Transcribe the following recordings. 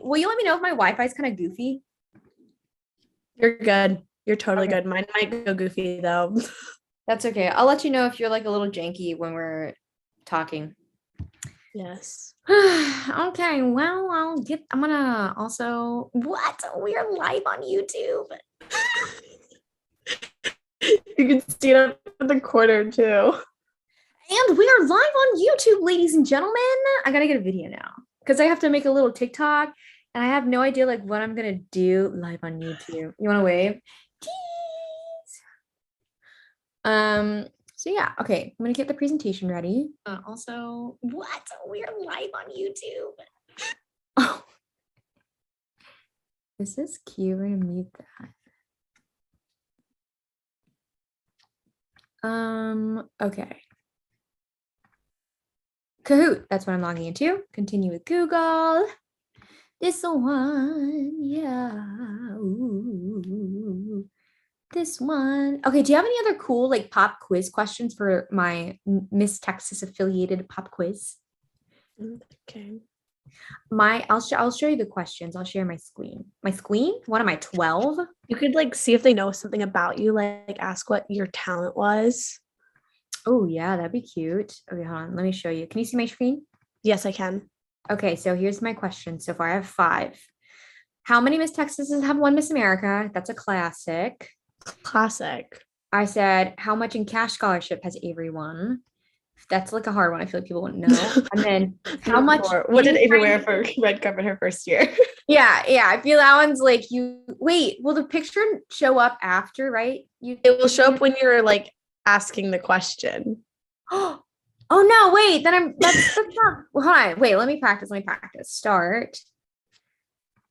will you let me know if my Wi-Fi is kind of goofy? You're good. You're totally Okay. good. Mine might go goofy though. That's okay. I'll let you know if you're like a little janky when we're talking. Yes. Okay, well, I'm gonna also, what? We're live on YouTube. You can see it up in the corner too. And we are live on YouTube, ladies and gentlemen. I gotta get a video now because I have to make a little TikTok and I have no idea like what I'm gonna do live on YouTube. You wanna wave? Cheese. So yeah, okay. I'm gonna get the presentation ready. Also, what? We're live on YouTube. Oh, this is cute. We're gonna mute that. Okay. Kahoot, that's what I'm logging into. Continue with Google. This one, yeah. Ooh. This one. Okay, do you have any other cool like pop quiz questions for my Miss Texas affiliated pop quiz? Okay. I'll show you the questions. I'll share my screen. My screen? What am I, 12? You could like see if they know something about you, like ask what your talent was. Oh yeah, that'd be cute. Okay, hold on. Let me show you. Can you see my screen? Yes, I can. Okay, so here's my question. So far I have 5. How many Miss Texases have won Miss America? That's a classic. Classic. I said, how much in cash scholarship has Avery won? That's like a hard one. I feel like people wouldn't know. And then how much? What did Avery wear for red carpet her first year? Yeah. I feel that one's like you. Wait, will the picture show up after, right? It will show up when you're like asking the question. Oh no! Wait, then that's not. Well, hold on. Wait, let me practice. Start.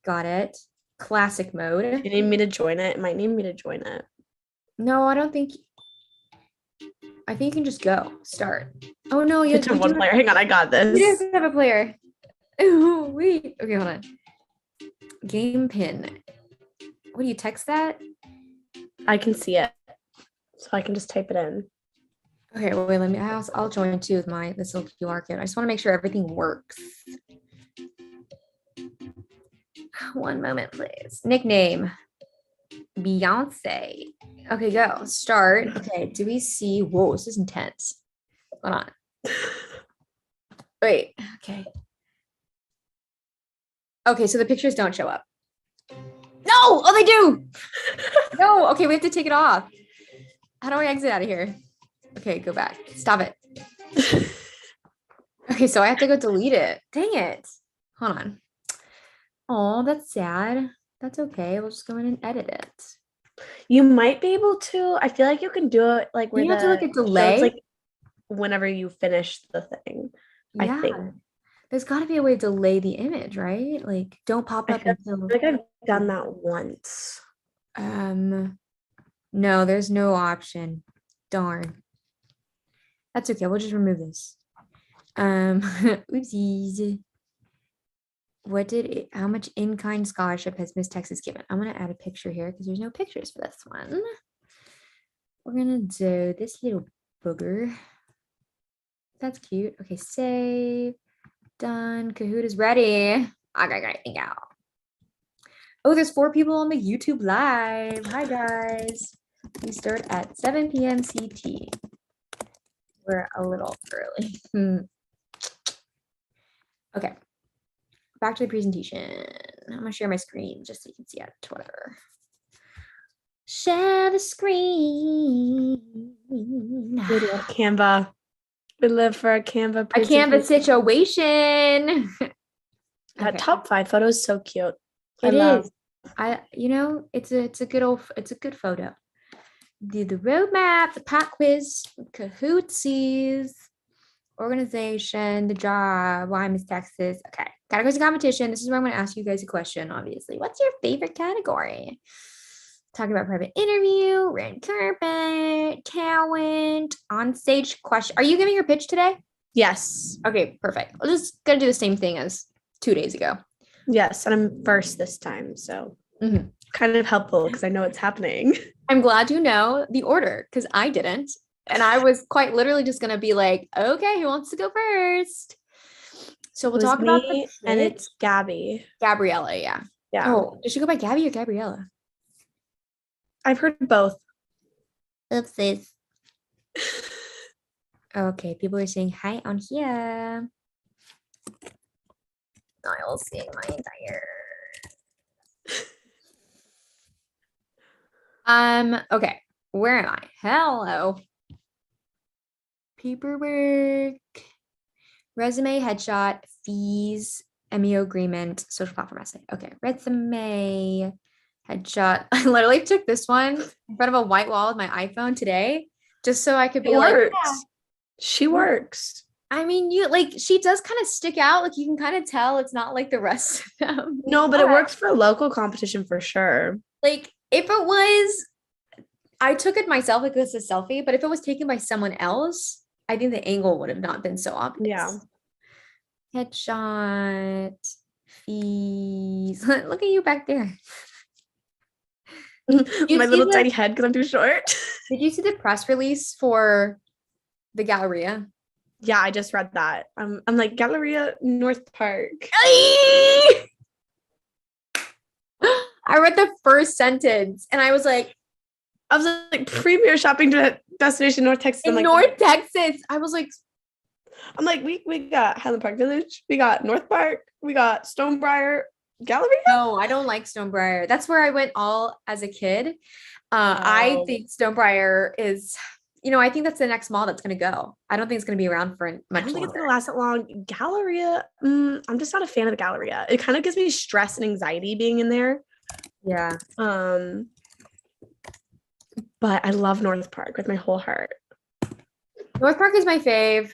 Got it. Classic mode. You need me to join it? It might need me to join it. No, I don't think. I think you can just go. Start. Oh no, you have one player. Hang on, I got this. You do have a player. Oh wait. Okay, hold on. Game pin. What do you text that? I can see it, so I can just type it in. Okay, wait. Let me. I'll join too with this little QR code. I just want to make sure everything works. One moment, please. Nickname. Beyonce. Okay, go. Start. Okay, do we see? Whoa, this is intense. Hold on. Wait, okay. Okay, so the pictures don't show up. No! Oh, they do! No, okay, we have to take it off. How do I exit out of here? Okay, go back. Stop it. Okay, so I have to go delete it. Dang it. Hold on. Oh, that's sad. That's okay. We'll just go in and edit it. You might be able to. I feel like you can do it like where you have to like a delay. Like whenever you finish the thing. Yeah. I think there's got to be a way to delay the image, right? Like don't pop up until. I think I've done that once. No, there's no option. Darn. That's okay. We'll just remove this. Oopsies. How much in-kind scholarship has Miss Texas given? I'm going to add a picture here because there's no pictures for this one. We're going to do this little booger. That's cute. Okay, save. Done. Kahoot is ready. Okay, great. Thank you. Oh, there's 4 people on the YouTube live. Hi, guys. We start at 7 p.m. CT. We're a little early. Okay. Back to the presentation. I'm gonna share my screen just so you can see it. Whatever. Share the screen. We love Canva. We live for a Canva. A Canva situation. That okay. Top 5 photo is so cute. It is. It's a good photo. The roadmap, the pop quiz, Kahootsies. Organization, the job, why Miss Texas. Okay, categories of competition. This is where I'm going to ask you guys a question, obviously. What's your favorite category? Talking about private interview, red carpet, talent, on stage question. Are you giving your pitch today? Yes. Okay, perfect. I'm just going to do the same thing as 2 days ago. Yes, and I'm first this time, so kind of helpful because I know what's happening. I'm glad you know the order because I didn't. And I was quite literally just going to be like, okay, who wants to go first? So It we'll was talk about the me and pitch. it's Gabby. Gabriella, yeah. Yeah. Oh, does she go by Gabby or Gabriella? I've heard both. Oopsies. Okay, people are saying hi on here. I'll see my entire. Okay, where am I? Hello. Paperwork, resume, headshot, fees, MEO agreement, social platform essay. Okay, resume, headshot. I literally took this one in front of a white wall with my iPhone today, just so I could It be like, works. yeah. She works. I mean, you like she does kind of stick out. Like you can kind of tell it's not like the rest of them. No, but it works for local competition for sure. Like if it was, I took it myself like this is a selfie, but if it was taken by someone else, I think the angle would have not been so obvious. Yeah. Headshot, fees. Look at you back there. My little tiny head because I'm too short. Did you see the press release for the Galleria? Yeah, I just read that. I'm like Galleria North Park. I read the first sentence and I was like premier shopping destination North Texas. in North Texas. I was like, I'm like, we got Highland Park Village, we got North Park, we got Stonebriar, Galleria. no, I don't like Stonebriar. That's where I went all as a kid. I think Stonebriar is, I think that's the next mall that's going to go. I don't think it's going to be around for much longer. I don't think it's going to last that long. Galleria, I'm just not a fan of the Galleria. It kind of gives me stress and anxiety being in there. Yeah. But I love North Park with my whole heart. North Park is my fave.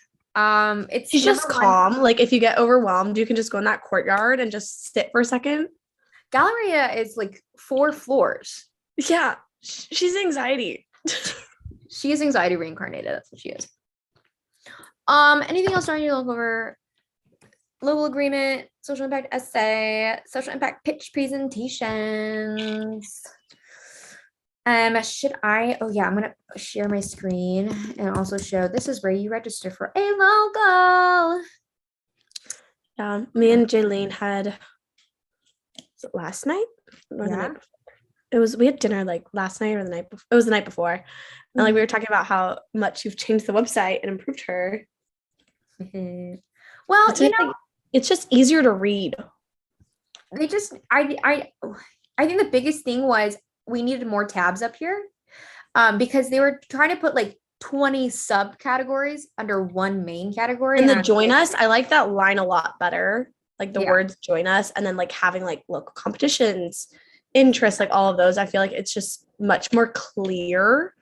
It's just calm. Like if you get overwhelmed, you can just go in that courtyard and just sit for a second. Galleria is like 4 floors. Yeah, she's anxiety. She is anxiety reincarnated. That's what she is. Anything else on your look over? Local agreement, social impact essay, social impact pitch presentations. Should I? Oh yeah, I'm gonna share my screen and also show this is where you register for a logo. Me and Jaylene had last night. Yeah. We had dinner like last night or the night before. It was the night before. And like we were talking about how much you've changed the website and improved her. Well, it's just easier to read. I think the biggest thing was we needed more tabs up here because they were trying to put like 20 subcategories under one main category. And the join us, I like that line a lot better. Like the words join us and then like having like local competitions, interests, like all of those. I feel like it's just much more clear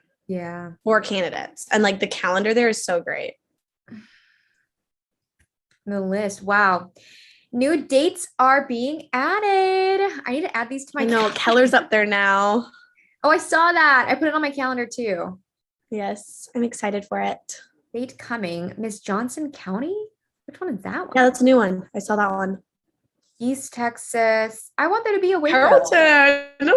for candidates. And like the calendar there is so great. The list. Wow. New dates are being added. I need to add these to my calendar. Keller's up there now. Oh, I saw that. I put it on my calendar too. Yes, I'm excited for it. Date coming. Miss Johnson County? Which one is that one? Yeah, that's a new one. I saw that one. East Texas. I want there to be a window. Carrollton.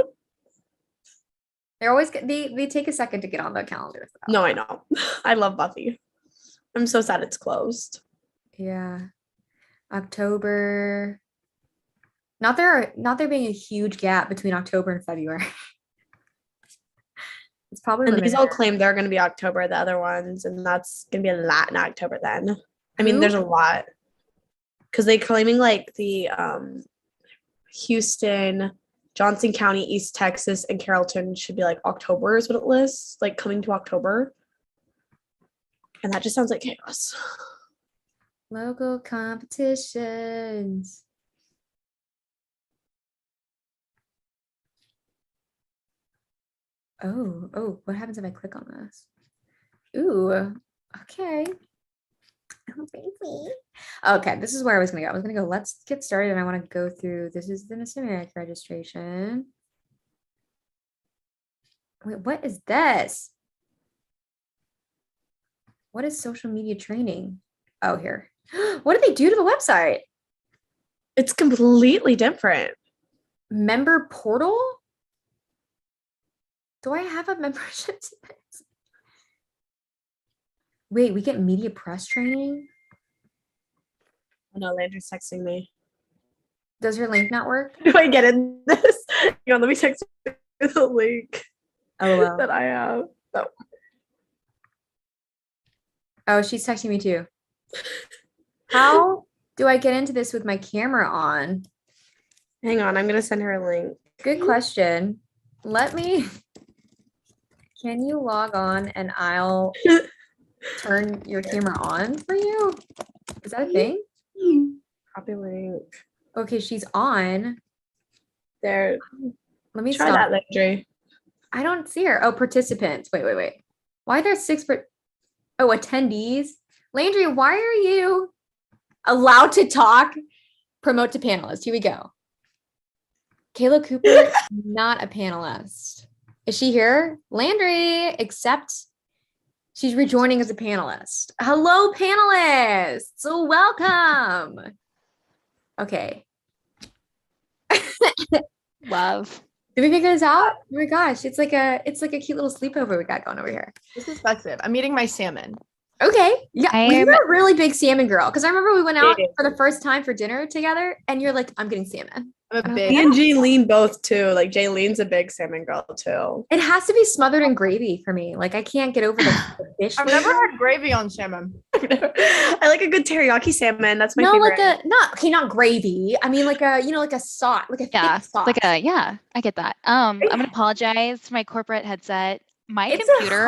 They're always they take a second to get on the calendar. No, I know. I love Buffy. I'm so sad it's closed. Yeah. October. Not there being a huge gap between October and February. It's probably and these all claim they're going to be October, the other ones, and that's going to be a lot in October then. I mean, there's a lot. Because they're claiming like the Houston, Johnson County, East Texas, and Carrollton should be like October is what it lists, like coming to October. And that just sounds like chaos. Local competitions. Oh, what happens if I click on this? Ooh, okay. Oh, baby. Okay, this is where I was gonna go. I was gonna go, let's get started. And I want to go through, this is the Miss America registration. Wait, what is this? What is social media training? Oh, here. What did they do to the website? It's completely different. Member portal? Do I have a membership to this? Wait, we get media press training? Oh no, Landry's texting me. Does her link not work? Do I get in this? Hang on, let me text you the link that I have. Oh, she's texting me too. How do I get into this with my camera on? Hang on, I'm gonna send her a link. Good question. Can you log on and I'll turn your camera on for you? Is that a thing? Copy link. Okay, she's on. There. Let me Try stop. that, Landry. I don't see her. Oh, participants. Wait. Why are there 6 attendees? Landry, why are you allowed to talk? Promote to panelist. Here we go. Kayla Cooper, not a panelist. Is she here? Landry, accept. She's rejoining as a panelist. Hello, panelists. So welcome. Okay. Love. Did we figure this out? Oh my gosh, it's like a cute little sleepover we got going over here. This is festive. I'm eating my salmon. Okay. Yeah, you're a really big salmon girl. Because I remember we went out for the first time for dinner together, and you're like, "I'm getting salmon." Me and Jaylene both too. Like Jaylene's a big salmon girl too. It has to be smothered in gravy for me. Like I can't get over the fish. I've never had gravy on salmon. I like a good teriyaki salmon. That's my favorite. Not gravy. I mean like a sauce, like a thick sauce. I get that. I'm gonna apologize for my corporate headset. My computer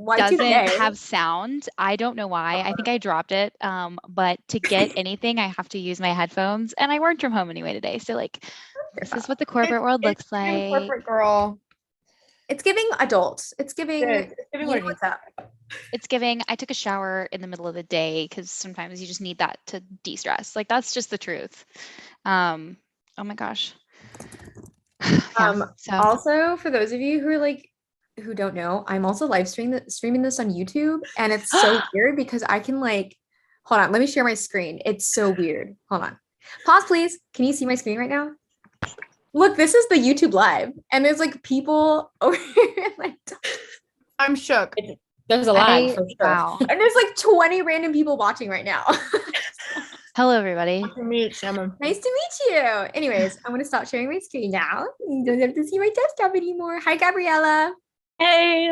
doesn't have sound. I don't know why. I think I dropped it. But to get anything, I have to use my headphones, and I worked from home anyway today. So like, this is what the corporate world looks like. Corporate girl. It's giving adults. It's giving. What's up? It's giving. I took a shower in the middle of the day because sometimes you just need that to de-stress. Like that's just the truth. Oh my gosh. Also, for those of you who are like, who don't know, I'm also live streaming this on YouTube, and it's so weird because I can like, hold on, let me share my screen. It's so weird. Hold on. Pause, please. Can you see my screen right now? Look, this is the YouTube live, and there's like people over here. Like, I'm shook. There's a live for sure. Wow. And there's like 20 random people watching right now. Hello, everybody. Nice to meet you. Nice to meet you. Anyways, I'm gonna stop sharing my screen now. You don't have to see my desktop anymore. Hi, Gabriella. Hey.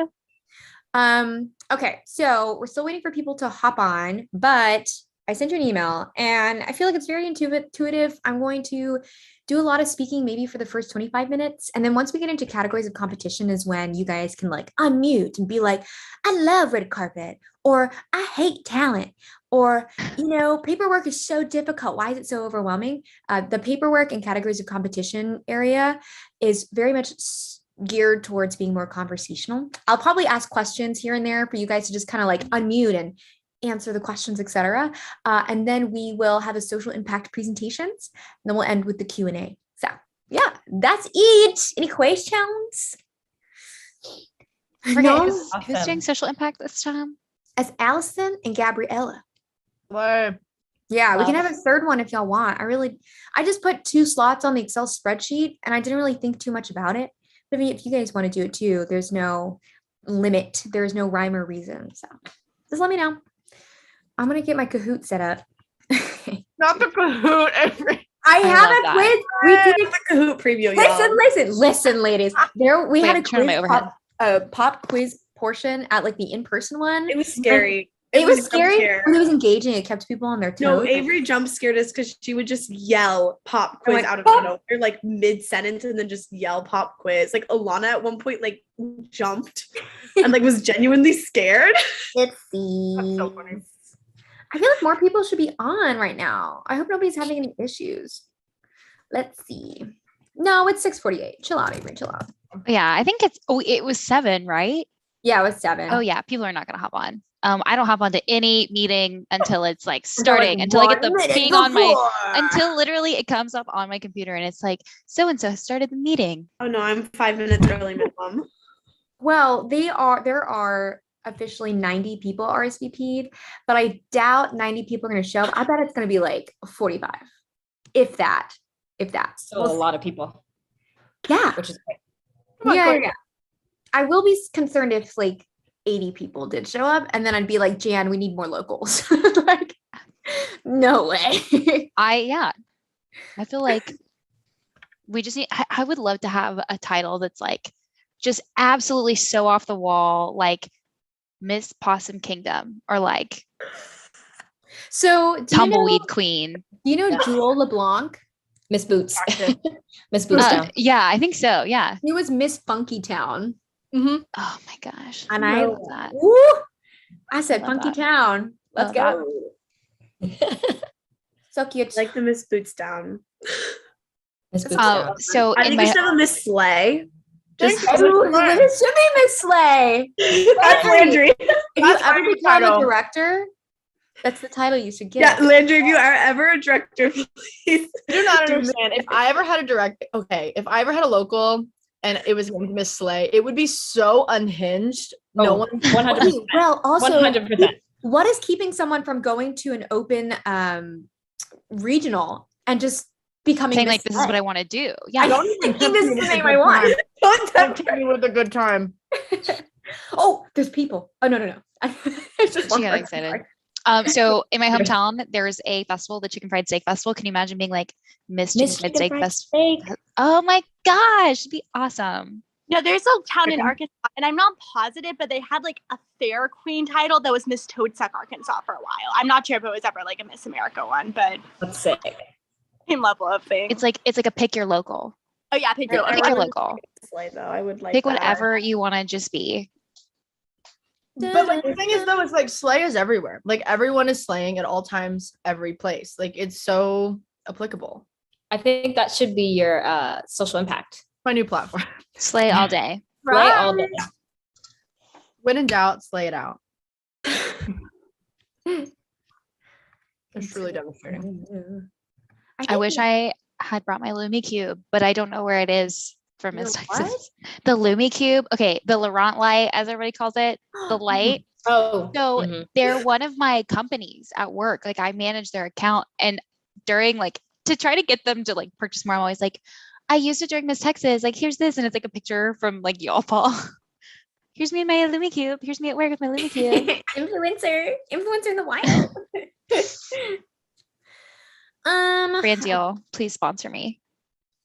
Okay, so we're still waiting for people to hop on, but I sent you an email and I feel like it's very intuitive. I'm going to do a lot of speaking maybe for the first 25 minutes. And then once we get into categories of competition is when you guys can like unmute and be like, I love red carpet, or I hate talent, or, paperwork is so difficult. Why is it so overwhelming? The paperwork and categories of competition area is very much geared towards being more conversational. I'll probably ask questions here and there for you guys to just kind of like unmute and answer the questions, etc. And then we will have a social impact presentations. And then we'll end with the Q&A. So yeah, that's it. Any questions? Who's doing social impact this time? As Allison and Gabriella. Word. Yeah, we can have a third one if y'all want. I just put 2 slots on the Excel spreadsheet and I didn't really think too much about it. But I mean, if you guys want to do it too, there's no limit. There's no rhyme or reason. So just let me know. I'm going to get my Kahoot set up. Not the Kahoot. I have a quiz. We did the Kahoot preview. Listen, ladies. We had a quiz, pop quiz portion at like the in-person one. It was scary. It was scary, but it was engaging. It kept people on their toes. No, Avery jump scared us because she would just yell pop quiz out of nowhere, like mid-sentence, and then just yell pop quiz. Like Alana at one point like jumped and like was genuinely scared. Let's see. That's so funny. I feel like more people should be on right now. I hope nobody's having any issues. Let's see. No, it's 6:48. Chill out, Avery. Chill out. Yeah, I think it was 7, right? Yeah, it was 7. Oh yeah, people are not gonna hop on. I don't hop onto any meeting until it's like starting, until I get the ping on until literally it comes up on my computer and it's like, so-and-so started the meeting. Oh no, I'm 5 minutes early, minimum. Well, there are officially 90 people RSVP'd, but I doubt 90 people are going to show up. I bet it's going to be like 45, if that. So a lot of people. Yeah. Which is great. Yeah. I will be concerned if like 80 people did show up, and then I'd be like, Jan, we need more locals. Like, No way. I feel like we just need, I would love to have a title that's like just absolutely so off the wall, like Miss Possum Kingdom or like So Tumbleweed Queen. Do you know Jewel LeBlanc? Miss Boots. Miss Boots Town. Yeah, I think so. Yeah. He was Miss Funky Town. Oh my gosh. And I I love that. Woo, I said Love Funky that. Town. Let's Love go. So cute. Like the Miss Boots down. Miss Boots Town. So I in think we my should have a Miss Slay. Just It should be Miss Slay. that's Landry. If you That's ever my become a title. director, that's the title you should get. Yeah, Landry, if you are ever a director, please. You do not understand. If I ever had if I ever had a local and it was named Miss Slay, it would be so unhinged. No one 100%. Well, also, 100%. what is keeping someone from going to an open regional and just becoming saying Miss like this is Slay? what I want to do. Yeah. I don't even think this is the name I want. Don't tempt me with a good time. Oh, there's people. Oh, no. It's just one She got person. excited. So in my hometown, there's a festival, the Chicken Fried Steak Festival. Can you imagine being like Miss Chicken Fried Steak Festival? Oh my gosh, it'd be awesome. No, there's a town in Arkansas, and I'm not positive, but they had like a Fair Queen title that was Miss Toadsuck, Arkansas for a while. I'm not sure if it was ever like a Miss America one, but That's sick. same level of thing. It's like a pick your local. Oh yeah, pick your Pick your local. Slay though. I would like Pick that. whatever you want to just be. But like the thing is though, it's like slay is everywhere. Like everyone is slaying at all times, every place. Like it's so applicable. I think that should be your social impact. My new platform. Slay all day. Slay all day. When in doubt, slay it out. It's truly devastating. I wish I had brought my Lumi Cube, but I don't know where it is for Miss Texas. The Lumi Cube. Okay, the Laurent light, as everybody calls it, the light. Oh. So they're one of my companies at work. Like I manage their account, and during like to try to get them to like purchase more, I'm always like, I used it during Miss Texas. Like here's this, and it's like a picture from like y'all, Paul. Here's me in my Lumi Cube. Here's me at work with my Lumi Cube. Influencer in the wild. Brand deal, please sponsor me.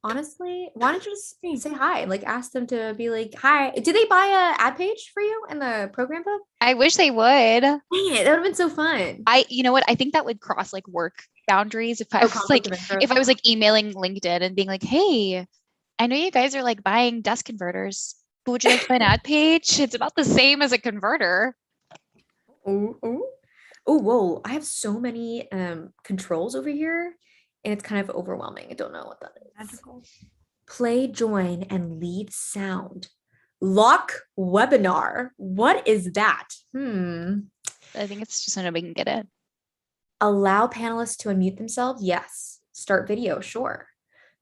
Honestly, why don't you just say hi? Like ask them to be like, hi. Did they buy a ad page for you in the program book? I wish they would. Dang it, that would have been so fun. You know what? I think that would cross like work boundaries if I was like emailing LinkedIn and being like, hey, I know you guys are like buying desk converters. But would you like to buy an ad page? It's about the same as a converter. Oh, whoa. I have so many controls over here, and it's kind of overwhelming. I don't know what that is. Magical. Play, join, and leave sound. Lock webinar. What is that? I think it's just so nobody can get it. Allow panelists to unmute themselves. Yes. Start video. Sure.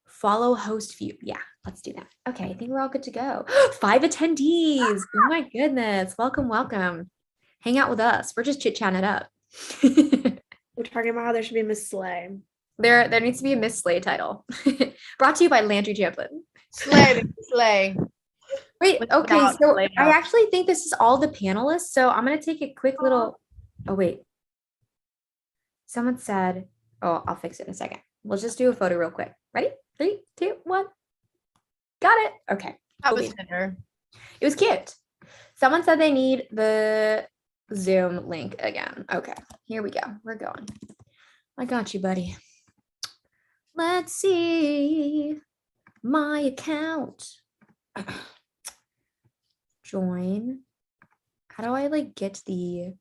Follow host view. Yeah, let's do that. Okay, I think we're all good to go. 5 attendees. Oh my goodness. Welcome. Hang out with us. We're just chit-chatting it up. We're talking about how there should be Miss Slay. There needs to be a Miss Slay title. Brought to you by Landry Champlin. Slay. Wait, okay, Without so slay I out. actually think this is all the panelists. So I'm gonna take a quick little. Oh wait. Someone said, oh, I'll fix it in a second. We'll just do a photo real quick. Ready? 3, 2, 1. Got it. Okay. That was Tinder. It was cute. Someone said they need the Zoom link again. Okay, here we go. We're going. I got you, buddy. Let's see my account. Join. How do I like get the?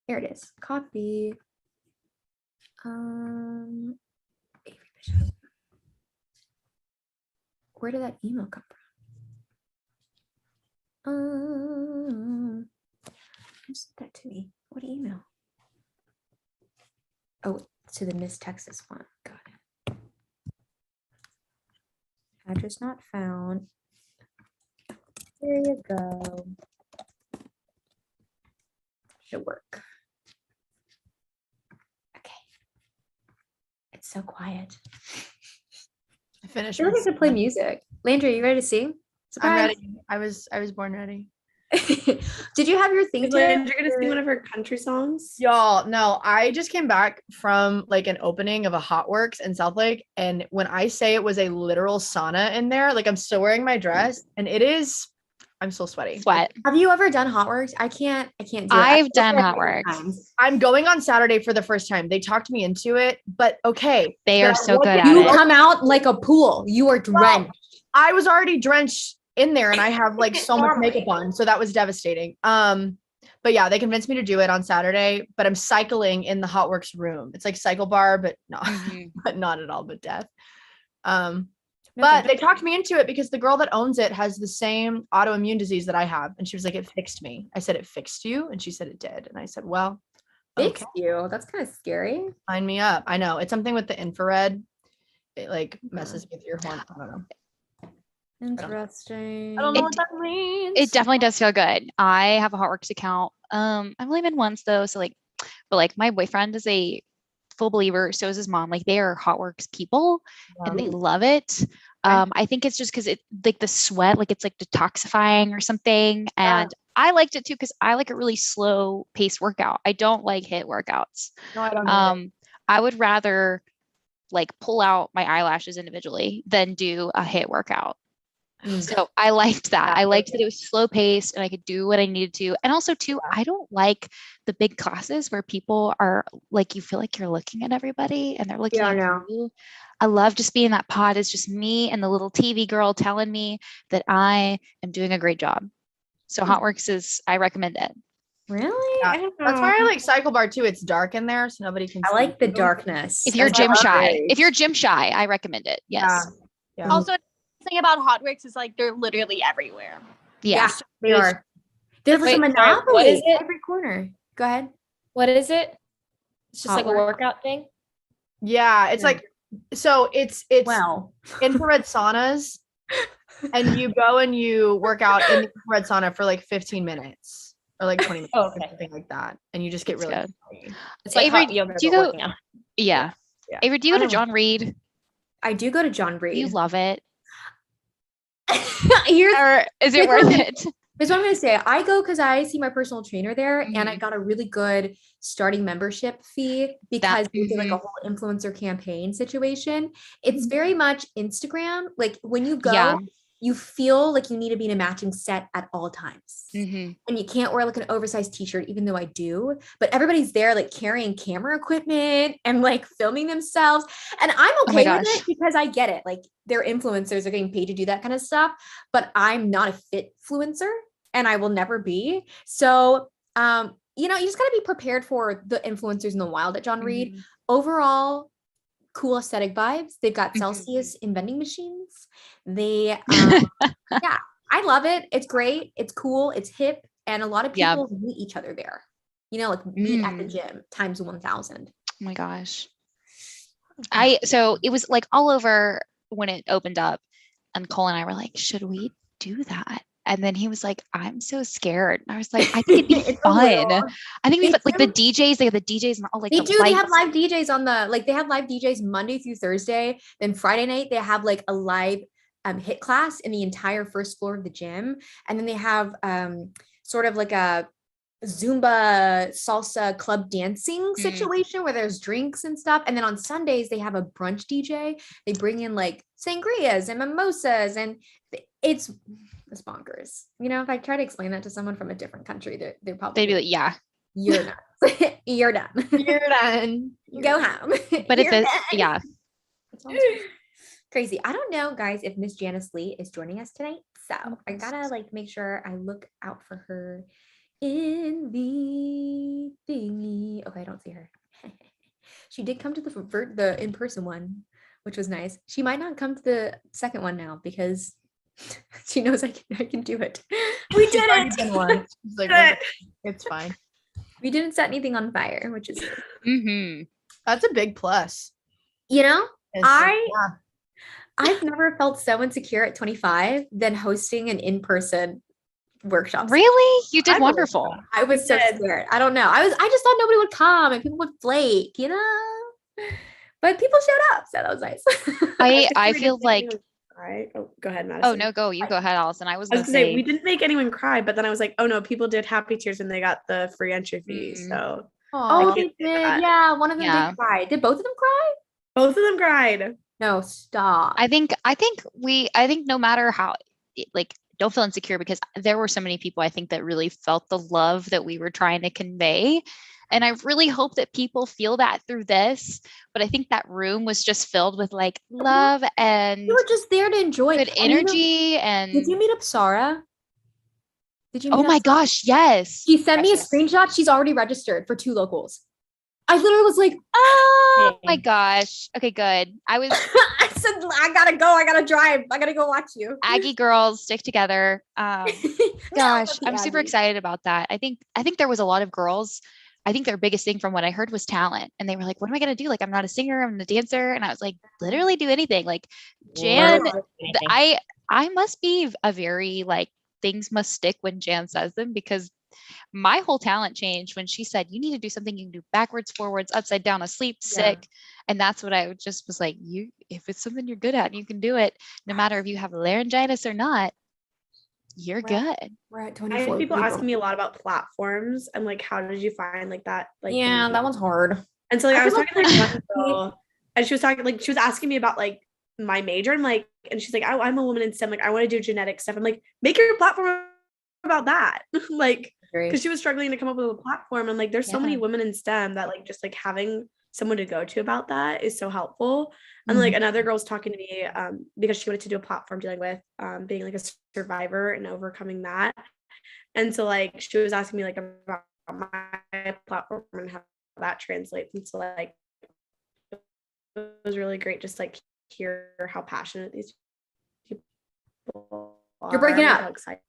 Here it is. Copy. Where did that email come from? Who sent that to me? What email? Oh, to the Miss Texas one. Got it. Address not found. There you go. Should work. Okay. It's so quiet. I finished. I feel like I should play music. Landry, you ready to sing? I'm Surprise. ready. I was born ready. Did you have your thing? You're gonna sing one of her country songs? Y'all, no, I just came back from like an opening of a Hot Works in South Lake. And when I say it was a literal sauna in there, like I'm still wearing my dress and I'm still sweaty. Sweat. Have you ever done Hot Works? I can't do it. I've done Hot Works. I'm going on Saturday for the first time. They talked me into it, but okay. They are so good at You it. come out like a pool. You are drenched. I was already drenched in there and I have like so much makeup on. So that was devastating. But yeah, they convinced me to do it on Saturday, but I'm cycling in the Hot Works room. It's like cycle bar, but not, but not at all, but death. But they talked me into it because the girl that owns it has the same autoimmune disease that I have. And she was like, it fixed me. I said, it fixed you? And she said it did. And I said, well, fixed you. That's kind of scary. Sign me up. I know. It's something with the infrared. It like messes with your horn. I don't know. Interesting. I don't know what that means. It definitely does feel good. I have a Hot Works account. I've only been once though. So like, but like my boyfriend is a full believer. So is his mom. Like they are Hot Works people and they love it. I think it's just because it like the sweat, like it's like detoxifying or something. And I liked it too because I like a really slow paced workout. I don't like HIIT workouts. No, I don't. I would rather like pull out my eyelashes individually than do a HIIT workout. So I liked that. I liked that it was slow paced and I could do what I needed to. And also too, I don't like the big classes where people are like, you feel like you're looking at everybody and they're looking at you. I love just being that pod. It's just me and the little TV girl telling me that I am doing a great job. So Hot Works I recommend it. Really? Yeah. That's why I like cycle bar too. It's dark in there, so nobody can. I like the darkness. If you're gym shy, I recommend it. Yes. Yeah. Also, the thing about Hot Works is like they're literally everywhere. Yeah, they are. There's like a monopoly. What is it? Every corner. Go ahead. What is it? It's just Hot like a workout thing. Yeah, it's like so it's infrared saunas, and you go and you work out in the infrared sauna for like 15 minutes or like 20 minutes, or something like that, and you just get really. It's like Avery, hot yoga, do you but go? working out. Yeah. Avery, do you go to John Reed? I do go to John Reed. You love it. Or is it worth it? Here's what I'm going to say. I go because I see my personal trainer there and I got a really good starting membership fee because we did like a whole influencer campaign situation. It's very much Instagram. Like when you go, you feel like you need to be in a matching set at all times. And you can't wear like an oversized t-shirt, even though I do, but everybody's there like carrying camera equipment and like filming themselves. And I'm okay with it because I get it. Like their influencers are getting paid to do that kind of stuff, but I'm not a fit influencer and I will never be. So, you know, you just got to be prepared for the influencers in the wild at John Reed. Overall, cool aesthetic vibes. They've got Celsius in vending machines. They, I love it. It's great. It's cool. It's hip. And a lot of people meet each other there, you know, like meet at the gym times 1,000. Oh my gosh. So it was like all over when it opened up and Cole and I were like, should we do that? And then he was like, I'm so scared. And I was like, I think it'd be fun. I think like the DJs, they have the DJs and all like they do. They have live DJs on they have live DJs Monday through Thursday. Then Friday night, they have like a live HIIT class in the entire first floor of the gym. And then they have sort of like a Zumba salsa club dancing situation where there's drinks and stuff. And then on Sundays, they have a brunch DJ. They bring in like sangrias and mimosas and it's bonkers. You know, if I try to explain that to someone from a different country, they're probably they'd be like, yeah, you're done. You're done. You're done. Go home. But it's crazy. I don't know, guys, if Miss Janice Lee is joining us tonight. So I gotta like make sure I look out for her in the thingy. Okay, I don't see her. She did come to the in-person one, which was nice. She might not come to the second one now because she knows I can do it. We did it. It's fine. We didn't set anything on fire, which is that's a big plus. You know, I've never felt so insecure at 25 than hosting an in-person workshop. Really? You did wonderful. I was so scared. I don't know. I just thought nobody would come and people would flake, you know? But people showed up, so that was nice. I feel like cry. Oh, go ahead, Oh Madison. no, you go ahead, Allison. I was gonna gonna say we didn't make anyone cry, but then I was like, oh no, people did happy tears when they got the free entry fee. So Oh, they can't say did. that. Yeah, one of them Yeah. did cry. Did both of them cry? Both of them cried. No, stop. I think no matter how, like, don't feel insecure, because there were so many people I think that really felt the love that we were trying to convey. And I really hope that people feel that through this. But I think that room was just filled with like love and You were just there to enjoy good And you know, energy. And did you meet up Sarah? Did you meet oh up my Sarah? gosh, yes. She sent me a Yes. screenshot. She's already registered for 2 locals. I literally was like, Oh my Dang. gosh. Okay, good. I was I said, I gotta go. I gotta drive. I gotta go watch you. Aggie girls stick together. Gosh, Not the I'm super Aggies. excited about that. I think there was a lot of girls. I think their biggest thing from what I heard was talent. And they were like, what am I gonna do? Like, I'm not a singer, I'm a dancer. And I was like, literally do anything. Like Jan, Literally anything. I must be a very like, things must stick when Jan says them, because my whole talent changed when she said, you need to do something you can do backwards, forwards, upside down, asleep, sick. And that's what I just was like, if it's something you're good at, you can do it, no matter if you have laryngitis or not, you're good. We're at I 24. had people asking me a lot about platforms and like, how did you find like that? Like, Yeah, that one's hard. And so like I was feel talking to like one girl, and she was talking like she was asking me about like my major, and like, and she's like, I'm a woman in STEM, like I want to do genetic stuff. I'm like, make your platform about that. Like, because she was struggling to come up with a platform, and like there's so many women in STEM that like just like having someone to go to about that is so helpful. And like another girl was talking to me because she wanted to do a platform dealing with being like a survivor and overcoming that. And so like she was asking me like about my platform and how that translates. And so like it was really great just like hear how passionate these people are. You're breaking up. How excited.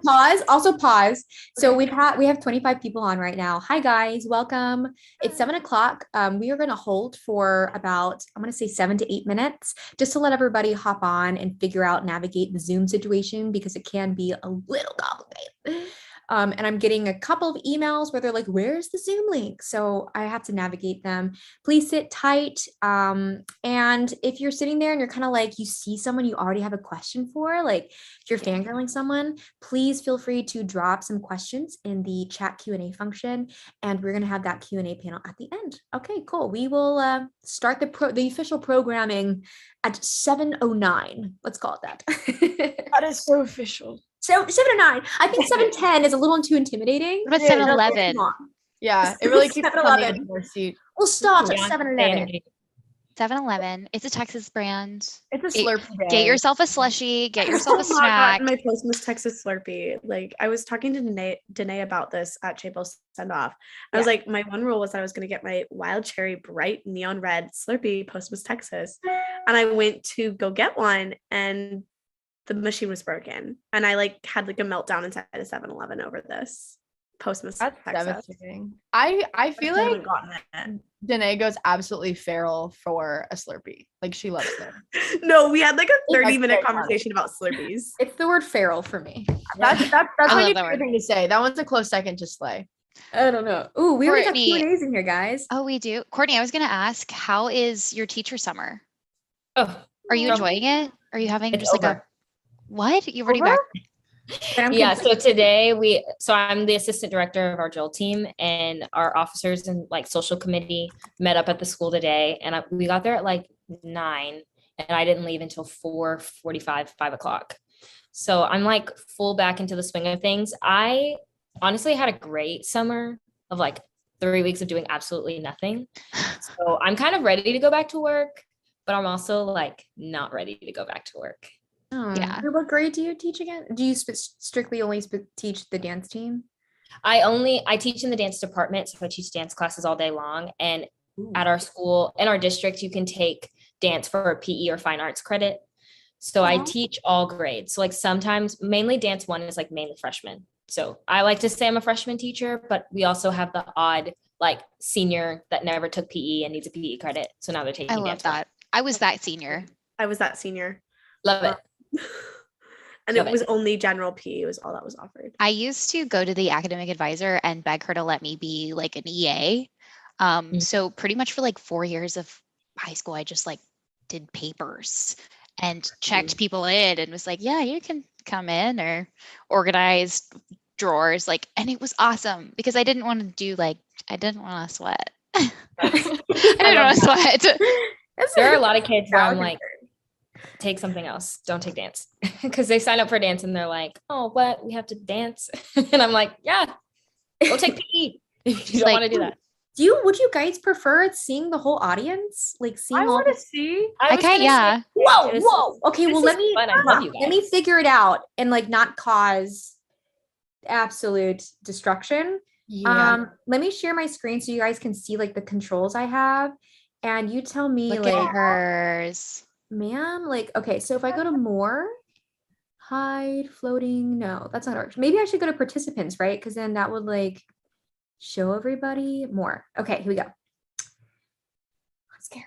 Pause. Also pause. So we have 25 people on right now. Hi guys, welcome. It's 7:00. We are going to hold for about, I'm going to say 7 to 8 minutes, just to let everybody hop on and figure out, navigate the Zoom situation, because it can be a little complicated. And I'm getting a couple of emails where they're like, where's the Zoom link? So I have to navigate them. Please sit tight. And if you're sitting there and you're kind of like, you see someone you already have a question for, like if you're fangirling someone, please feel free to drop some questions in the chat Q&A function. And we're going to have that Q&A panel at the end. Okay, cool. We will start the official programming at 7:09. Let's call it that. That is so official. So 7:09. I think 7:10 is a little too intimidating. What about 7:11? Yeah, it really keeps 7-Eleven. coming into our seat. We'll start at Yeah, 7:11. 7-Eleven. It's a Texas brand. It's a Slurpee day. Get yourself a slushie. Get yourself a snack. My Postmates Texas Slurpee. Like I was talking to Danae about this at Chapel Send Off. I was like, my one rule was that I was going to get my wild cherry bright neon red Slurpee Postmates Texas, and I went to go get one, and the machine was broken, and I like had like a meltdown inside a 7-Eleven over this Postmates That's Texas. devastating. I feel I like haven't gotten it. Danae goes absolutely feral for a Slurpee. Like she loves them. No, we had like a 30-minute so funny. conversation about Slurpees. It's the word feral for me. That's I my love new that word. favorite thing to say. That one's a close second to Slay. I don't know. Ooh, we already got Courtney. Q&As in here, guys. Oh, we do. Courtney, I was going to ask, how is your teacher summer? Oh, Are you enjoying it? Are you having it's just like over. what? You've already Over? back? Yeah, so today I'm the assistant director of our drill team, and our officers and like social committee met up at the school today, and we got there at like 9, and I didn't leave until 4:45, 5:00. So I'm like full back into the swing of things. I honestly had a great summer of like 3 weeks of doing absolutely nothing. So I'm kind of ready to go back to work, but I'm also like not ready to go back to work. Oh, Yeah. What grade do you teach again? Do you strictly only teach the dance team? I teach in the dance department, so I teach dance classes all day long. And at our school, in our district, you can take dance for a PE or fine arts credit. So I teach all grades. So like sometimes, mainly dance 1 is like mainly freshmen. So I like to say I'm a freshman teacher, but we also have the odd like senior that never took PE and needs a PE credit. So now they're taking I dance. love that. I was that senior. I was that senior. Love it. And Love it was only general PE was all that was offered. I used to go to the academic advisor and beg her to let me be like an EA. So pretty much for like 4 years of high school, I just like did papers and checked people in and was like, yeah, you can come in, or organized drawers, like, and it was awesome because I didn't want to do like, I didn't want to sweat. I didn't want to sweat. There are a lot of kids where I'm like, take something else. Don't take dance. Because they sign up for dance and they're like, oh, what? We have to dance. And I'm like, yeah, go take PE if you don't want to do that. Would you guys prefer seeing the whole audience? Like seeing I want to see. I can't, yeah. Whoa. Okay, well, let let me figure it out and like not cause absolute destruction. Yeah. Let me share my screen so you guys can see like the controls I have, and you tell me Look like at hers. ma'am, like, okay, so if I go to more, hide, floating, no, that's not ours. Maybe I should go to participants, right? Because then that would like show everybody more. Okay, here we go. I'm scared.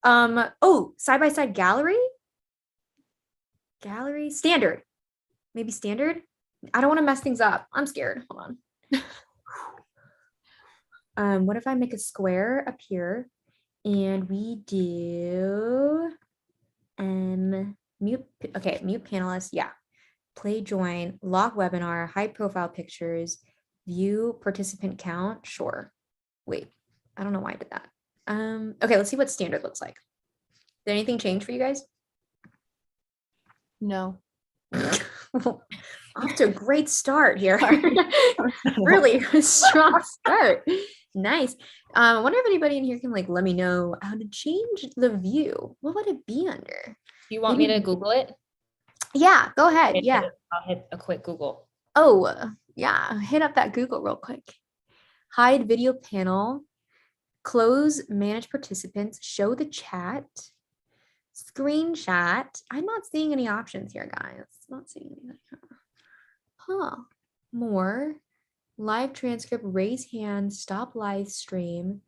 Oh, side-by-side gallery. Gallery, standard. Maybe standard. I don't want to mess things up. I'm scared. Hold on. What if I make a square up here and we do mute panelists, yeah. Play join, lock webinar, high profile pictures, view participant count, sure. Wait, I don't know why I did that. Okay, let's see what standard looks like. Did anything change for you guys? No. Off to a great start here. Really strong start. Nice. I wonder if anybody in here can like let me know how to change the view. What would it be under? You want me to Google it? Yeah, go ahead. Yeah. I'll hit a quick Google. Oh, yeah. Hit up that Google real quick. Hide video panel. Close manage participants. Show the chat. Screenshot. I'm not seeing any options here, guys. Not seeing anything. Huh. More. Live transcript. Raise hand. Stop live stream.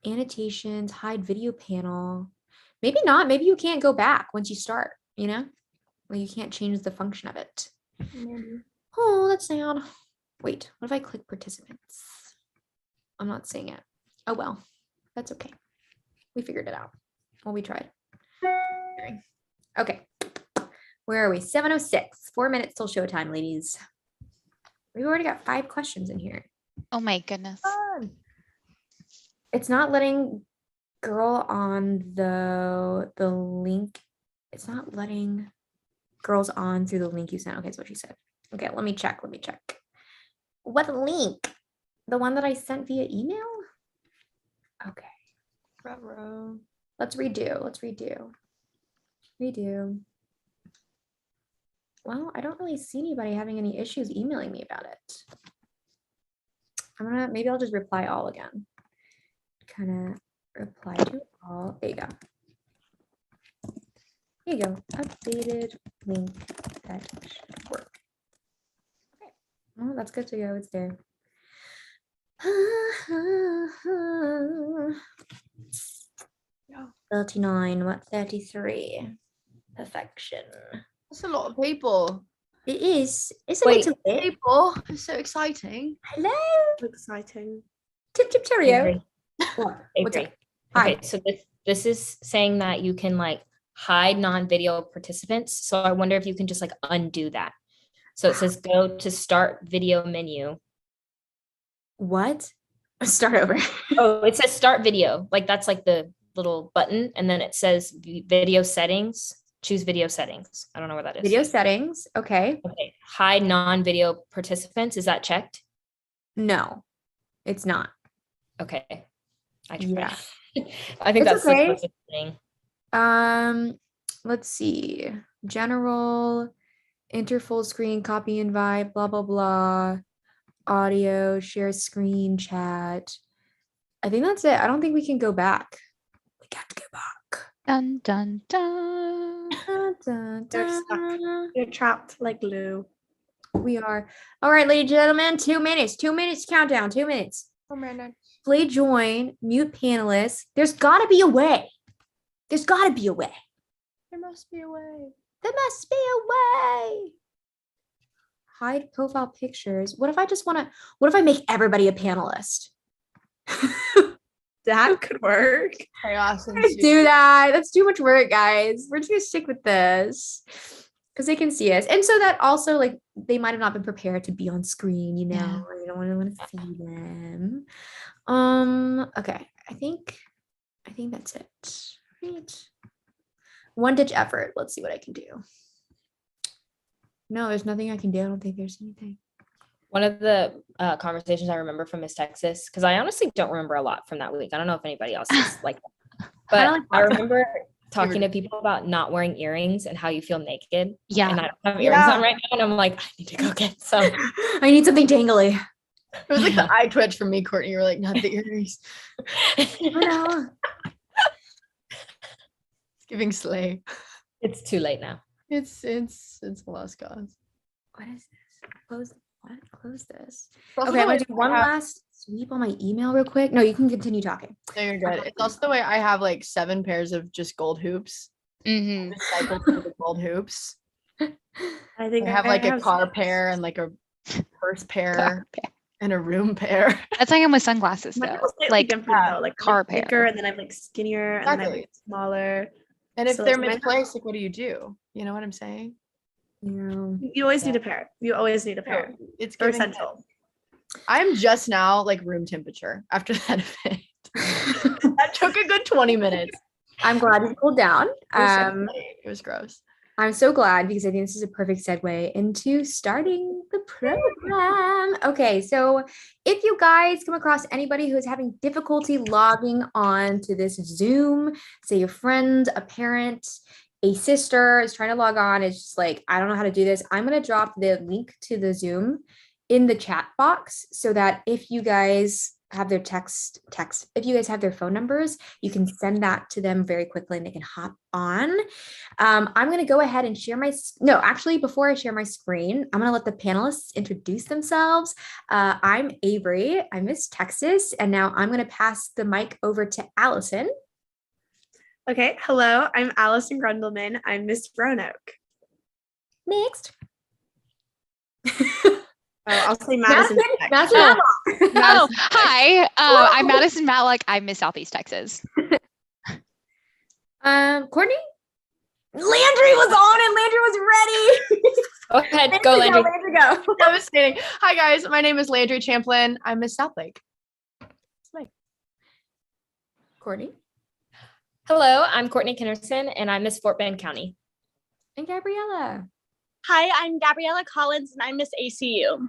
Annotations. Hide video panel. Maybe not. Maybe you can't go back once you start, you know? Well, you can't change the function of it. Maybe. Oh, that's sad. Wait, what if I click participants? I'm not seeing it. Oh, well, that's okay. We figured it out. Well, we tried. Okay. Where are we? 7:06. 4 minutes till showtime, ladies. We've already got 5 questions in here. Oh my goodness. It's not letting girl on the link. It's not letting girls on through the link you sent. Okay, that's what she said. Okay, let me check. What link? The one that I sent via email? Okay. Let's redo. Redo. Well, I don't really see anybody having any issues emailing me about it. Maybe I'll just reply all again. Kind of reply to all. There you go. Here you go. Updated link that should work. Okay. Well, that's good to go. It's there. 39. What? 33. Perfection. That's a lot of people. It is. It's a Wait, little bit. People. It's so exciting. Hello. Exciting. Tip cheerio. Avery. What? What's Avery. up? Hi. Okay, so this is saying that you can like hide non-video participants. So I wonder if you can just like undo that. So it says go to start video menu. What? Start over. Oh, it says start video. Like that's like the little button. And then it says video settings. Choose video settings. I don't know where that is. Video settings. Okay. Okay. Hide non-video participants. Is that checked? No, it's not. Okay. I tried. Yeah. I think It's that's okay. the closest thing. Let's see. General, enter full screen, copy invite, blah, blah, blah. Audio, share screen, chat. I think that's it. I don't think we can go back. We got to go back. Dun, dun, dun. Dun, dun, You're stuck. dun. You're trapped like glue. We are. All right, ladies and gentlemen, 2 minutes. 2 minutes countdown. 2 minutes. Oh man. Play join, mute panelists. There's got to be a way. There's got to be a way. There must be a way. There must be a way. Hide profile pictures. What if I make everybody a panelist? That could work. Chaos and Let's do that. That's too much work, guys. We're just gonna stick with this because they can see us, and so that also like they might have not been prepared to be on screen. You know, you don't want to see them. Okay, I think that's it. Right. One ditch effort. Let's see what I can do. No, there's nothing I can do. I don't think there's anything. One of the conversations I remember from Miss Texas, because I honestly don't remember a lot from that week. I don't know if anybody else is like that. But I remember talking to people about not wearing earrings and how you feel naked. Yeah. And I don't have earrings on right now. And I'm like, I need to go get some. I need something dangly. It was like the eye twitch from me, Courtney. You were like, not the earrings. No. Giving slay. It's too late now. It's a lost cause. What is this? Close this. Also Okay, I'm the way gonna do one I have- last sweep on my email real quick. No, you can continue talking. No, you're good. It's also the way I have like 7 pairs of just gold hoops. Mm-hmm. Just cycle through the gold hoops. I think I have like a car 6. pair and like a purse pair and a room pair. That's like I'm with sunglasses Mine though. was slightly Like different, though. Like car thicker, pair. and then I have like skinnier, and then I have Exactly. like smaller. And if So, they're like, mine- misplaced, like what do? You know what I'm saying? Yeah. You always need a pair. You always need a pair. It's They're giving- essential. I'm just now like room temperature after that event. That took a good 20 minutes. I'm glad you cooled down. It was gross. I'm so glad because I think this is a perfect segue into starting the program. Okay, so if you guys come across anybody who is having difficulty logging on to this Zoom, say a friend, a parent, a sister is trying to log on, it's just like, I don't know how to do this. I'm going to drop the link to the Zoom in the chat box so that if you guys have their if you guys have their phone numbers, you can send that to them very quickly and they can hop on. I'm going to go ahead and share actually, before I share my screen, I'm going to let the panelists introduce themselves. I'm Avery, I'm Miss Texas, and now I'm going to pass the mic over to Allison. Okay. Hello, I'm Allison Grundleman. I'm Miss Roanoke. Next. I'll say Madison. Madison. Oh, hi. I'm Madison Matlock. I'm Miss Southeast Texas. Courtney? Landry was on and Landry was ready. Go ahead. Go, Landry. Landry, go. Devastating. Hi guys, my name is Landry Champlin. I'm Miss Southlake. Courtney? Hello, I'm Courtney Kinnerson, and I'm Miss Fort Bend County. And Gabriella. Hi, I'm Gabriella Collins, and I'm Miss ACU.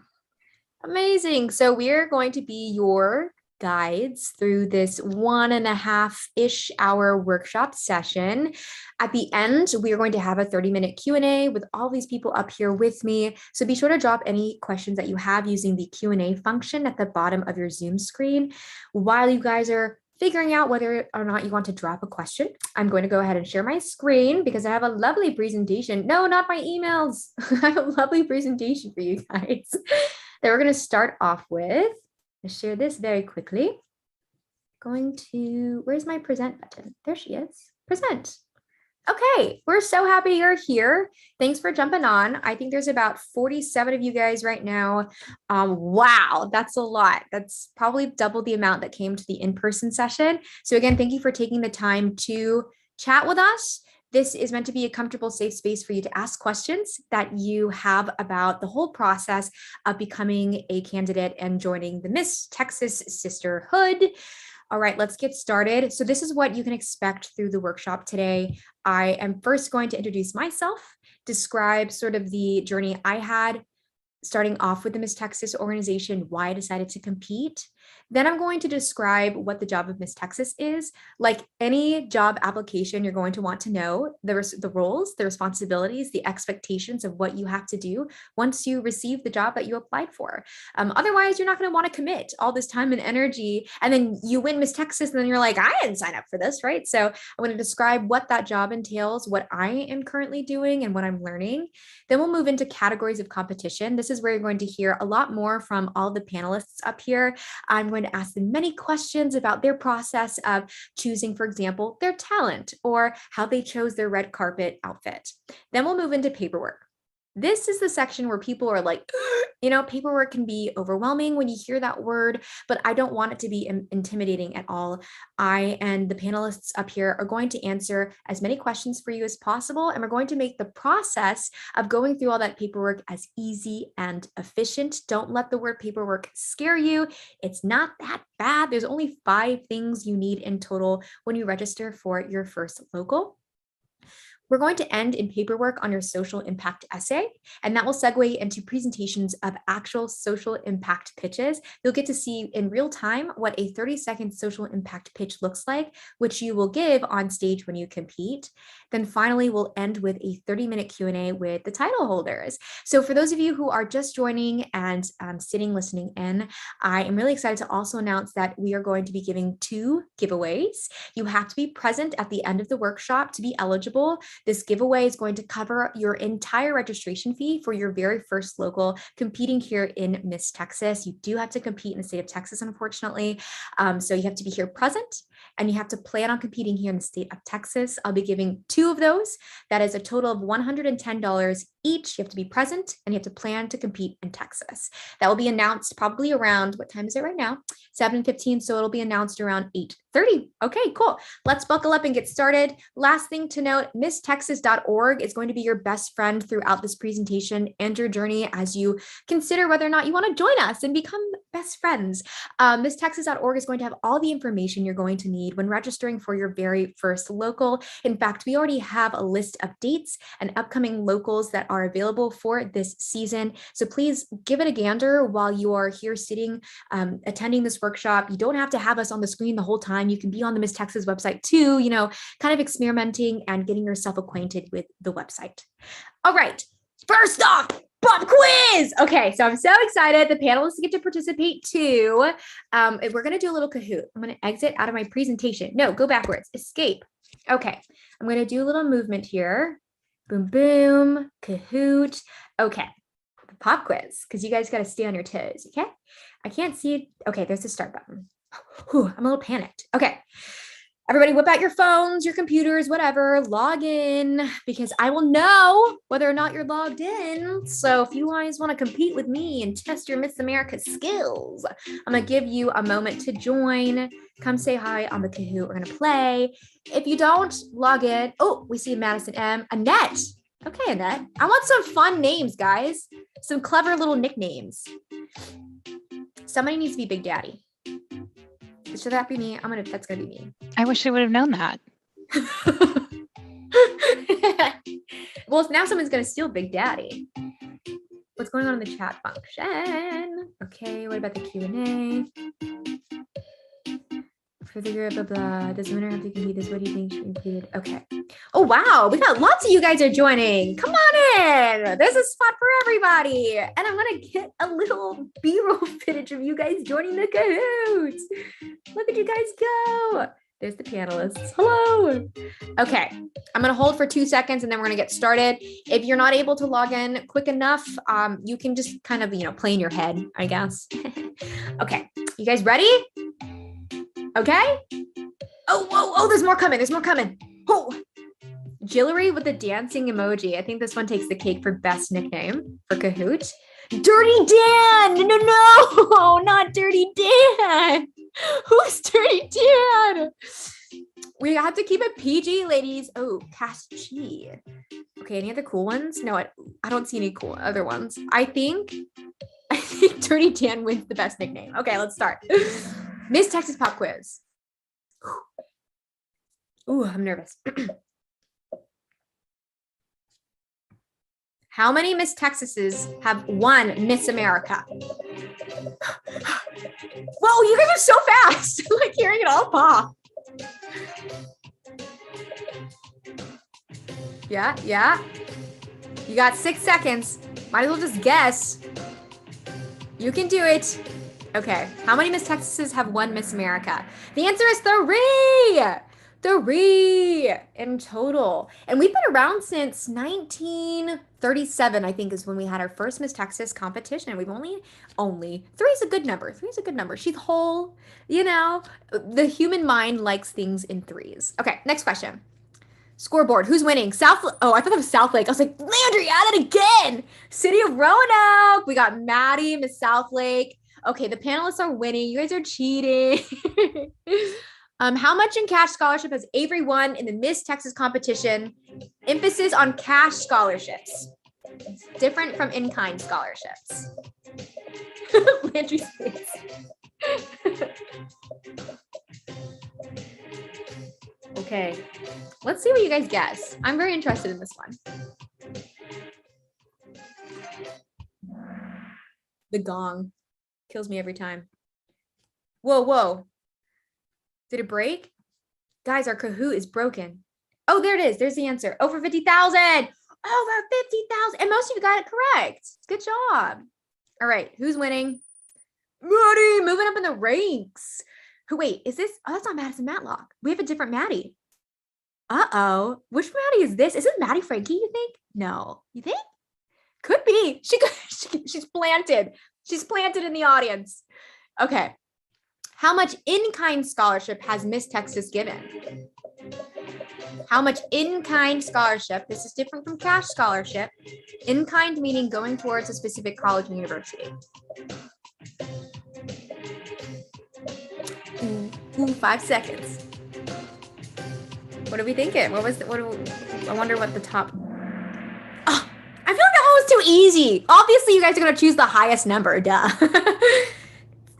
Amazing. So we're going to be your guides through this 1.5-ish hour workshop session. At the end, we are going to have a 30-minute Q&A with all these people up here with me. So be sure to drop any questions that you have using the Q&A function at the bottom of your Zoom screen. While you guys are figuring out whether or not you want to drop a question, I'm going to go ahead and share my screen because I have a lovely presentation. No, not my emails. I have a lovely presentation for you guys that we're going to start off with. Let's share this very quickly. Where's my present button? There she is. Present. Okay, we're so happy you're here. Thanks for jumping on. I think there's about 47 of you guys right now. Wow, that's a lot. That's probably double the amount that came to the in-person session. So again, thank you for taking the time to chat with us. This is meant to be a comfortable, safe space for you to ask questions that you have about the whole process of becoming a candidate and joining the Miss Texas Sisterhood. All right, let's get started. So this is what you can expect through the workshop today. I am first going to introduce myself, describe sort of the journey I had starting off with the Miss Texas organization, why I decided to compete. Then I'm going to describe what the job of Miss Texas is. Like any job application, you're going to want to know the roles, the responsibilities, the expectations of what you have to do once you receive the job that you applied for. Otherwise, you're not going to want to commit all this time and energy, and then you win Miss Texas, and then you're like, I didn't sign up for this, right? So I'm going to describe what that job entails, what I am currently doing, and what I'm learning. Then we'll move into categories of competition. This is where you're going to hear a lot more from all the panelists up here. I'm going to ask them many questions about their process of choosing, for example, their talent or how they chose their red carpet outfit. Then we'll move into paperwork. This is the section where people are like, paperwork can be overwhelming when you hear that word, but I don't want it to be intimidating at all. I and the panelists up here are going to answer as many questions for you as possible, and we're going to make the process of going through all that paperwork as easy and efficient. Don't let the word paperwork scare you. It's not that bad. There's only 5 things you need in total when you register for your first local. We're going to end in paperwork on your social impact essay, and that will segue into presentations of actual social impact pitches. You'll get to see in real time what a 30-second social impact pitch looks like, which you will give on stage when you compete. Then finally, we'll end with a 30-minute Q&A with the title holders. So for those of you who are just joining and sitting, listening in, I am really excited to also announce that we are going to be giving 2 giveaways. You have to be present at the end of the workshop to be eligible. This giveaway is going to cover your entire registration fee for your very first local competing here in Miss Texas. You do have to compete in the state of Texas, unfortunately. So you have to be here present, and you have to plan on competing here in the state of Texas. I'll be giving 2 of those. That is a total of $110 each. You have to be present, and you have to plan to compete in Texas. That will be announced probably around, what time is it right now? 7:15. So it'll be announced around 8:30. Okay, cool. Let's buckle up and get started. Last thing to note, misstexas.org is going to be your best friend throughout this presentation and your journey as you consider whether or not you want to join us and become best friends. Misstexas.org is going to have all the information you're going to need when registering for your very first local. In fact, we already have a list of dates and upcoming locals that are available for this season. So please give it a gander while you are here sitting, attending this workshop. You don't have to have us on the screen the whole time. You can be on the Miss Texas website too, kind of experimenting and getting yourself acquainted with the website. All right, first off, pop quiz. Okay, so I'm so excited. The panelists get to participate too. We're going to do a little Kahoot. I'm going to exit out of my presentation. No, go backwards. Escape. Okay, I'm going to do a little movement here. Boom, boom, Kahoot. Okay, pop quiz, because you guys got to stay on your toes, okay? I can't see it. Okay, there's the start button. Whew, I'm a little panicked. Okay, everybody whip out your phones, your computers, whatever, log in, because I will know whether or not you're logged in. So if you guys want to compete with me and test your Miss America skills, I'm going to give you a moment to join. Come say hi on the Kahoot. We're going to play. If you don't log in, oh, we see Madison M. Annette. Okay, Annette. I want some fun names, guys. Some clever little nicknames. Somebody needs to be Big Daddy. Should that be me? That's gonna be me. I wish I would have known that. Well, now someone's gonna steal Big Daddy. What's going on in the chat function? Okay, what about the Q&A? For the group, blah, blah. Does the winner have to complete this? What do you think should be included? Okay. Oh, wow. We got lots of you guys are joining. Come on in. There's a spot for everybody. And I'm going to get a little B-roll footage of you guys joining the Kahoots. Look at you guys go. There's the panelists. Hello. Okay. I'm going to hold for 2 seconds and then we're going to get started. If you're not able to log in quick enough, you can just kind of, play in your head, I guess. Okay. You guys ready? Okay. Oh, there's more coming. There's more coming. Oh, Jillery with the dancing emoji. I think this one takes the cake for best nickname for Kahoot. Dirty Dan. No, not Dirty Dan. Who's Dirty Dan? We have to keep it PG, ladies. Oh, Cass G. Okay, any other cool ones? No, I don't see any cool other ones. I think Dirty Dan wins the best nickname. Okay, let's start. Miss Texas Pop Quiz. Ooh, I'm nervous. How many Miss Texases have won Miss America? Whoa, you guys are so fast. I'm like hearing it all pop. Yeah. You got 6 seconds. Might as well just guess. You can do it. Okay, how many Miss Texases have won Miss America? The answer is 3! 3 in total. And we've been around since 1937, I think, is when we had our first Miss Texas competition. We've only 3 is a good number. 3 is a good number. She's whole, the human mind likes things in 3s. Okay, next question. Scoreboard. Who's winning? Oh, I thought that was South Lake. I was like, Landry, at it again. City of Roanoke. We got Maddie, Miss South Lake. Okay, the panelists are winning. You guys are cheating. How much in cash scholarship has Avery won in the Miss Texas competition? Emphasis on cash scholarships. It's different from in-kind scholarships. Landry's face. Okay, let's see what you guys guess. I'm very interested in this one. The gong kills me every time. Whoa. Did it break? Guys, our Kahoot is broken. Oh, there it is. There's the answer. Over 50,000. Over 50,000. And most of you got it correct. Good job. All right, who's winning? Maddie, moving up in the ranks. Wait, is this? Oh, that's not Madison Matlock. We have a different Maddie. Uh-oh. Which Maddie is this? Is it Maddie Frankie, you think? No. You think? Could be. She's planted. She's planted in the audience. Okay. How much in-kind scholarship has Miss Texas given? How much in-kind scholarship? This is different from cash scholarship. In-kind meaning going towards a specific college and university. Ooh, 5 seconds. What are we thinking? I wonder what the top. Oh, I feel like that one was too easy. Obviously, you guys are going to choose the highest number. Duh.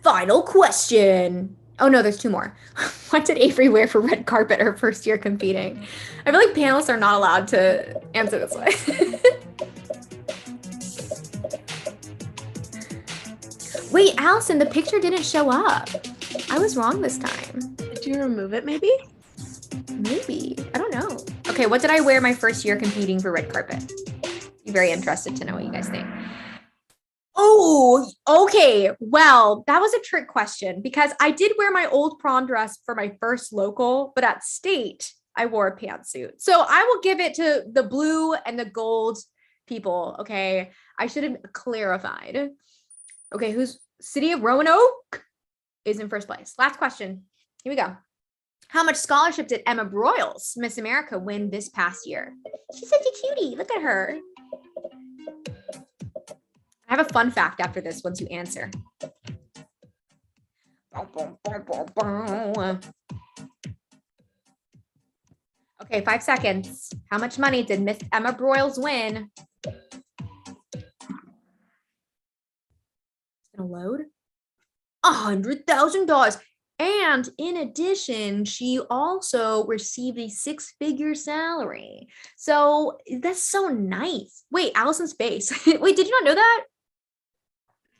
Final question. Oh, no, there's 2 more. What did Avery wear for red carpet her first year competing? I feel like panelists are not allowed to answer this way. Wait, Allison, the picture didn't show up. I was wrong this time. Did you remove it maybe? Maybe. I don't know. Okay, what did I wear my first year competing for red carpet? I'm very interested to know what you guys think. Oh, okay. Well, that was a trick question because I did wear my old prom dress for my first local, but at state, I wore a pantsuit. So I will give it to the blue and the gold people, okay? I should have clarified. Okay, who's City of Roanoke is in first place. Last question. Here we go. How much scholarship did Emma Broyles, Miss America, win this past year? She's such a cutie. Look at her. I have a fun fact after this once you answer. Okay, 5 seconds. How much money did Miss Emma Broyles win? It's gonna load. $100,000. And in addition, she also received a 6-figure salary. So that's so nice. Wait, Allison's face. Wait, did you not know that?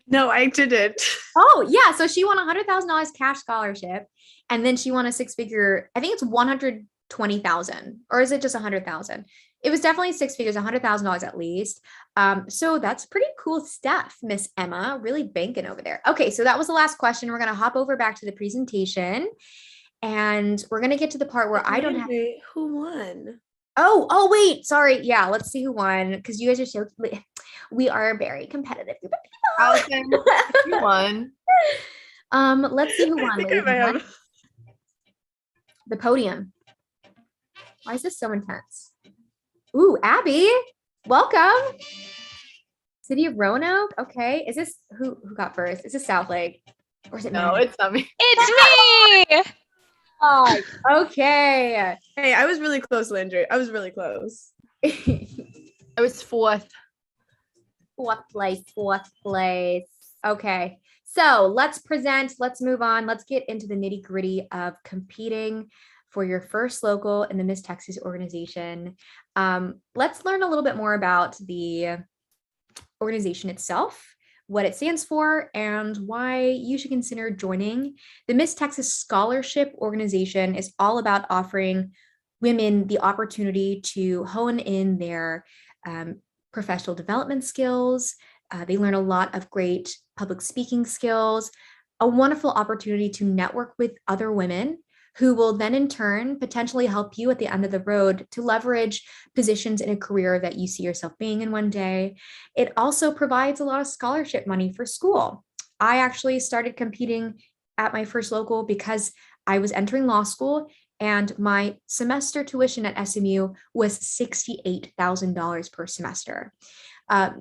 No, I didn't. Oh, yeah. So she won $100,000 cash scholarship. And then she won a 6-figure, I think it's 120,000, or is it just 100,000? It was definitely 6 figures, $100,000 at least. So that's pretty cool stuff, Miss Emma, really banking over there. Okay, so that was the last question. We're gonna hop over back to the presentation, and we're gonna get to the part where I don't have. Who won? Oh, wait, sorry. Yeah, let's see who won because you guys are so. We are a very competitive group of people. Allison, you won. Let's see who won. The podium. Why is this so intense? Ooh, Abby, welcome. City of Roanoke. Okay, is this who got first? Is this South Lake, or is it? No, it's not me. It's me. Oh, okay. Hey, I was really close, Landry. I was really close. I was fourth. Fourth place. Okay, so let's move on. Let's get into the nitty gritty of competing for your first local in the Miss Texas organization. Let's learn a little bit more about the organization itself, what it stands for, and why you should consider joining. The Miss Texas Scholarship Organization is all about offering women the opportunity to hone in their professional development skills. They learn a lot of great public speaking skills, a wonderful opportunity to network with other women who will then in turn potentially help you at the end of the road to leverage positions in a career that you see yourself being in one day. It also provides a lot of scholarship money for school. I actually started competing at my first local because I was entering law school, and my semester tuition at SMU was $68,000 per semester.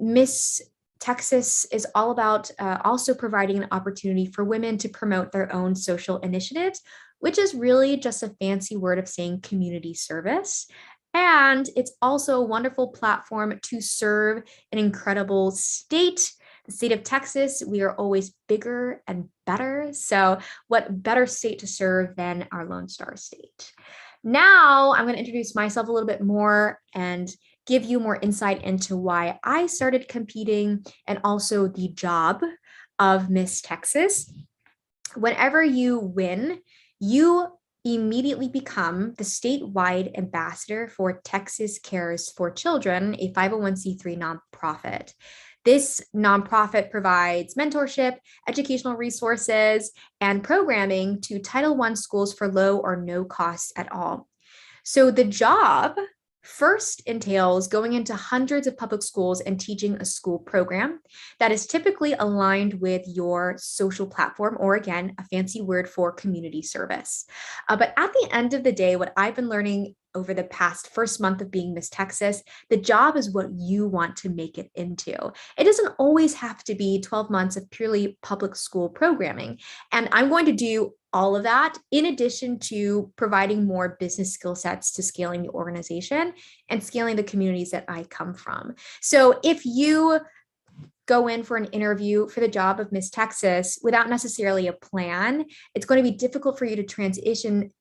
Miss Texas is all about also providing an opportunity for women to promote their own social initiatives, which is really just a fancy word of saying community service. And it's also a wonderful platform to serve an incredible state. The state of Texas, we are always bigger and better. So what better state to serve than our Lone Star State? Now I'm going to introduce myself a little bit more and give you more insight into why I started competing and also the job of Miss Texas. Whenever you win, you immediately become the statewide ambassador for Texas Cares for Children, a 501c3 nonprofit. This nonprofit provides mentorship, educational resources, and programming to Title I schools for low or no cost at all. So the job first entails going into hundreds of public schools and teaching a school program that is typically aligned with your social platform, or again, a fancy word for community service. But at the end of the day, what I've been learning over the past first month of being Miss Texas, the job is what you want to make it into. It doesn't always have to be 12 months of purely public school programming. And I'm going to do all of that in addition to providing more business skill sets to scaling the organization and scaling the communities that I come from. So if you go in for an interview for the job of Miss Texas without necessarily a plan, it's going to be difficult for you to transition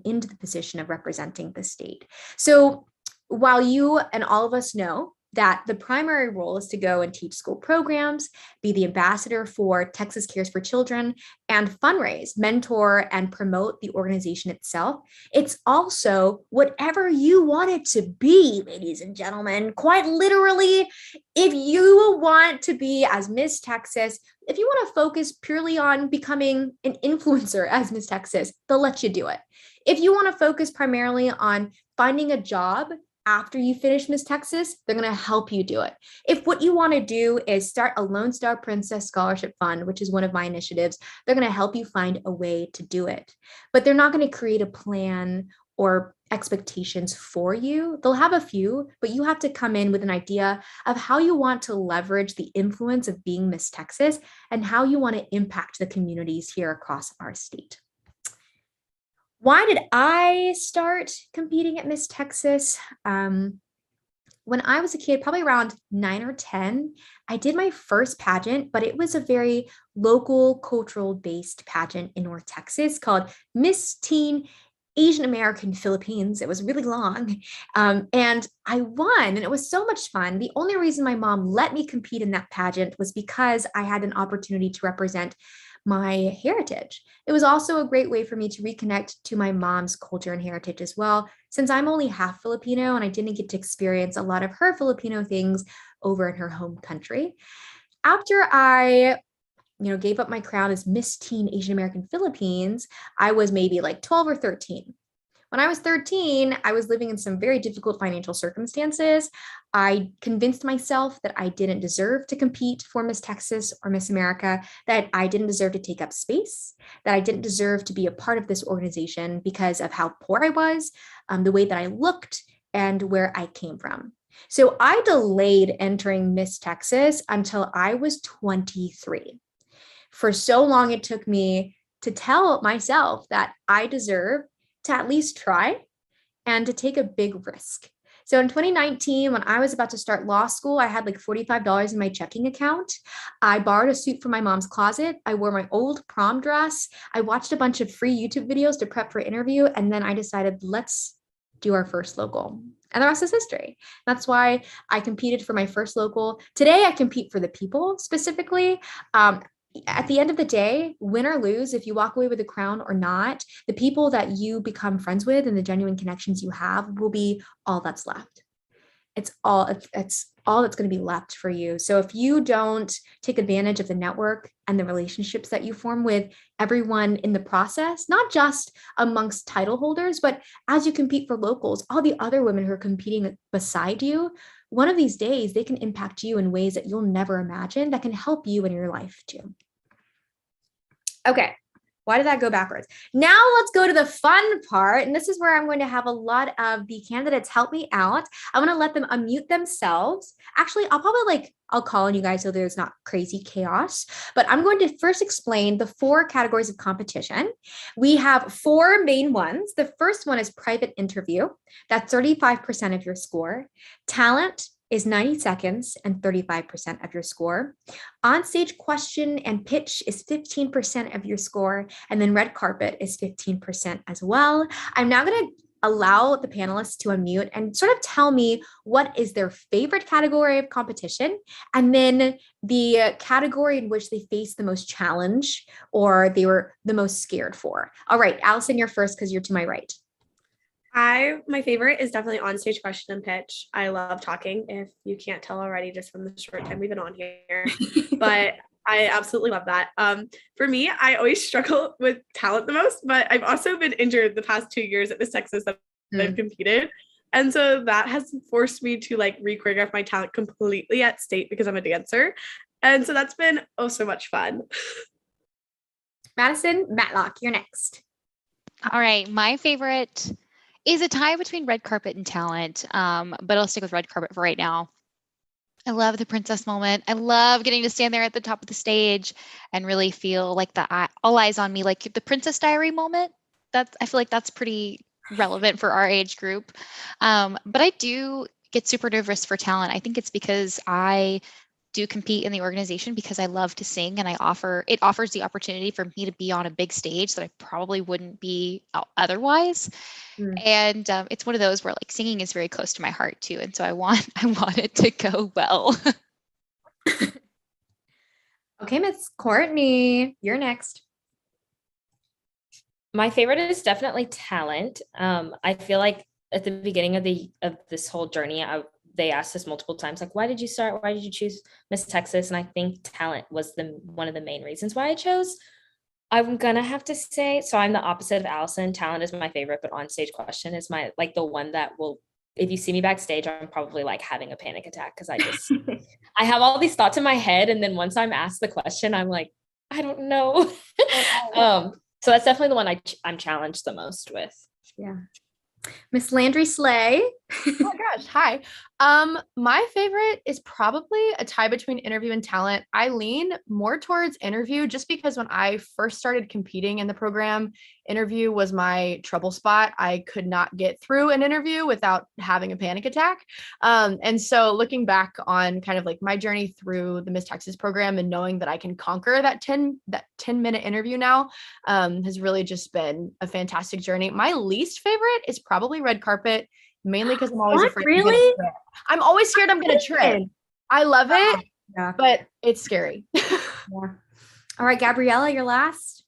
into the position of representing the state. So while you and all of us know that the primary role is to go and teach school programs, be the ambassador for Texas Cares for Children, and fundraise, mentor, and promote the organization itself, it's also whatever you want it to be, ladies and gentlemen. Quite literally, if you want to be as Miss Texas, if you want to focus purely on becoming an influencer as Miss Texas, they'll let you do it. If you want to focus primarily on finding a job after you finish Miss Texas, they're going to help you do it. If what you want to do is start a Lone Star Princess Scholarship Fund, which is one of my initiatives, they're going to help you find a way to do it. But they're not going to create a plan or expectations for you. They'll have a few, but you have to come in with an idea of how you want to leverage the influence of being Miss Texas and how you want to impact the communities here across our state. Why did I start competing at Miss Texas? When I was a kid, probably around 9 or 10, I did my first pageant, but it was a very local, cultural-based pageant in North Texas called Miss Teen Asian American Philippines. It was really long, and I won, and it was so much fun. The only reason my mom let me compete in that pageant was because I had an opportunity to represent my heritage. It was also a great way for me to reconnect to my mom's culture and heritage as well, since I'm only half Filipino and I didn't get to experience a lot of her Filipino things over in her home country. After I gave up my crown as Miss Teen Asian American Philippines, I was maybe like 12 or 13. When I was 13, I was living in some very difficult financial circumstances. I convinced myself that I didn't deserve to compete for Miss Texas or Miss America, that I didn't deserve to take up space, that I didn't deserve to be a part of this organization because of how poor I was, the way that I looked, and where I came from. So I delayed entering Miss Texas until I was 23. For so long, it took me to tell myself that I deserve to at least try and to take a big risk. So in 2019, when I was about to start law school, I had like $45 in my checking account. I borrowed a suit from my mom's closet. I wore my old prom dress. I watched a bunch of free YouTube videos to prep for an interview. And then I decided, let's do our first local. And the rest is history. That's why I competed for my first local. Today, I compete for the people specifically. At the end of the day, win or lose, if you walk away with a crown or not, the people that you become friends with and the genuine connections you have will be all that's left. It's all that's going to be left for you. So if you don't take advantage of the network and the relationships that you form with everyone in the process, not just amongst title holders, but as you compete for locals, all the other women who are competing beside you, one of these days, they can impact you in ways that you'll never imagine that can help you in your life too. Okay, Why did that go backwards? Now let's go to the fun part. And this is where I'm going to have a lot of the candidates help me out. I'm going to let them unmute themselves. Actually, I'll call on you guys so there's not crazy chaos. But I'm going to first explain the 4 categories of competition. We have 4 main ones. The first one is private interview. That's 35% of your score. Talent is 90 seconds and 35% of your score. On-stage question and pitch is 15% of your score. And then red carpet is 15% as well. I'm now going to allow the panelists to unmute and sort of tell me what is their favorite category of competition, and then the category in which they faced the most challenge or they were the most scared for. All right, Allison, you're first because you're to my right. My favorite is definitely on-stage question and pitch. I love talking, if you can't tell already just from the short time we've been on here, but I absolutely love that. For me, I always struggle with talent the most, but I've also been injured the past 2 years at Miss Texas that I've competed. And so that has forced me to like re-choreograph my talent completely at state because I'm a dancer. And so that's been oh so much fun. Madison, Matlock, you're next. All right, my favorite is a tie between red carpet and talent, but I'll stick with red carpet for right now. I love the princess moment. I love getting to stand there at the top of the stage and really feel like all eyes on me, like the Princess Diary moment. I feel like that's pretty relevant for our age group. But I do get super nervous for talent. I think it's because I do compete in the organization because I love to sing, and it offers the opportunity for me to be on a big stage that I probably wouldn't be otherwise. And it's one of those where like singing is very close to my heart too, and so I want it to go well. Okay, Miss Courtney, you're next. My favorite is definitely talent. I feel like at the beginning of this whole journey, they asked us multiple times, like, why did you start? Why did you choose Miss Texas? And I think talent was one of the main reasons why I chose. I'm gonna have to say, so I'm the opposite of Allison. Talent is my favorite, but on stage question is my like the one that will, if you see me backstage, I'm probably like having a panic attack because I have all these thoughts in my head, and then once I'm asked the question, I'm like, I don't know. So that's definitely the one I'm challenged the most with. Yeah. Miss Landry Slay. Oh my gosh, hi. My favorite is probably a tie between interview and talent. I lean more towards interview just because when I first started competing in the program, interview was my trouble spot. I could not get through an interview without having a panic attack. And so looking back on kind of like my journey through the Miss Texas program and knowing that I can conquer that 10-minute interview now has really just been a fantastic journey. My least favorite is probably red carpet, mainly because I'm always afraid. Really? I'm always scared I'm going to trip. I love it, but it's scary. Yeah. All right, Gabriella, you're last.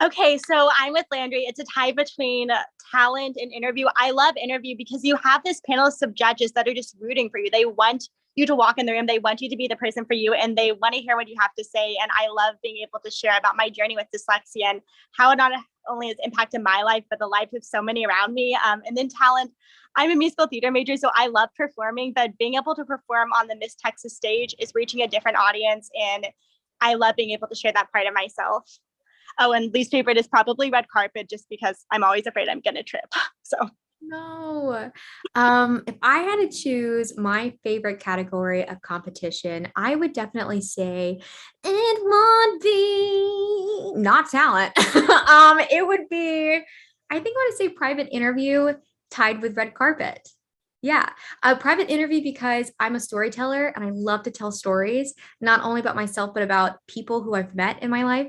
Okay, so I'm with Landry. It's a tie between talent and interview. I love interview because you have this panel of judges that are just rooting for you. They want you to walk in the room. They want you to be the person for you, and they want to hear what you have to say. And I love being able to share about my journey with dyslexia and how it not only has impacted my life, but the life of so many around me. And then talent. I'm a musical theater major, so I love performing, but being able to perform on the Miss Texas stage is reaching a different audience, and I love being able to share that part of myself. Oh, and least favorite is probably red carpet, just because I'm always afraid I'm going to trip. So no. If I had to choose my favorite category of competition, I would definitely say it would be not talent. It would be, I think I would say private interview tied with red carpet. Yeah, a private interview because I'm a storyteller and I love to tell stories, not only about myself, but about people who I've met in my life.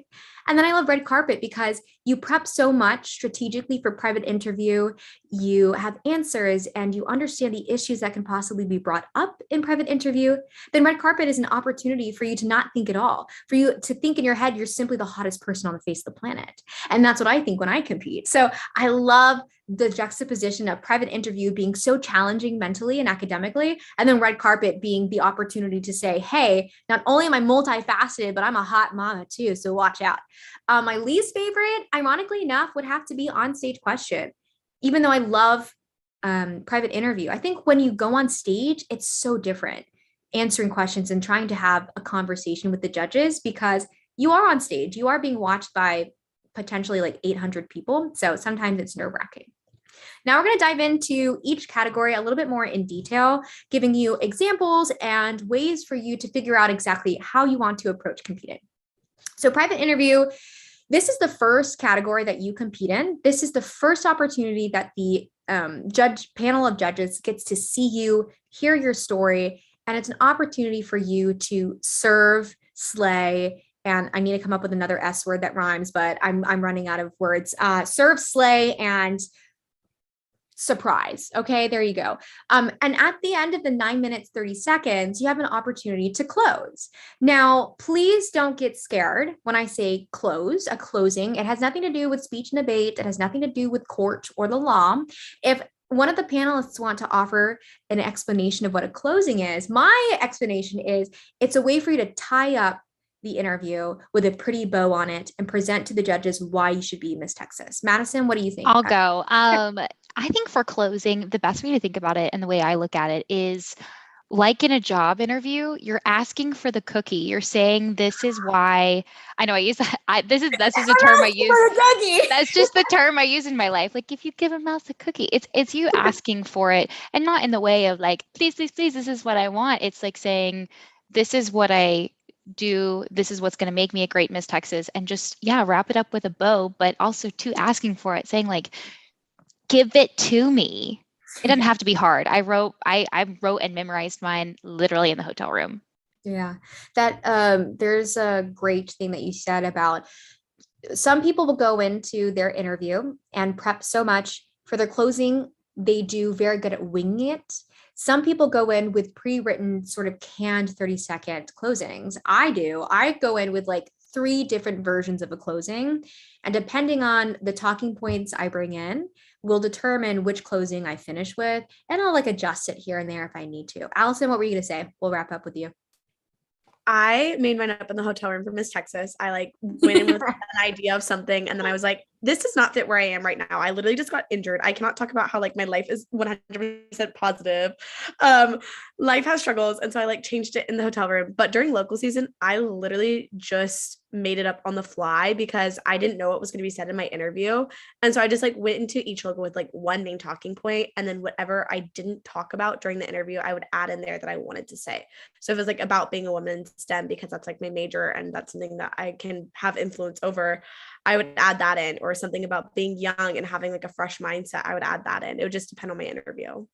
And then I love red carpet because you prep so much strategically for private interview. You have answers and you understand the issues that can possibly be brought up in private interview. Then red carpet is an opportunity for you to not think at all, for you to think in your head, you're simply the hottest person on the face of the planet. And that's what I think when I compete. So I love the juxtaposition of private interview being so challenging mentally and academically, and then red carpet being the opportunity to say, hey, not only am I multifaceted, but I'm a hot mama too, so watch out. My least favorite, ironically enough, would have to be on-stage question. Even though I love private interview, I think when you go on stage, it's so different answering questions and trying to have a conversation with the judges because you are on stage, you are being watched by potentially like 800 people. So sometimes it's nerve-wracking. Now we're going to dive into each category a little bit more in detail, giving you examples and ways for you to figure out exactly how you want to approach competing. So private interview, this is the first category that you compete in. This is the first opportunity that the panel of judges gets to see you, hear your story, and it's an opportunity for you to serve, slay, and I need to come up with another S word that rhymes, but I'm running out of words. Serve, slay, and surprise. Okay, there you go. And at the end of the 9 minutes, 30 seconds, you have an opportunity to close. Now, please don't get scared when I say close, a closing. It has nothing to do with speech and debate. It has nothing to do with court or the law. If one of the panelists want to offer an explanation of what a closing is, my explanation is it's a way for you to tie up the interview with a pretty bow on it and present to the judges why you should be Miss Texas. Madison, what do you think? I'll go. I think for closing, the best way to think about it and the way I look at it is like in a job interview, you're asking for the cookie. You're saying, this is why. I know I use that. That's just a term I use. That's just the term I use in my life. Like if you give a mouse a cookie, it's you asking for it, and not in the way of like, please, please, please, this is what I want. It's like saying, this is what I do. This is what's going to make me a great Miss Texas, and just, wrap it up with a bow, but also too asking for it, saying like, give it to me. It doesn't have to be hard. I wrote and memorized mine literally in the hotel room. Yeah, that there's a great thing that you said about some people will go into their interview and prep so much for their closing. They do very good at winging it. Some people go in with pre-written sort of canned 30-second closings. I go in with like 3 different versions of a closing, and depending on the talking points I bring in will determine which closing I finish with, and I'll like adjust it here and there if I need to. Allison, what were you going to say? We'll wrap up with you. I made mine up in the hotel room for Miss Texas. I like went in with an idea of something, and then I was like, this does not fit where I am right now. I literally just got injured. I cannot talk about how like my life is 100% positive. Life has struggles. And so I like changed it in the hotel room. But during local season, I literally just made it up on the fly because I didn't know what was going to be said in my interview. And so I just like went into each local with like one main talking point, and then whatever I didn't talk about during the interview, I would add in there that I wanted to say. So if it was like about being a woman in STEM, because that's like my major and that's something that I can have influence over, I would add that in, or something about being young and having like a fresh mindset. I would add that in. It would just depend on my interview.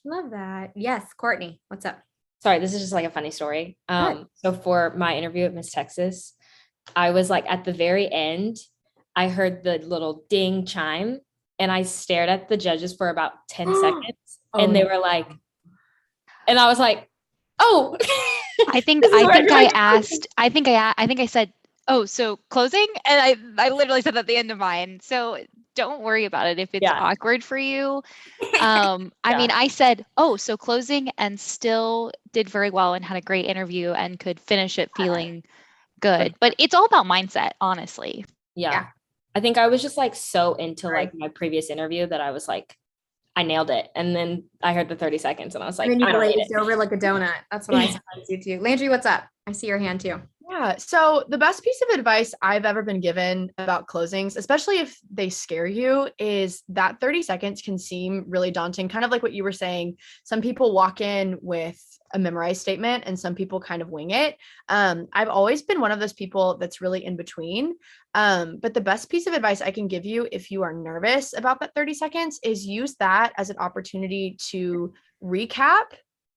Love that. Yes, Courtney, what's up? Sorry, this is just like a funny story. So for my interview at Miss Texas, I was like at the very end, I heard the little ding chime, and I stared at the judges for about 10 seconds, and they were like, and I was like, oh. I think I said, oh, so closing? And I literally said that at the end of mine. So don't worry about it if it's awkward for you. I mean, I said, oh, so closing, and still did very well and had a great interview and could finish it feeling good. But it's all about mindset, honestly. Yeah. I think I was just like so into like my previous interview that I was like, I nailed it. And then I heard the 30 seconds and I was like, and then you glazed over like a donut. That's what I sometimes do too. Landry, what's up? I see your hand too. Yeah. So the best piece of advice I've ever been given about closings, especially if they scare you, is that 30 seconds can seem really daunting. Kind of like what you were saying. Some people walk in with a memorized statement and some people kind of wing it. I've always been one of those people that's really in between. But the best piece of advice I can give you if you are nervous about that 30 seconds is use that as an opportunity to recap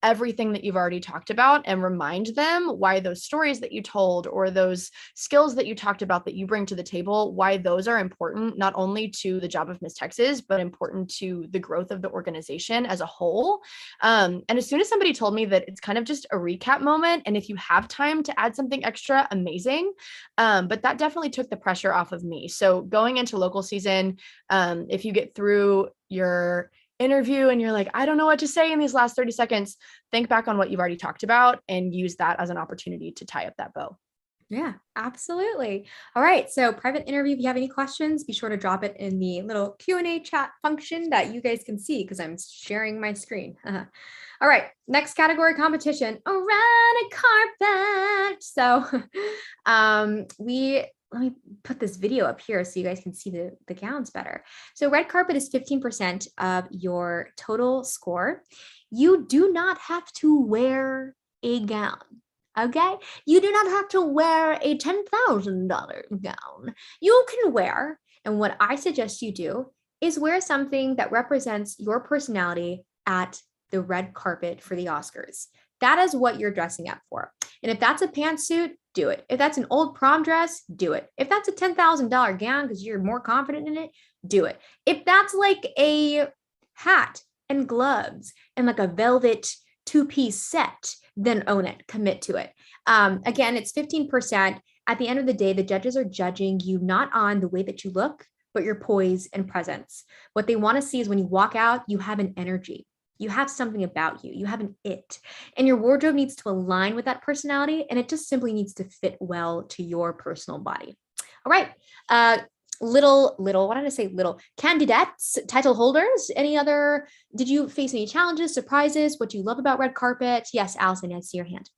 everything that you've already talked about and remind them why those stories that you told or those skills that you talked about that you bring to the table, why those are important, not only to the job of Miss Texas, but important to the growth of the organization as a whole. And as soon as somebody told me that it's kind of just a recap moment, and if you have time to add something extra, amazing. But that definitely took the pressure off of me. So going into local season, if you get through your interview and you're like, I don't know what to say in these last 30 seconds, think back on what you've already talked about and use that as an opportunity to tie up that bow. Yeah, absolutely. All right. So private interview, if you have any questions, be sure to drop it in the little Q&A chat function that you guys can see because I'm sharing my screen. All right. Next category, competition, around a carpet. So we let me put this video up here so you guys can see the gowns better. So red carpet is 15% of your total score. You do not have to wear a gown. Okay, you do not have to wear a $10,000 gown. You can wear, and what I suggest you do is wear something that represents your personality at the red carpet for the Oscars. That is what you're dressing up for. And if that's a pantsuit, do it. If that's an old prom dress, do it. If that's a $10,000 gown because you're more confident in it, do it. If that's like a hat and gloves and like a velvet two-piece set, then own it, commit to it. Again, it's 15%. At the end of the day, the judges are judging you not on the way that you look, but your poise and presence. What they want to see is when you walk out, you have an energy. You have something about you. You have an it. And your wardrobe needs to align with that personality, and it just simply needs to fit well to your personal body. All right. Why did I say little? Candidates, title holders, did you face any challenges, surprises? What do you love about red carpet? Yes, Allison, I see your hand.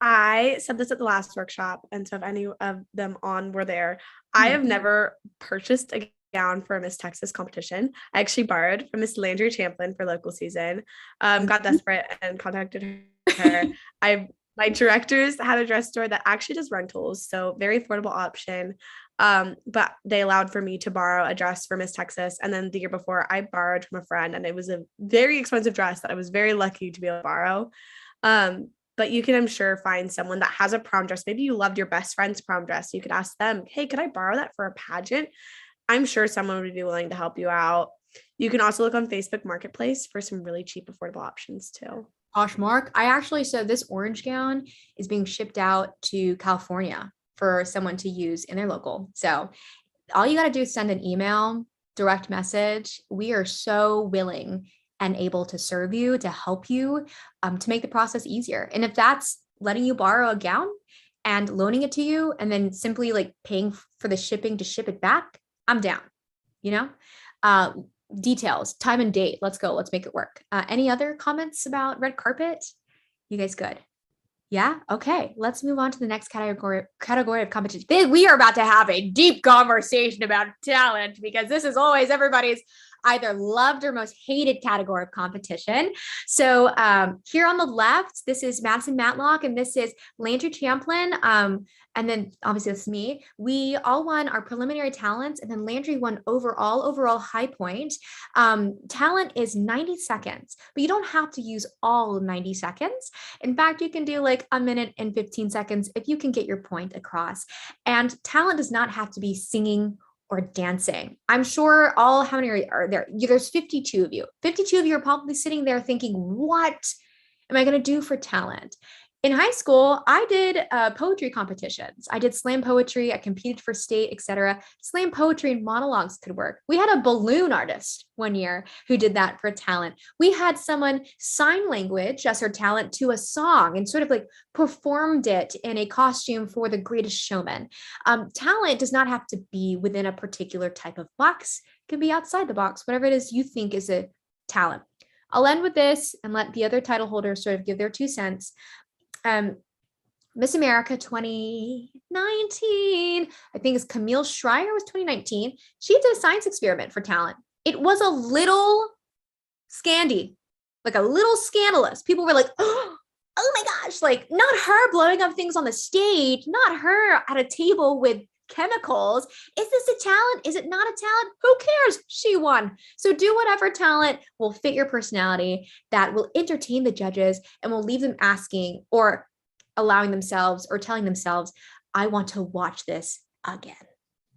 I said this at the last workshop, and so if any of them were there, I have never purchased a gown for a Miss Texas competition. I actually borrowed from Miss Landry Champlin for local season. Got desperate and contacted her. My directors had a dress store that actually does rentals, so very affordable option. But they allowed for me to borrow a dress for Miss Texas. And then the year before, I borrowed from a friend, and it was a very expensive dress that I was very lucky to be able to borrow. But you can, I'm sure, find someone that has a prom dress. Maybe you loved your best friend's prom dress. You could ask them, hey, could I borrow that for a pageant? I'm sure someone would be willing to help you out. You can also look on Facebook Marketplace for some really cheap, affordable options too. Poshmark. I actually said this orange gown is being shipped out to California for someone to use in their local. So all you got to do is send an email, direct message. We are so willing and able to serve you, to help you, to make the process easier. And if that's letting you borrow a gown and loaning it to you, and then simply like paying for the shipping to ship it back, I'm down, details, time and date. Let's go. Let's make it work. Any other comments about red carpet? You guys good? Yeah. Okay. Let's move on to the next category of competition. We are about to have a deep conversation about talent, because this is always everybody's either loved or most hated category of competition. So here on the left, this is Madison Matlock, and this is Landry Champlin. And then obviously it's me. We all won our preliminary talents, and then Landry won overall high point. Talent is 90 seconds, but you don't have to use all 90 seconds. In fact, you can do like a minute and 15 seconds if you can get your point across. And talent does not have to be singing or dancing. I'm sure how many are there? There's 52 of you. 52 of you are probably sitting there thinking, what am I going to do for talent? In high school, I did poetry competitions. I did slam poetry. I competed for state, etc. Slam poetry and monologues could work. We had a balloon artist one year who did that for talent. We had someone sign language as her talent to a song and sort of like performed it in a costume for The Greatest Showman. Talent does not have to be within a particular type of box. It can be outside the box, whatever it is you think is a talent. I'll end with this and let the other title holders sort of give their 2 cents. Miss America 2019, I think it's Camille Schreier, was 2019. She did a science experiment for talent. It was a little scandalous. People were like, oh my gosh, like not her blowing up things on the stage, not her at a table with chemicals. Is this a talent? Is it not a talent? Who cares? She won. So do whatever talent will fit your personality, that will entertain the judges and will leave them asking or allowing themselves or telling themselves, I want to watch this again.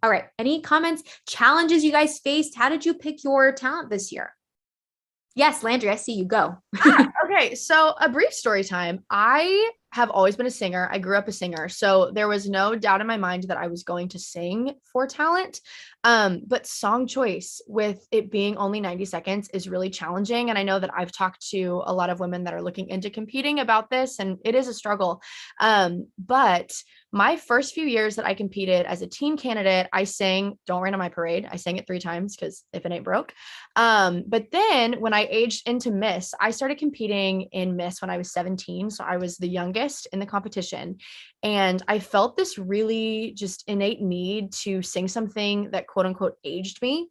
All right. Any comments, challenges you guys faced? How did you pick your talent this year? Yes, Landry, I see you. Go. Okay. So a brief story time. I have always been a singer. I grew up a singer. So there was no doubt in my mind that I was going to sing for talent. But song choice, with it being only 90 seconds, is really challenging. And I know that I've talked to a lot of women that are looking into competing about this, and it is a struggle. But my first few years that I competed as a teen candidate, I sang Don't Rain on My Parade. I sang it 3 times because if it ain't broke. But then when I aged into Miss, I started competing in Miss when I was 17. So I was the youngest youngest in the competition. And I felt this really just innate need to sing something that quote unquote aged me.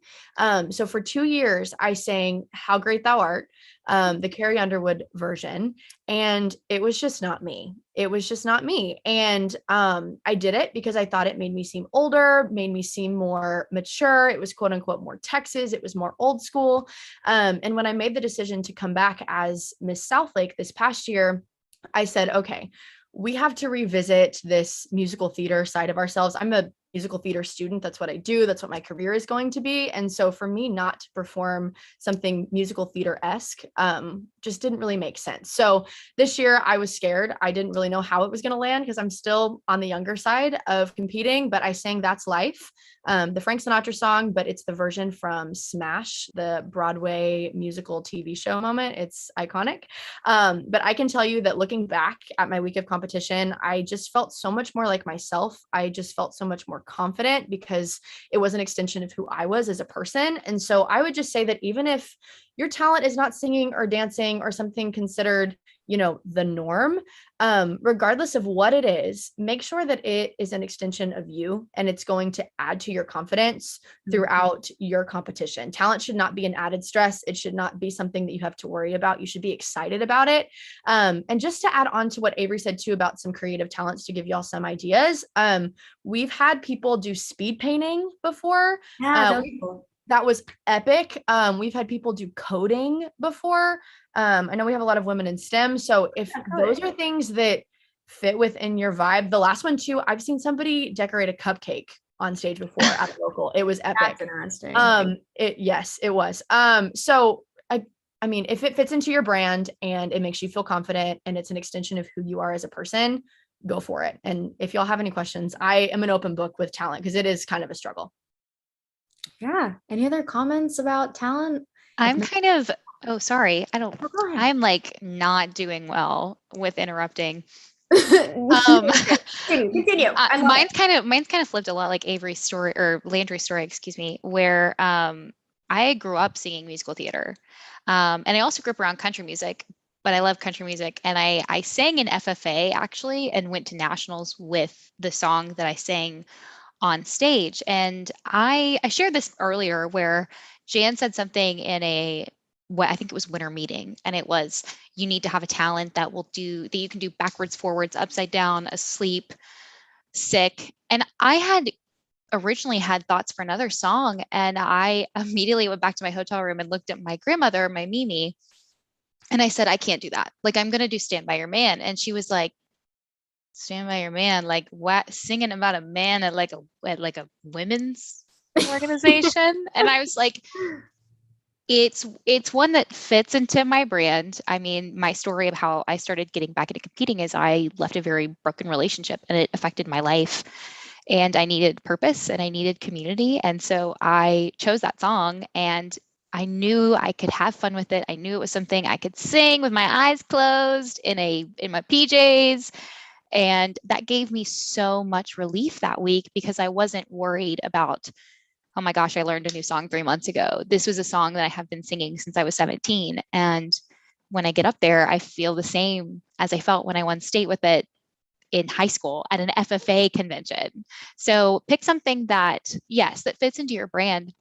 So for 2 years, I sang How Great Thou Art, the Carrie Underwood version. And it was just not me. It was just not me. And I did it because I thought it made me seem older, made me seem more mature. It was quote unquote more Texas. It was more old school. And when I made the decision to come back as Miss Southlake this past year, I said, okay, we have to revisit this musical theater side of ourselves. I'm a musical theater student. That's what I do. That's what my career is going to be. And so for me not to perform something musical theater-esque just didn't really make sense. So this year I was scared. I didn't really know how it was going to land because I'm still on the younger side of competing, but I sang That's Life, the Frank Sinatra song, but it's the version from Smash, the Broadway musical TV show moment. It's iconic. But I can tell you that looking back at my week of competition, I just felt so much more like myself. I just felt so much more confident because it was an extension of who I was as a person. And so I would just say that even if your talent is not singing or dancing or something considered, the norm, regardless of what it is, make sure that it is an extension of you and it's going to add to your confidence throughout your competition. Talent should not be an added stress. It should not be something that you have to worry about. You should be excited about it. And just to add on to what Avery said too about some creative talents, to give y'all some ideas, we've had people do speed painting before. Yeah, that was cool. That was epic. We've had people do coding before. I know we have a lot of women in STEM. So if those are things that fit within your vibe, the last one too, I've seen somebody decorate a cupcake on stage before at a local. It was epic. That's interesting. Yes, it was. So I mean, if it fits into your brand and it makes you feel confident and it's an extension of who you are as a person, go for it. And if y'all have any questions, I am an open book with talent because it is kind of a struggle. Yeah. Any other comments about talent? I'm kind of, sorry. I'm like not doing well with interrupting. Continue. Mine's kind of flipped a lot like Avery's story or Landry's story, excuse me, where I grew up singing musical theater. And I also grew up around country music, but I love country music. And I sang in FFA actually and went to nationals with the song that I sang on stage. And I shared this earlier where Jan said something in what I think it was winter meeting. And it was, you need to have a talent that you can do backwards, forwards, upside down, asleep, sick. And I had originally had thoughts for another song. And I immediately went back to my hotel room and looked at my grandmother, my Mimi. And I said, I can't do that. Like, I'm going to do Stand By Your Man. And she was like, Stand By Your Man, like what, singing about a man at like a women's organization. And I was like, it's one that fits into my brand. I mean, my story of how I started getting back into competing is I left a very broken relationship and it affected my life. And I needed purpose and I needed community. And so I chose that song and I knew I could have fun with it. I knew it was something I could sing with my eyes closed in my PJs. And that gave me so much relief that week because I wasn't worried about, oh my gosh, I learned a new song 3 months ago. This was a song that I have been singing since I was 17. And when I get up there, I feel the same as I felt when I won state with it in high school at an FFA convention. So pick something that fits into your brand,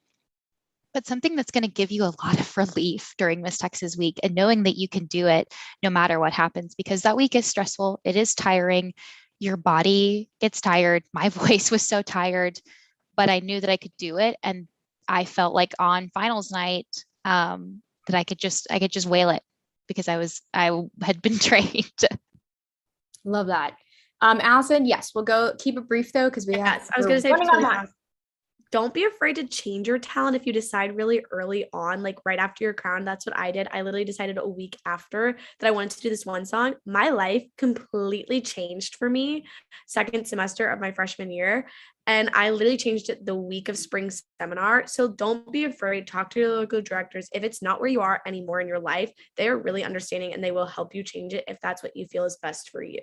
but something that's going to give you a lot of relief during Miss Texas week and knowing that you can do it no matter what happens, because that week is stressful. It is tiring. Your body gets tired. My voice was so tired, but I knew that I could do it. And I felt like on finals night that I could just wail it because I had been trained. Love that. Allison, yes, we'll go keep it brief though, because I was going to say, don't be afraid to change your talent if you decide really early on, like right after your crown. That's what I did. I literally decided a week after that I wanted to do this one song. My life completely changed for me second semester of my freshman year. And I literally changed it the week of spring seminar. So don't be afraid. Talk to your local directors. If it's not where you are anymore in your life, they are really understanding and they will help you change it if that's what you feel is best for you.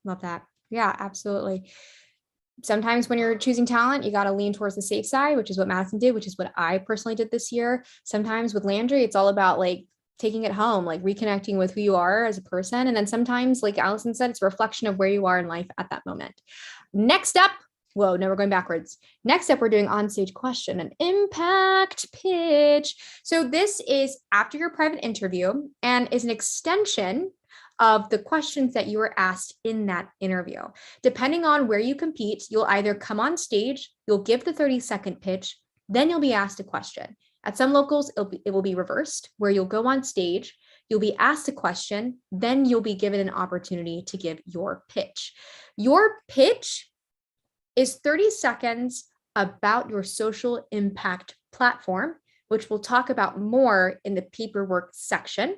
Love that. Yeah, absolutely. Sometimes when you're choosing talent, you got to lean towards the safe side, which is what Madison did, which is what I personally did this year. Sometimes with Landry, it's all about like taking it home, like reconnecting with who you are as a person. And then sometimes, like Allison said, it's a reflection of where you are in life at that moment. Next up, whoa, no, we're going backwards. Next up, we're doing onstage question, an impact pitch. So this is after your private interview and is an extension of the questions that you were asked in that interview. Depending on where you compete, you'll either come on stage, you'll give the 30-second pitch, then you'll be asked a question. At some locals, it will be reversed, where you'll go on stage, you'll be asked a question, then you'll be given an opportunity to give your pitch. Your pitch is 30 seconds about your social impact platform, which we'll talk about more in the paperwork section.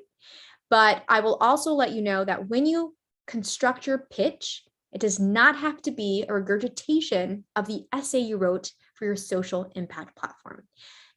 But I will also let you know that when you construct your pitch, it does not have to be a regurgitation of the essay you wrote for your social impact platform.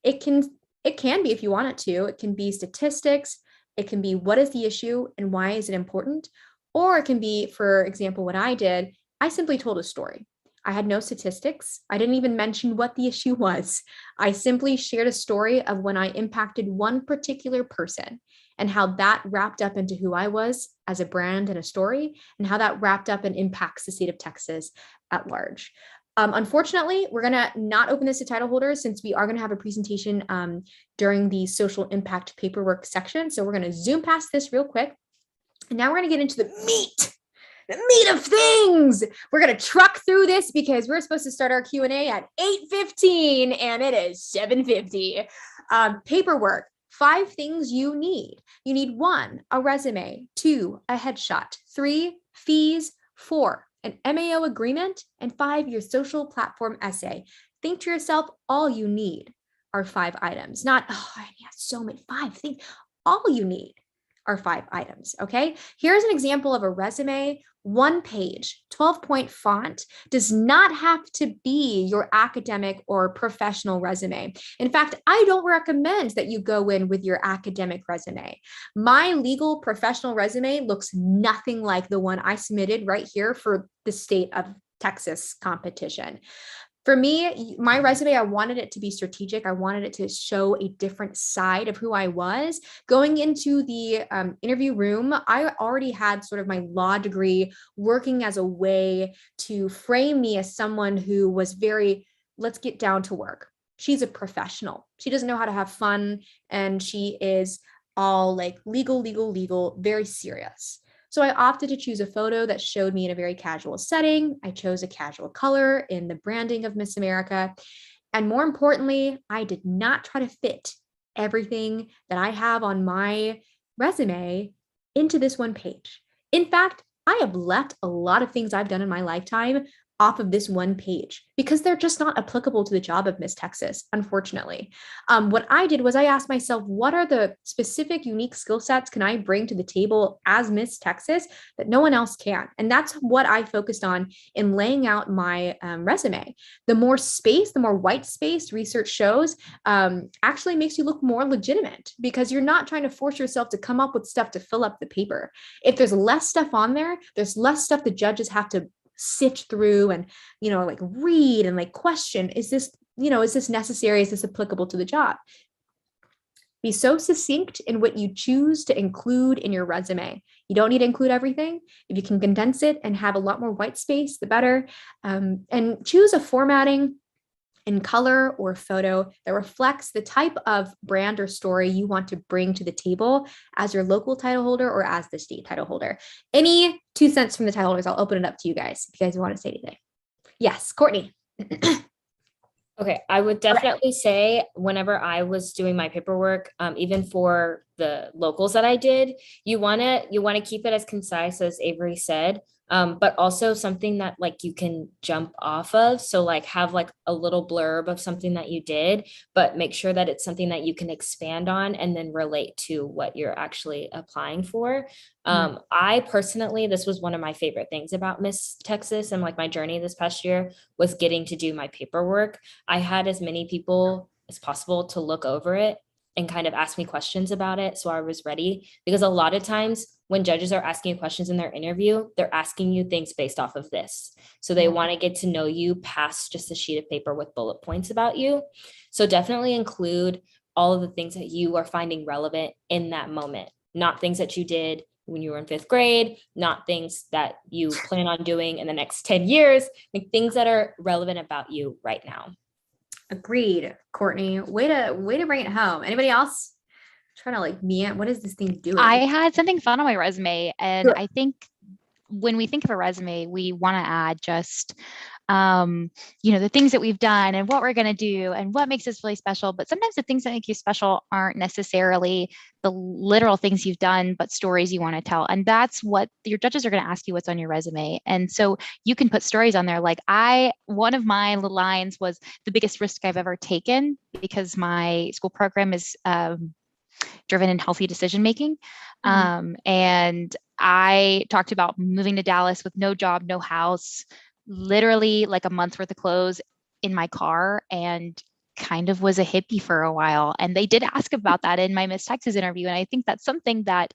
It can be, if you want it to, it can be statistics, it can be what is the issue and why is it important, or it can be, for example, what I did, I simply told a story. I had no statistics. I didn't even mention what the issue was. I simply shared a story of when I impacted one particular person and how that wrapped up into who I was as a brand and a story, and how that wrapped up and impacts the state of Texas at large. Unfortunately, we're going to not open this to title holders since we are going to have a presentation during the social impact paperwork section. So we're going to zoom past this real quick. And now we're going to get into the meat of things. We're going to truck through this because we're supposed to start our Q&A at 8:15 and it is 7:50. Paperwork, 5 things you need. You need 1, a resume, 2, a headshot, 3, fees, 4, an MAO agreement, and 5, your social platform essay. Think to yourself, all you need are 5 items, not, oh, I have so many, 5 things. All you need are 5 items, okay? Here's an example of a resume, 1 page, 12-point font, does not have to be your academic or professional resume. In fact, I don't recommend that you go in with your academic resume. My legal professional resume looks nothing like the one I submitted right here for the state of Texas competition. For me, my resume, I wanted it to be strategic. I wanted it to show a different side of who I was. Going into the interview room, I already had sort of my law degree working as a way to frame me as someone who was very, let's get down to work. She's a professional. She doesn't know how to have fun, and she is all like legal, very serious. So I opted to choose a photo that showed me in a very casual setting. I chose a casual color in the branding of Miss America. And more importantly, I did not try to fit everything that I have on my resume into this 1 page. In fact, I have left a lot of things I've done in my lifetime off of this 1 page because they're just not applicable to the job of Miss Texas, unfortunately. What I did was I asked myself, what are the specific unique skill sets can I bring to the table as Miss Texas that no one else can? And that's what I focused on in laying out my resume. The more space, the more white space, research shows, actually makes you look more legitimate because you're not trying to force yourself to come up with stuff to fill up the paper. If there's less stuff on there, there's less stuff the judges have to sift through and, like read and like question, is this necessary? Is this applicable to the job? Be so succinct in what you choose to include in your resume. You don't need to include everything. If you can condense it and have a lot more white space, the better. And choose a formatting in color or photo that reflects the type of brand or story you want to bring to the table as your local title holder or as the state title holder. Any 2 cents from the title holders, I'll open it up to you guys if you guys want to say anything. Yes, Courtney. Okay, I would definitely say whenever I was doing my paperwork, even for the locals that I did, you want to keep it as concise as Avery said. But also something that like you can jump off of. So like have like a little blurb of something that you did, but make sure that it's something that you can expand on and then relate to what you're actually applying for. I personally, this was one of my favorite things about Miss Texas and like my journey this past year was getting to do my paperwork. I had as many people as possible to look over it and kind of ask me questions about it. So I was ready because a lot of times when judges are asking you questions in their interview, they're asking you things based off of this. So they want to get to know you past just a sheet of paper with bullet points about you. So definitely include all of the things that you are finding relevant in that moment, not things that you did when you were in 5th grade, not things that you plan on doing in the next 10 years, like things that are relevant about you right now. Agreed, Courtney. Way to bring it home. Anybody else? Trying to like what is this thing doing? I had something fun on my resume, and I think when we think of a resume, we want to add just the things that we've done and what we're going to do and what makes us really special. But sometimes the things that make you special aren't necessarily the literal things you've done, but stories you want to tell. And that's what your judges are going to ask you what's on your resume. And so you can put stories on there. Like one of my little lines was the biggest risk I've ever taken, because my school program is driven in healthy decision making. And I talked about moving to Dallas with no job, no house, literally like a month's worth of clothes in my car, and kind of was a hippie for a while. And they did ask about that in my Miss Texas interview. And I think that's something that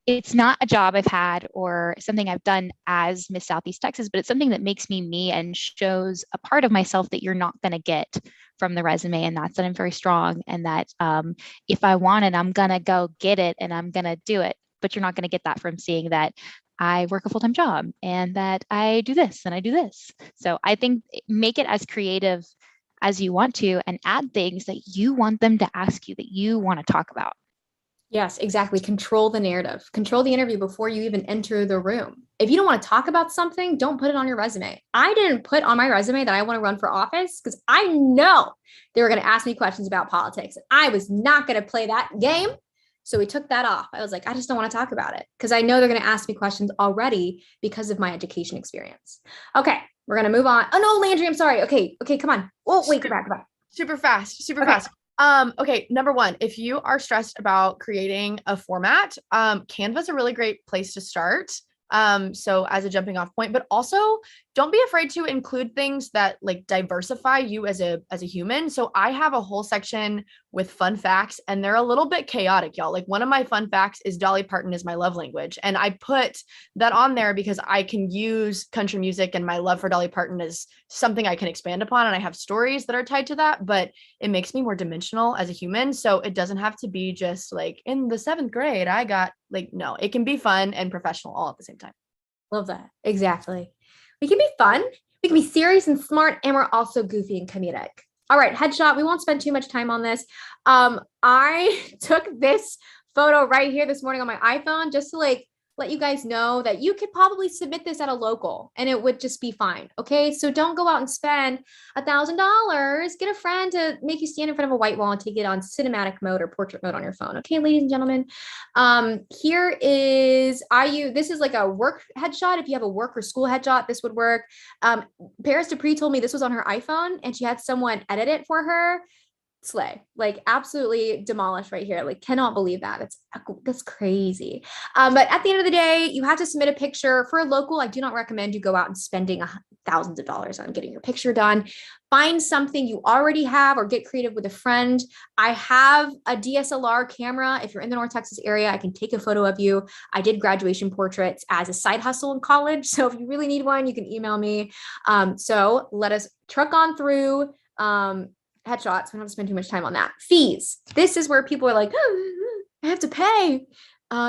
it's not a job I've had or something I've done as Miss Southeast Texas, but it's something that makes me me and shows a part of myself that you're not going to get from the resume. And that's that I'm very strong, and that if I want it, I'm going to go get it and I'm going to do it. But you're not going to get that from seeing that I work a full-time job and that I do this and I do this. So I think make it as creative as you want to, and add things that you want them to ask you, that you want to talk about. Yes, exactly. Control the narrative. Control the interview before you even enter the room. If you don't want to talk about something, don't put it on your resume. I didn't put on my resume that I want to run for office because I know they were going to ask me questions about politics. I was not going to play that game. So we took that off. I was like, I just don't want to talk about it because I know they're going to ask me questions already because of my education experience. Okay, we're going to move on. Oh no, Landry, I'm sorry. Okay, come on. Oh, wait, come back. Super fast. Okay, number one, if you are stressed about creating a format, Canva is a really great place to start. So as a jumping off point, but also don't be afraid to include things that like diversify you as a human. So I have a whole section with fun facts, and they're a little bit chaotic, y'all. Like one of my fun facts is Dolly Parton is my love language. And I put that on there because I can use country music and my love for Dolly Parton is something I can expand upon. And I have stories that are tied to that, but it makes me more dimensional as a human. So it doesn't have to be just like in the 7th grade, I got like, no, it can be fun and professional all at the same time. Love that. Exactly. We can be fun. We can be serious and smart, and we're also goofy and comedic. All right, headshot. We won't spend too much time on this. I took this photo right here this morning on my iPhone just to like let you guys know that you could probably submit this at a local and it would just be fine. Okay. So don't go out and spend $1,000. Get a friend to make you stand in front of a white wall and take it on cinematic mode or portrait mode on your phone. Okay, ladies and gentlemen. Here is this is like a work headshot. If you have a work or school headshot, this would work. Paris Dupree told me this was on her iPhone and she had someone edit it for her. Slay, like absolutely demolished right here. Like cannot believe that. That's crazy. But at the end of the day, you have to submit a picture for a local. I do not recommend you go out and spending thousands of dollars on getting your picture done. Find something you already have or get creative with a friend. I have a DSLR camera. If you're in the North Texas area, I can take a photo of you. I did graduation portraits as a side hustle in college. So if you really need one, you can email me. So let us truck on through. Headshots. We don't have to spend too much time on that. Fees. This is where people are like, oh, I have to pay.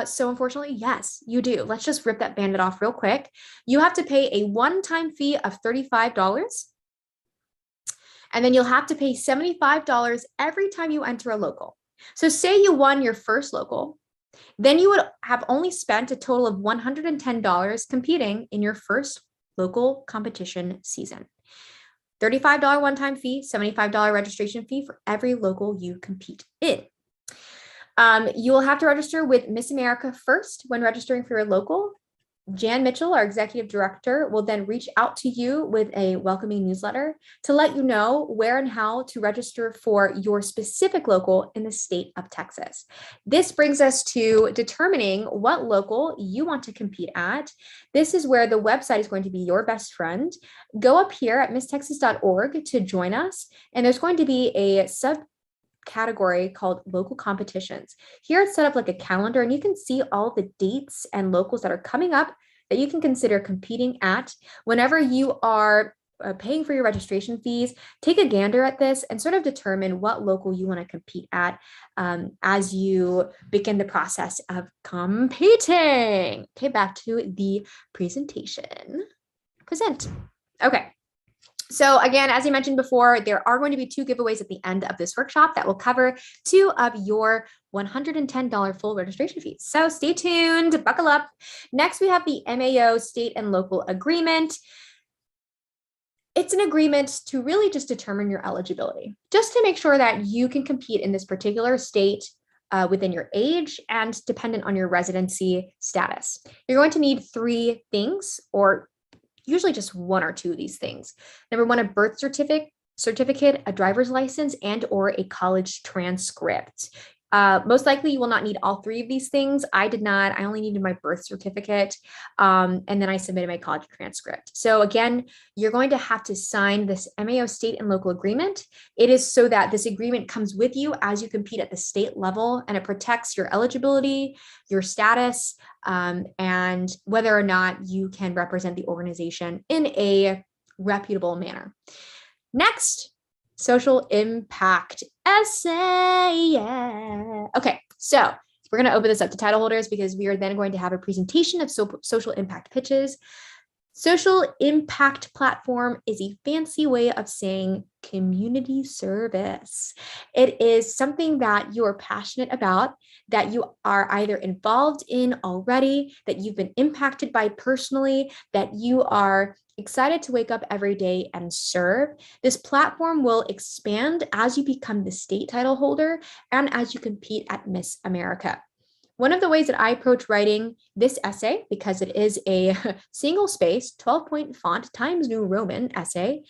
So unfortunately, yes, you do. Let's just rip that bandit off real quick. You have to pay a one-time fee of $35. And then you'll have to pay $75 every time you enter a local. So say you won your first local, then you would have only spent a total of $110 competing in your first local competition season. $35 one-time fee, $75 registration fee for every local you compete in. You will have to register with Miss America first when registering for your local. Jan Mitchell, our executive director, will then reach out to you with a welcoming newsletter to let you know where and how to register for your specific local in the state of Texas. This brings us to determining what local you want to compete at. This is where the website is going to be your best friend. Go up here at misstexas.org to join us, and there's going to be a subcategory called local competitions. Here it's set up like a calendar, and you can see all the dates and locals that are coming up that you can consider competing at whenever you are paying for your registration fees, take a gander at this and sort of determine what local you want to compete at as you begin the process of competing. Okay, back to the presentation. Present. Okay. So again, as I mentioned before, there are going to be 2 giveaways at the end of this workshop that will cover 2 of your $110 full registration fees. So stay tuned, buckle up. Next, we have the MAO state and local agreement. It's an agreement to really just determine your eligibility, just to make sure that you can compete in this particular state within your age and dependent on your residency status. You're going to need 3 things, or usually just 1 or 2 of these things. Number 1, a birth certificate, a driver's license, and or a college transcript. Most likely you will not need all 3 of these things. I did not. I only needed my birth certificate, and then I submitted my college transcript. So again, you're going to have to sign this MAO state and local agreement. It is so that this agreement comes with you as you compete at the state level, and it protects your eligibility, your status, and whether or not you can represent the organization in a reputable manner. Next, social impact essay. Yeah. Okay, so we're going to open this up to title holders because we are then going to have a presentation of social impact pitches. Social impact platform is a fancy way of saying community service. It is something that you are passionate about, that you are either involved in already, that you've been impacted by personally, that you are excited to wake up every day and serve. This platform will expand as you become the state title holder and as you compete at Miss America. One of the ways that I approach writing this essay, because it is a single space, 12-point font Times New Roman essay,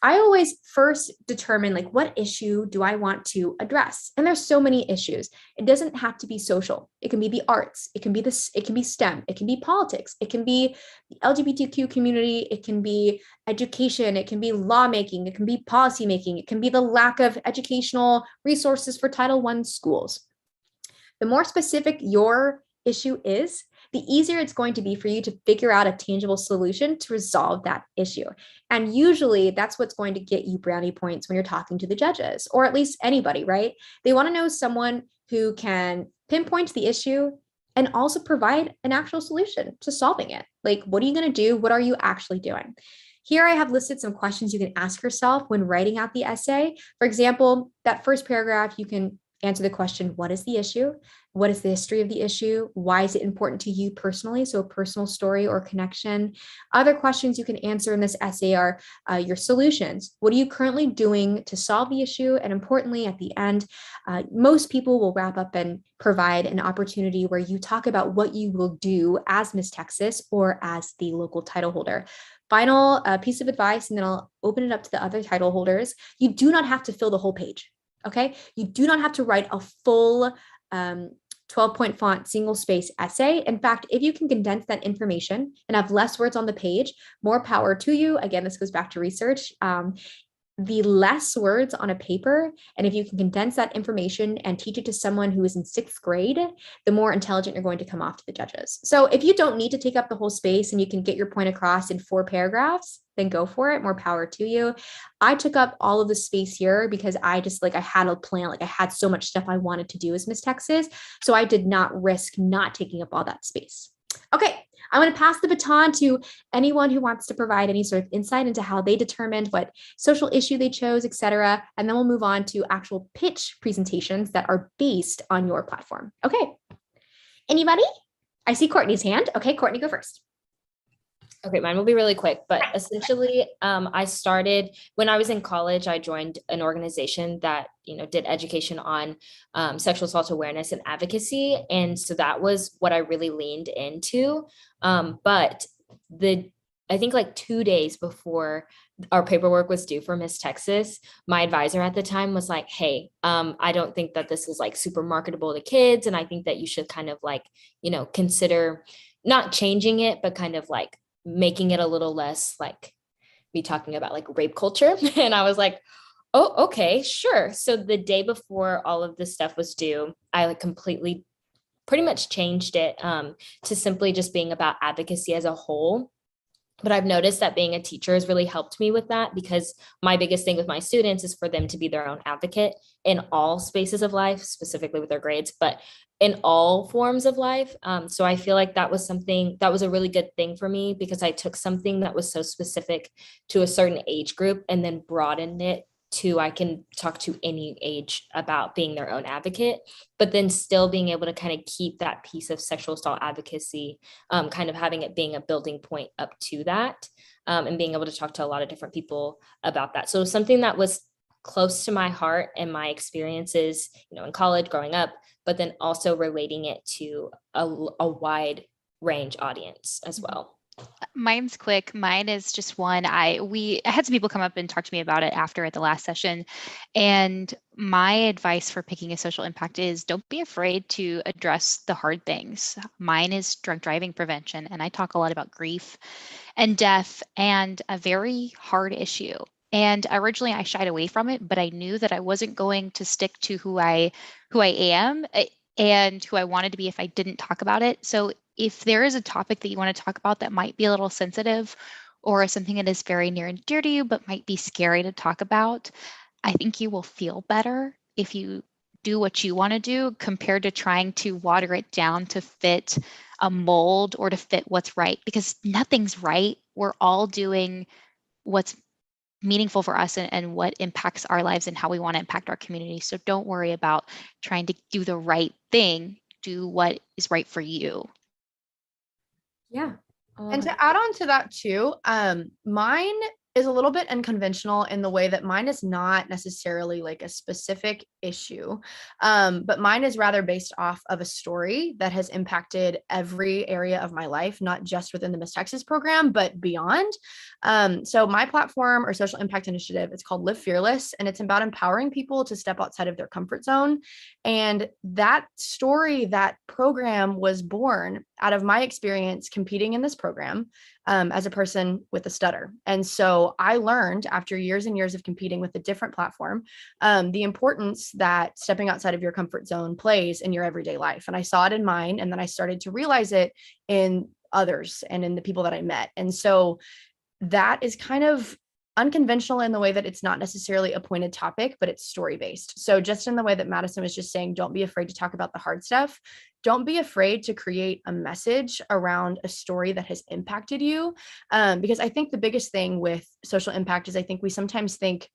I always first determine like what issue do I want to address? And there's so many issues. It doesn't have to be social. It can be the arts. It can be STEM. It can be politics. It can be the LGBTQ community. It can be education. It can be lawmaking. It can be policymaking. It can be the lack of educational resources for Title I schools. The more specific your issue is, the easier it's going to be for you to figure out a tangible solution to resolve that issue. And usually that's what's going to get you brownie points when you're talking to the judges, or at least anybody, right? They want to know someone who can pinpoint the issue and also provide an actual solution to solving it. Like, what are you going to do? What are you actually doing? Here I have listed some questions you can ask yourself when writing out the essay. For example, that first paragraph, you can answer the question, what is the issue? What is the history of the issue? Why is it important to you personally? So a personal story or connection. Other questions you can answer in this essay are your solutions. What are you currently doing to solve the issue? And importantly, at the end, most people will wrap up and provide an opportunity where you talk about what you will do as Miss Texas or as the local title holder. Final piece of advice, and then I'll open it up to the other title holders. You do not have to fill the whole page. Okay, you do not have to write a full 12-point font single space essay. In fact, if you can condense that information and have less words on the page, more power to you. Again, this goes back to research. The less words on a paper, and if you can condense that information and teach it to someone who is in 6th grade, the more intelligent you're going to come off to the judges. So if you don't need to take up the whole space and you can get your point across in 4 paragraphs, then go for it. More power to you. I took up all of the space here because I had a plan, I had so much stuff I wanted to do as Miss Texas. So I did not risk not taking up all that space. Okay, I'm going to pass the baton to anyone who wants to provide any sort of insight into how they determined what social issue they chose, etc. And then we'll move on to actual pitch presentations that are based on your platform. Okay, anybody? I see Courtney's hand. Okay, Courtney, go first. Okay, mine will be really quick, but essentially, I started when I was in college. I joined an organization that did education on sexual assault awareness and advocacy, and so that was what I really leaned into. But I think like 2 days before our paperwork was due for Miss Texas, my advisor at the time was like, "Hey, I don't think that this is like super marketable to kids, and I think that you should kind of like consider not changing it, but kind of like making it a little less like me talking about like rape culture." And I was like, oh, okay, sure. So the day before all of this stuff was due, I like completely pretty much changed it to simply just being about advocacy as a whole. But I've noticed that being a teacher has really helped me with that, because my biggest thing with my students is for them to be their own advocate in all spaces of life, specifically with their grades, but in all forms of life. So I feel like that was a really good thing for me, because I took something that was so specific to a certain age group and then broadened it to, I can talk to any age about being their own advocate, but then still being able to kind of keep that piece of sexual assault advocacy, kind of having it being a building point up to that, and being able to talk to a lot of different people about that. So something that was close to my heart and my experiences, in college, growing up, but then also relating it to a wide range audience as well. Mine's quick. Mine is just one. I had some people come up and talk to me about it after at the last session. And my advice for picking a social impact is don't be afraid to address the hard things. Mine is drunk driving prevention. And I talk a lot about grief and death and a very hard issue. And originally I shied away from it, but I knew that I wasn't going to stick to who I am and who I wanted to be if I didn't talk about it. So if there is a topic that you want to talk about that might be a little sensitive, or something that is very near and dear to you but might be scary to talk about, I think you will feel better if you do what you want to do compared to trying to water it down to fit a mold or to fit what's right, because nothing's right. We're all doing what's meaningful for us and what impacts our lives and how we want to impact our community. So don't worry about trying to do the right thing. Do what is right for you. Yeah. And to add on to that too, mine is a little bit unconventional in the way that mine is not necessarily like a specific issue, but mine is rather based off of a story that has impacted every area of my life, not just within the Miss Texas program, but beyond. So my platform or social impact initiative, it's called Live Fearless, and it's about empowering people to step outside of their comfort zone. And that story, that program was born out of my experience competing in this program as a person with a stutter. And so I learned after years and years of competing with a different platform, the importance that stepping outside of your comfort zone plays in your everyday life. And I saw it in mine, and then I started to realize it in others and in the people that I met. And so that is kind of unconventional in the way that it's not necessarily a pointed topic, but it's story based. So just in the way that Madison was just saying, don't be afraid to talk about the hard stuff. Don't be afraid to create a message around a story that has impacted you. Because I think the biggest thing with social impact is I think we sometimes think,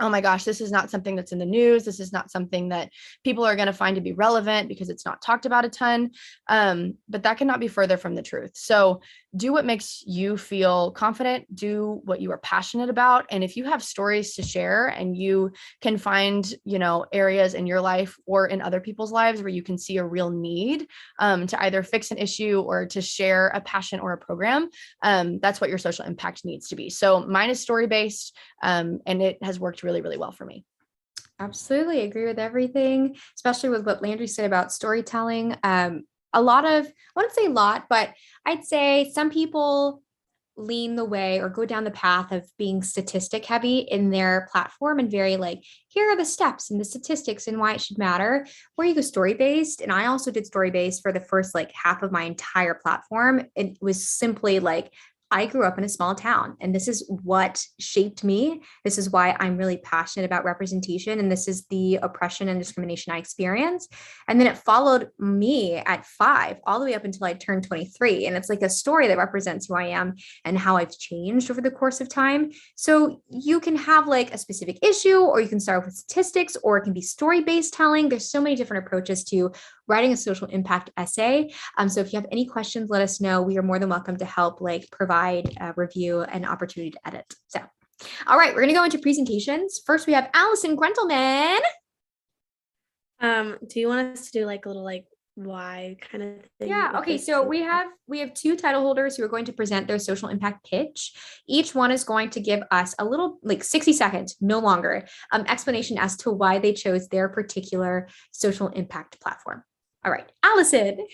oh my gosh, this is not something that's in the news. This is not something that people are going to find to be relevant because it's not talked about a ton. But that cannot be further from the truth. So do what makes you feel confident, do what you are passionate about. And if you have stories to share and you can find, areas in your life or in other people's lives where you can see a real need to either fix an issue or to share a passion or a program, that's what your social impact needs to be. So mine is story-based, and it has worked really, really well for me. Absolutely agree with everything, especially with what Landry said about storytelling. I wouldn't say a lot, but I'd say some people lean the way or go down the path of being statistic heavy in their platform and very like, here are the steps and the statistics and why it should matter, where you go story based. And I also did story based for the first like half of my entire platform. It was simply like, I grew up in a small town, and this is what shaped me. This is why I'm really passionate about representation. And this is the oppression and discrimination I experienced. And then it followed me at 5 all the way up until I turned 23. And it's like a story that represents who I am and how I've changed over the course of time. So you can have like a specific issue, or you can start with statistics, or it can be story-based telling. There's so many different approaches to writing a social impact essay. So if you have any questions, let us know. We are more than welcome to help provide a review and opportunity to edit. So, all right, we're going to go into presentations. First, we have Allison Grentelman. Do you want us to do like a little why kind of thing? Yeah. Okay. So we have 2 title holders who are going to present their social impact pitch. Each one is going to give us a little 60 seconds, no longer, explanation as to why they chose their particular social impact platform. All right, Allison.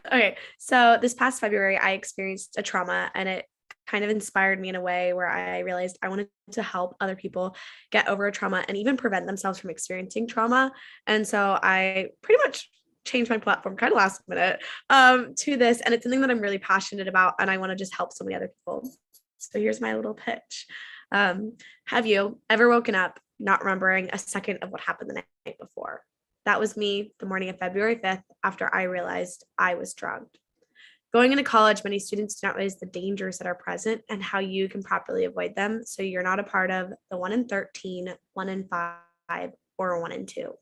Okay. So this past February, I experienced a trauma, and it kind of inspired me in a way where I realized I wanted to help other people get over a trauma and even prevent themselves from experiencing trauma. And so I pretty much changed my platform kind of last minute to this. And it's something that I'm really passionate about, and I want to just help so many other people. So here's my little pitch. Have you ever woken up not remembering a second of what happened the night before? That was me the morning of February 5th after I realized I was drugged. Going into college, many students do not realize the dangers that are present and how you can properly avoid them so you're not a part of the 1 in 13, 1 in 5, or 1 in 2.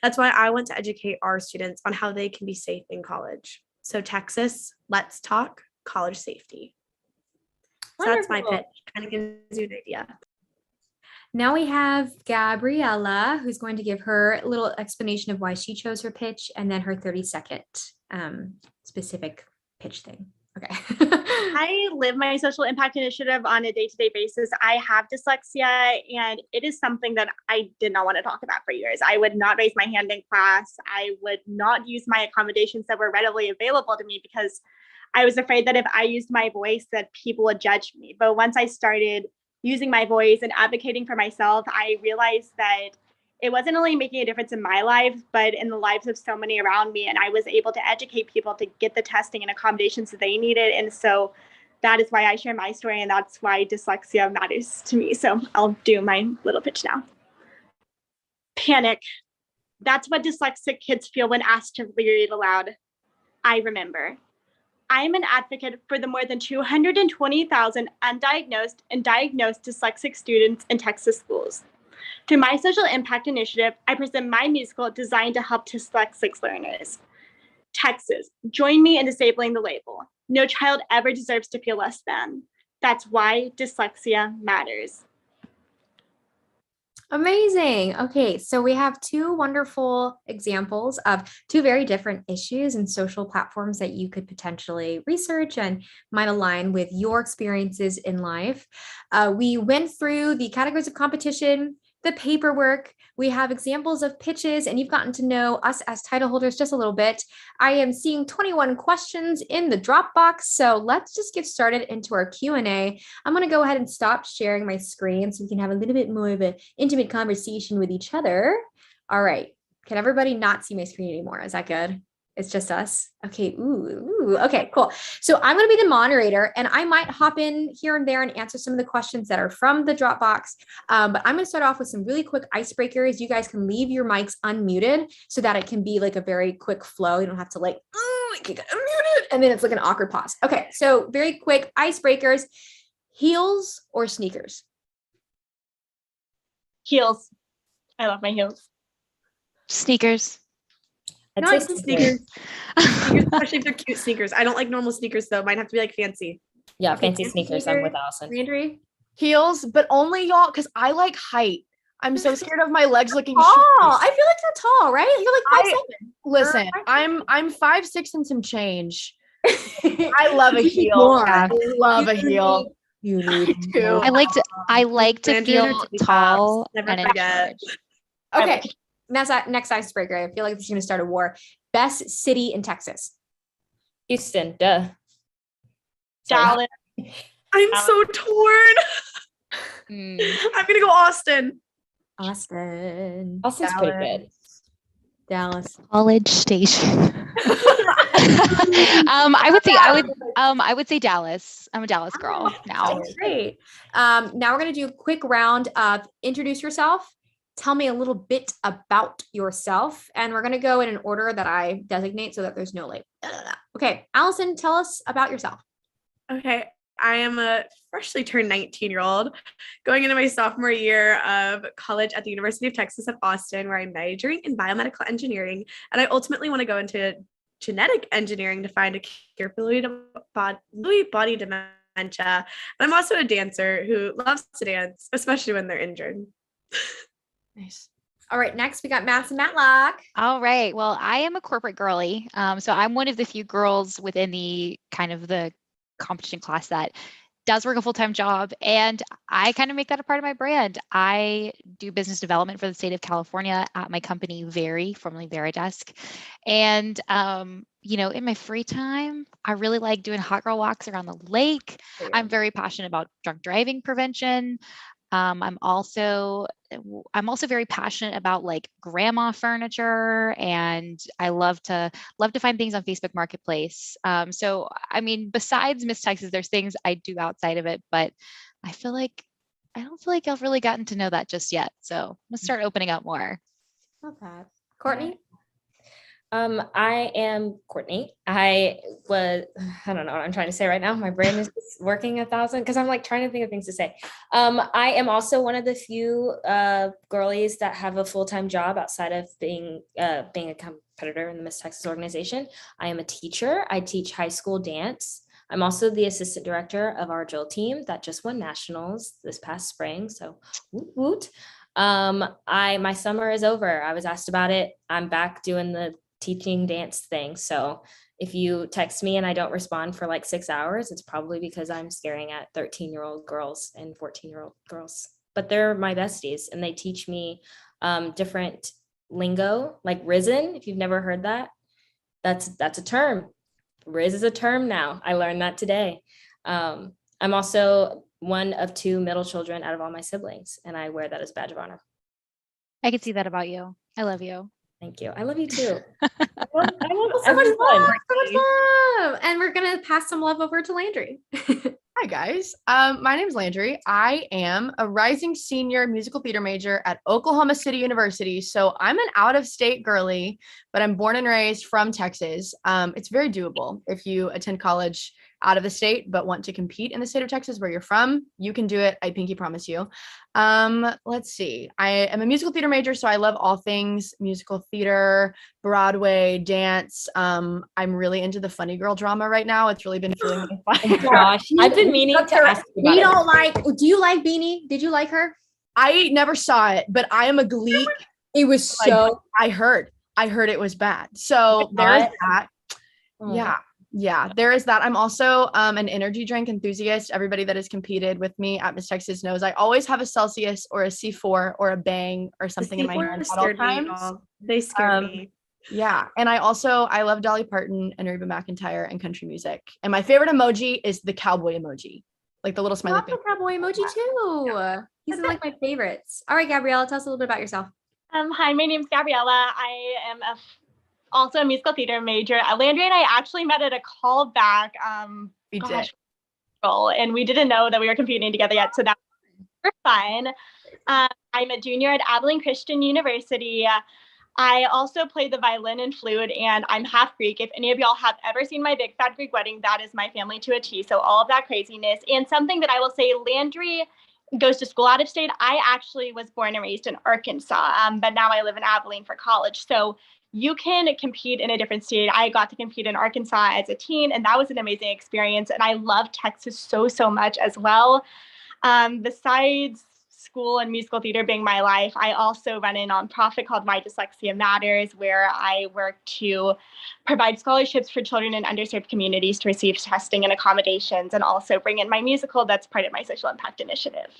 That's why I want to educate our students on how they can be safe in college. So Texas, let's talk college safety. So that's my pitch. Kind of gives you an idea. Now we have Gabriella, who's going to give her a little explanation of why she chose her pitch and then her 30-second specific pitch thing. Okay. I live my social impact initiative on a day-to-day basis. I have dyslexia, and it is something that I did not want to talk about for years. I would not raise my hand in class. I would not use my accommodations that were readily available to me because I was afraid that if I used my voice, that people would judge me. But once I started using my voice and advocating for myself, I realized that it wasn't only making a difference in my life, but in the lives of so many around me. And I was able to educate people to get the testing and accommodations that they needed. And so that is why I share my story. And that's why dyslexia matters to me. So I'll do my little pitch now. Panic. That's what dyslexic kids feel when asked to read aloud. I remember. I am an advocate for the more than 220,000 undiagnosed and diagnosed dyslexic students in Texas schools. Through my social impact initiative, I present my musical designed to help dyslexic learners. Texas, join me in disabling the label. No child ever deserves to feel less than. That's why dyslexia matters. Amazing. Okay, so we have two wonderful examples of two very different issues and social platforms that you could potentially research and might align with your experiences in life. We went through the categories of competition, the paperwork. We have examples of pitches, and you've gotten to know us as title holders just a little bit. I am seeing 21 questions in the Dropbox, so let's just get started into our Q&A. I'm going to go ahead and stop sharing my screen so we can have a little bit more of an intimate conversation with each other. All right. Can everybody not see my screen anymore? Is that good? It's just us. Okay. Ooh. Okay, cool. So I'm going to be the moderator, and I might hop in here and there and answer some of the questions that are from the Dropbox. But I'm going to start off with some really quick icebreakers. You guys can leave your mics unmuted so that it can be like a very quick flow. You don't have to like, get unmuted, and then it's like an awkward pause. Okay. So very quick icebreakers. Heels or sneakers? Heels. I love my heels. Sneakers. No, I say sneakers. Sneakers, especially if they're cute sneakers. I don't like normal sneakers though. Might have to be like fancy. Yeah, fancy sneakers. I'm with Allison. Landry? Heels, but only y'all, because I like height. I'm so scared of my legs looking tall. short. I feel like you're tall, right? You're like 5'7". Listen, I'm 5'6" and some change. I love a heel. I love a heel. You need to. I like to feel tall Never and in forget. charge. Okay. Next icebreaker. I feel like this is going to start a war. Best city in Texas. Houston, duh. Dallas. I'm so torn. I'm gonna go Austin. Austin's pretty good. Dallas. College Station. I would say Dallas. I'm a Dallas girl now. Great. Now we're going to do a quick round of introduce yourself. Tell me a little bit about yourself. And we're going to go in an order that I designate so that there's no like, okay. Allison, tell us about yourself. Okay. I am a freshly turned 19-year-old going into my sophomore year of college at the University of Texas at Austin, where I'm majoring in biomedical engineering. And I ultimately want to go into genetic engineering to find a cure for Lewy body dementia. And I'm also a dancer who loves to dance, especially when they're injured. Nice. All right, next we got Madison Matlock. All right. Well, I am a corporate girly. So I'm one of the few girls within the kind of the competition class that does work a full-time job. And I kind of make that a part of my brand. I do business development for the state of California at my company, formerly Veridesk. And, in my free time, I really like doing hot girl walks around the lake. I'm very passionate about drunk driving prevention. I'm also I'm also very passionate about like grandma furniture, and I love to find things on Facebook Marketplace. So I mean, besides Miss Texas, there's things I do outside of it, but I don't feel like I've really gotten to know that just yet. So I'm gonna start opening up more. Love that. Courtney? I am Courtney. I don't know what I'm trying to say right now. My brain is just working 1,000 because I'm like trying to think of things to say. I am also one of the few girlies that have a full-time job outside of being a competitor in the Miss Texas organization. I am a teacher. I teach high school dance. I'm also the assistant director of our drill team that just won nationals this past spring. So woot woot. My summer is over. I was asked about it. I'm back doing the teaching dance thing. So if you text me and I don't respond for like 6 hours, it's probably because I'm staring at 13-year-old girls and 14-year-old girls. But they're my besties and they teach me different lingo, like risen. If you've never heard that, that's a term. Riz is a term now. I learned that today. I'm also one of 2 middle children out of all my siblings, and I wear that as a badge of honor. I can see that about you. I love you. Thank you. I love you too. I love so much love. And we're gonna pass some love over to Landry. Hi guys. My name's Landry. I am a rising senior musical theater major at Oklahoma City University. So I'm an out-of-state girly, but I'm born and raised from Texas. It's very doable if you attend college out of the state but want to compete in the state of Texas where you're from. You can do it. I pinky promise you. Let's see. I am a musical theater major, so I love all things musical theater, Broadway, dance. I'm really into the funny girl drama right now. It's really been feeling my fire. Oh gosh, I've been meaning to ask you about do you like Beanie? Did you like her? I never saw it, but I am a Gleek. It was so I heard it was bad. So there's that. Oh. Yeah, there is that. I'm also an energy drink enthusiast. Everybody that has competed with me at Miss Texas knows I always have a Celsius or a C4 or a Bang or something in my hand at all times. They scare me. Yeah, and I love Dolly Parton and Reba McEntire and country music. And my favorite emoji is the cowboy emoji, like the little smiley I love the cowboy emoji too. Yeah. These are like my favorites. All right, Gabriella, tell us a little bit about yourself. Hi, my name's Gabriella. I am also a musical theater major. Landry and I actually met at a callback. We did. And we didn't know that we were competing together yet, so that was fun. I'm a junior at Abilene Christian University. I also play the violin and flute, and I'm half Greek. If any of y'all have ever seen my Big Fat Greek Wedding, that is my family to a T. So all of that craziness. And something that I will say, Landry goes to school out of state. I actually was born and raised in Arkansas, but now I live in Abilene for college. So you can compete in a different state. I got to compete in Arkansas as a teen, and that was an amazing experience. And I love Texas so much as well. Besides school and musical theater being my life, I also run a nonprofit called My Dyslexia Matters, where I work to provide scholarships for children in underserved communities to receive testing and accommodations, and also bring in my musical that's part of my social impact initiative.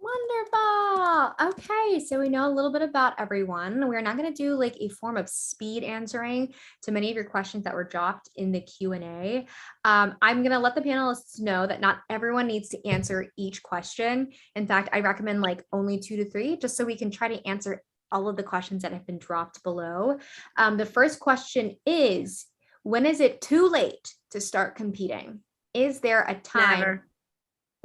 Wonderful. Okay, so we know a little bit about everyone. We're not going to do like a form of speed answering to many of your questions that were dropped in the Q&A. I'm going to let the panelists know that not everyone needs to answer each question. In fact, I recommend like only 2 to 3, just so we can try to answer all of the questions that have been dropped below. The first question is, when is it too late to start competing? Is there a time? Never.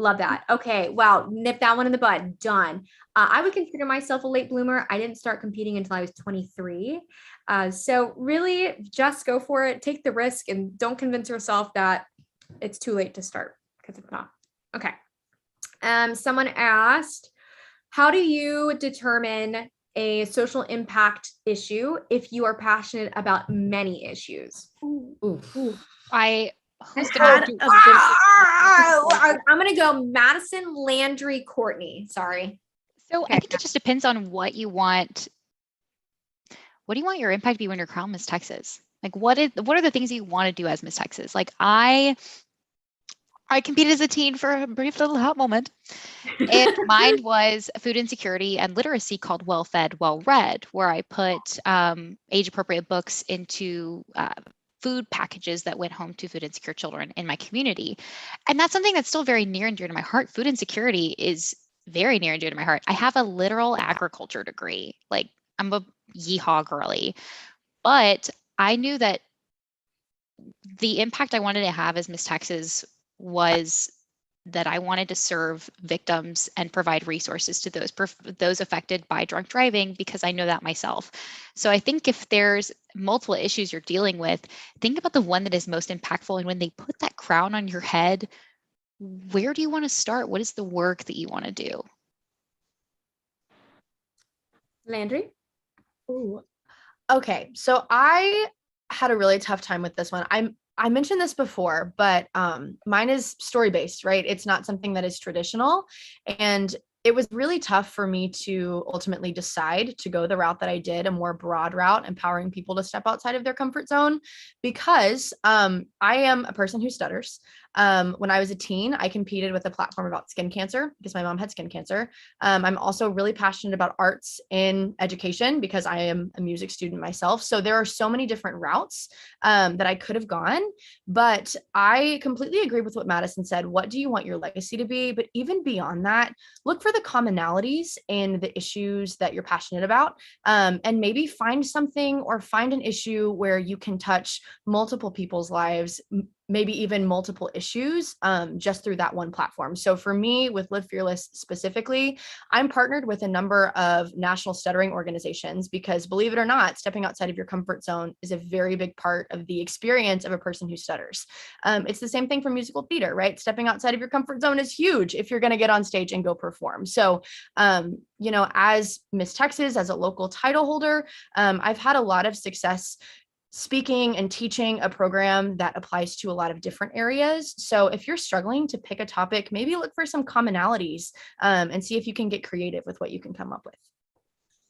Love that. Okay. Wow. Nip that one in the bud. Done. I would consider myself a late bloomer. I didn't start competing until I was 23. So really just go for it. Take the risk and don't convince yourself that it's too late to start, because it's not. Okay. Someone asked, how do you determine a social impact issue if you are passionate about many issues? Ooh. I'm gonna go Madison, Landry, Courtney. Sorry. So okay. I think it just depends on what you want. What do you want your impact to be when you're crowned Miss Texas? Like, what are the things you want to do as Miss Texas? Like, I competed as a teen for a brief little hot moment, and mine was food insecurity and literacy called Well Fed, Well Read, where I put age-appropriate books into food packages that went home to food insecure children in my community. And that's something that's still very near and dear to my heart. Food insecurity is very near and dear to my heart. I have a literal agriculture degree. Like, I'm a yeehaw girly, but I knew that the impact I wanted to have as Miss Texas was that I wanted to serve victims and provide resources to those affected by drunk driving, because I know that myself. So I think if there's multiple issues you're dealing with, think about the one that is most impactful. And when they put that crown on your head, where do you want to start? What is the work that you want to do? Landry? Ooh. Okay, so I had a really tough time with this one. I mentioned this before, but mine is story based, right? It's not something that is traditional, and it was really tough for me to ultimately decide to go the route that I did, a more broad route, empowering people to step outside of their comfort zone, because I am a person who stutters. When I was a teen, I competed with a platform about skin cancer because my mom had skin cancer. I'm also really passionate about arts in education because I am a music student myself. So there are so many different routes that I could have gone, but I completely agree with what Madison said. What do you want your legacy to be? But even beyond that, look for the commonalities in the issues that you're passionate about, and maybe find something or find an issue where you can touch multiple people's lives, maybe even multiple issues, just through that one platform. So for me, with Live Fearless specifically, I'm partnered with a number of national stuttering organizations because, believe it or not, stepping outside of your comfort zone is a very big part of the experience of a person who stutters. It's the same thing for musical theater, right? Stepping outside of your comfort zone is huge if you're going to get on stage and go perform. So, as Miss Texas, as a local title holder, I've had a lot of success speaking and teaching a program that applies to a lot of different areas. So if you're struggling to pick a topic, maybe look for some commonalities, and see if you can get creative with what you can come up with.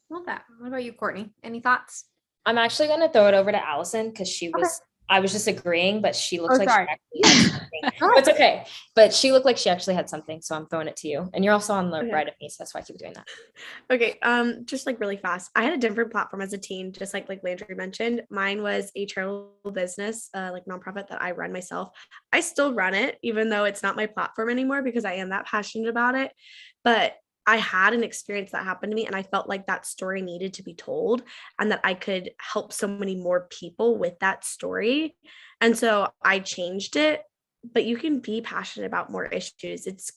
Love that. What about you, Courtney? Any thoughts? I'm actually going to throw it over to Allison because I was just agreeing, but she looks like she actually had something. It's okay. But she looked like she actually had something. So I'm throwing it to you. And you're also on the right of me. So that's why I keep doing that. Okay. Just like really fast. I had a different platform as a teen, just like Landry mentioned. Mine was a charitable business, like nonprofit that I run myself. I still run it, even though it's not my platform anymore because I am that passionate about it. But I had an experience that happened to me and I felt like that story needed to be told and that I could help so many more people with that story. And so I changed it, but you can be passionate about more issues. It's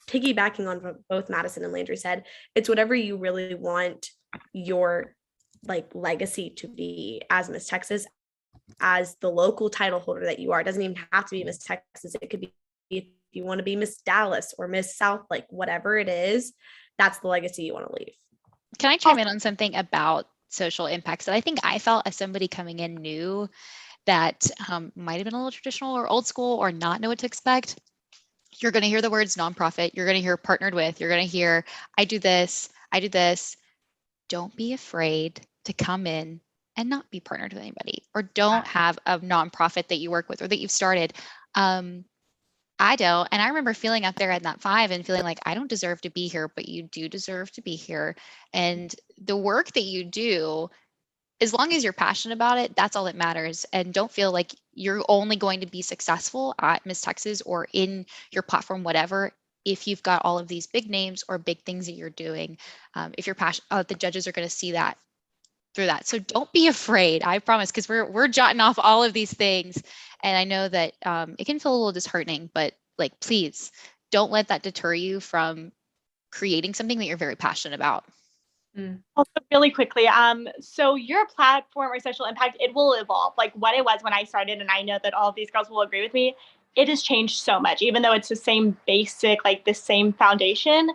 piggybacking on what both Madison and Landry said. It's whatever you really want your legacy to be as Miss Texas, as the local title holder that you are. It doesn't even have to be Miss Texas. It could be if you want to be Miss Dallas or Miss South, whatever it is, that's the legacy you want to leave. Can I chime in on something about social impacts that I think I felt as somebody coming in new that might have been a little traditional or old school or not know what to expect? You're going to hear the words nonprofit. You're going to hear partnered with. You're going to hear, I do this. I do this. Don't be afraid to come in and not be partnered with anybody, or don't have a nonprofit that you work with or that you've started. I don't. And I remember feeling out there at that 5 and feeling like I don't deserve to be here, but you do deserve to be here. And the work that you do, as long as you're passionate about it, that's all that matters. And don't feel like you're only going to be successful at Miss Texas or in your platform, whatever, if you've got all of these big names or big things that you're doing. If you're passionate, the judges are going to see that through that. So don't be afraid, I promise, because we're jotting off all of these things. And I know that it can feel a little disheartening, but please don't let that deter you from creating something that you're very passionate about. Also, really quickly, so your platform or social impact, it will evolve. Like what it was when I started, and I know that all of these girls will agree with me, it has changed so much. Even though it's the same basic, the same foundation,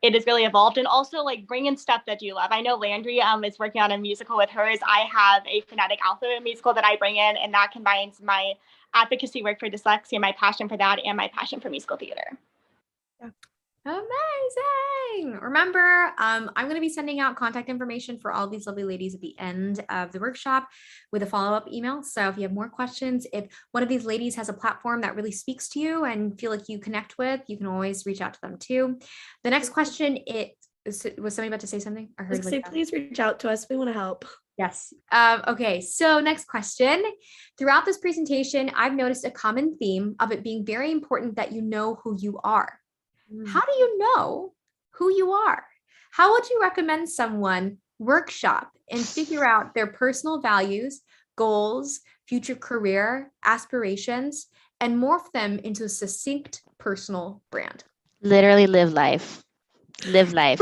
it has really evolved. And also bring in stuff that you love. I know Landry is working on a musical with hers. I have a phonetic alphabet musical that I bring in, and that combines my advocacy work for dyslexia, my passion for that, and my passion for musical theater. Yeah. Amazing. Remember, I'm going to be sending out contact information for all these lovely ladies at the end of the workshop with a follow-up email. So if you have more questions, if one of these ladies has a platform that really speaks to you and feel like you connect with, you can always reach out to them too. The next question, was somebody about to say something? I heard please reach out to us. We want to help. Yes. Okay. So next question. Throughout this presentation, I've noticed a common theme of it being very important that you know who you are. How do you know who you are. How would you recommend someone workshop and figure out their personal values, goals, future career aspirations, and morph them into a succinct personal brand? Literally live life. Live life.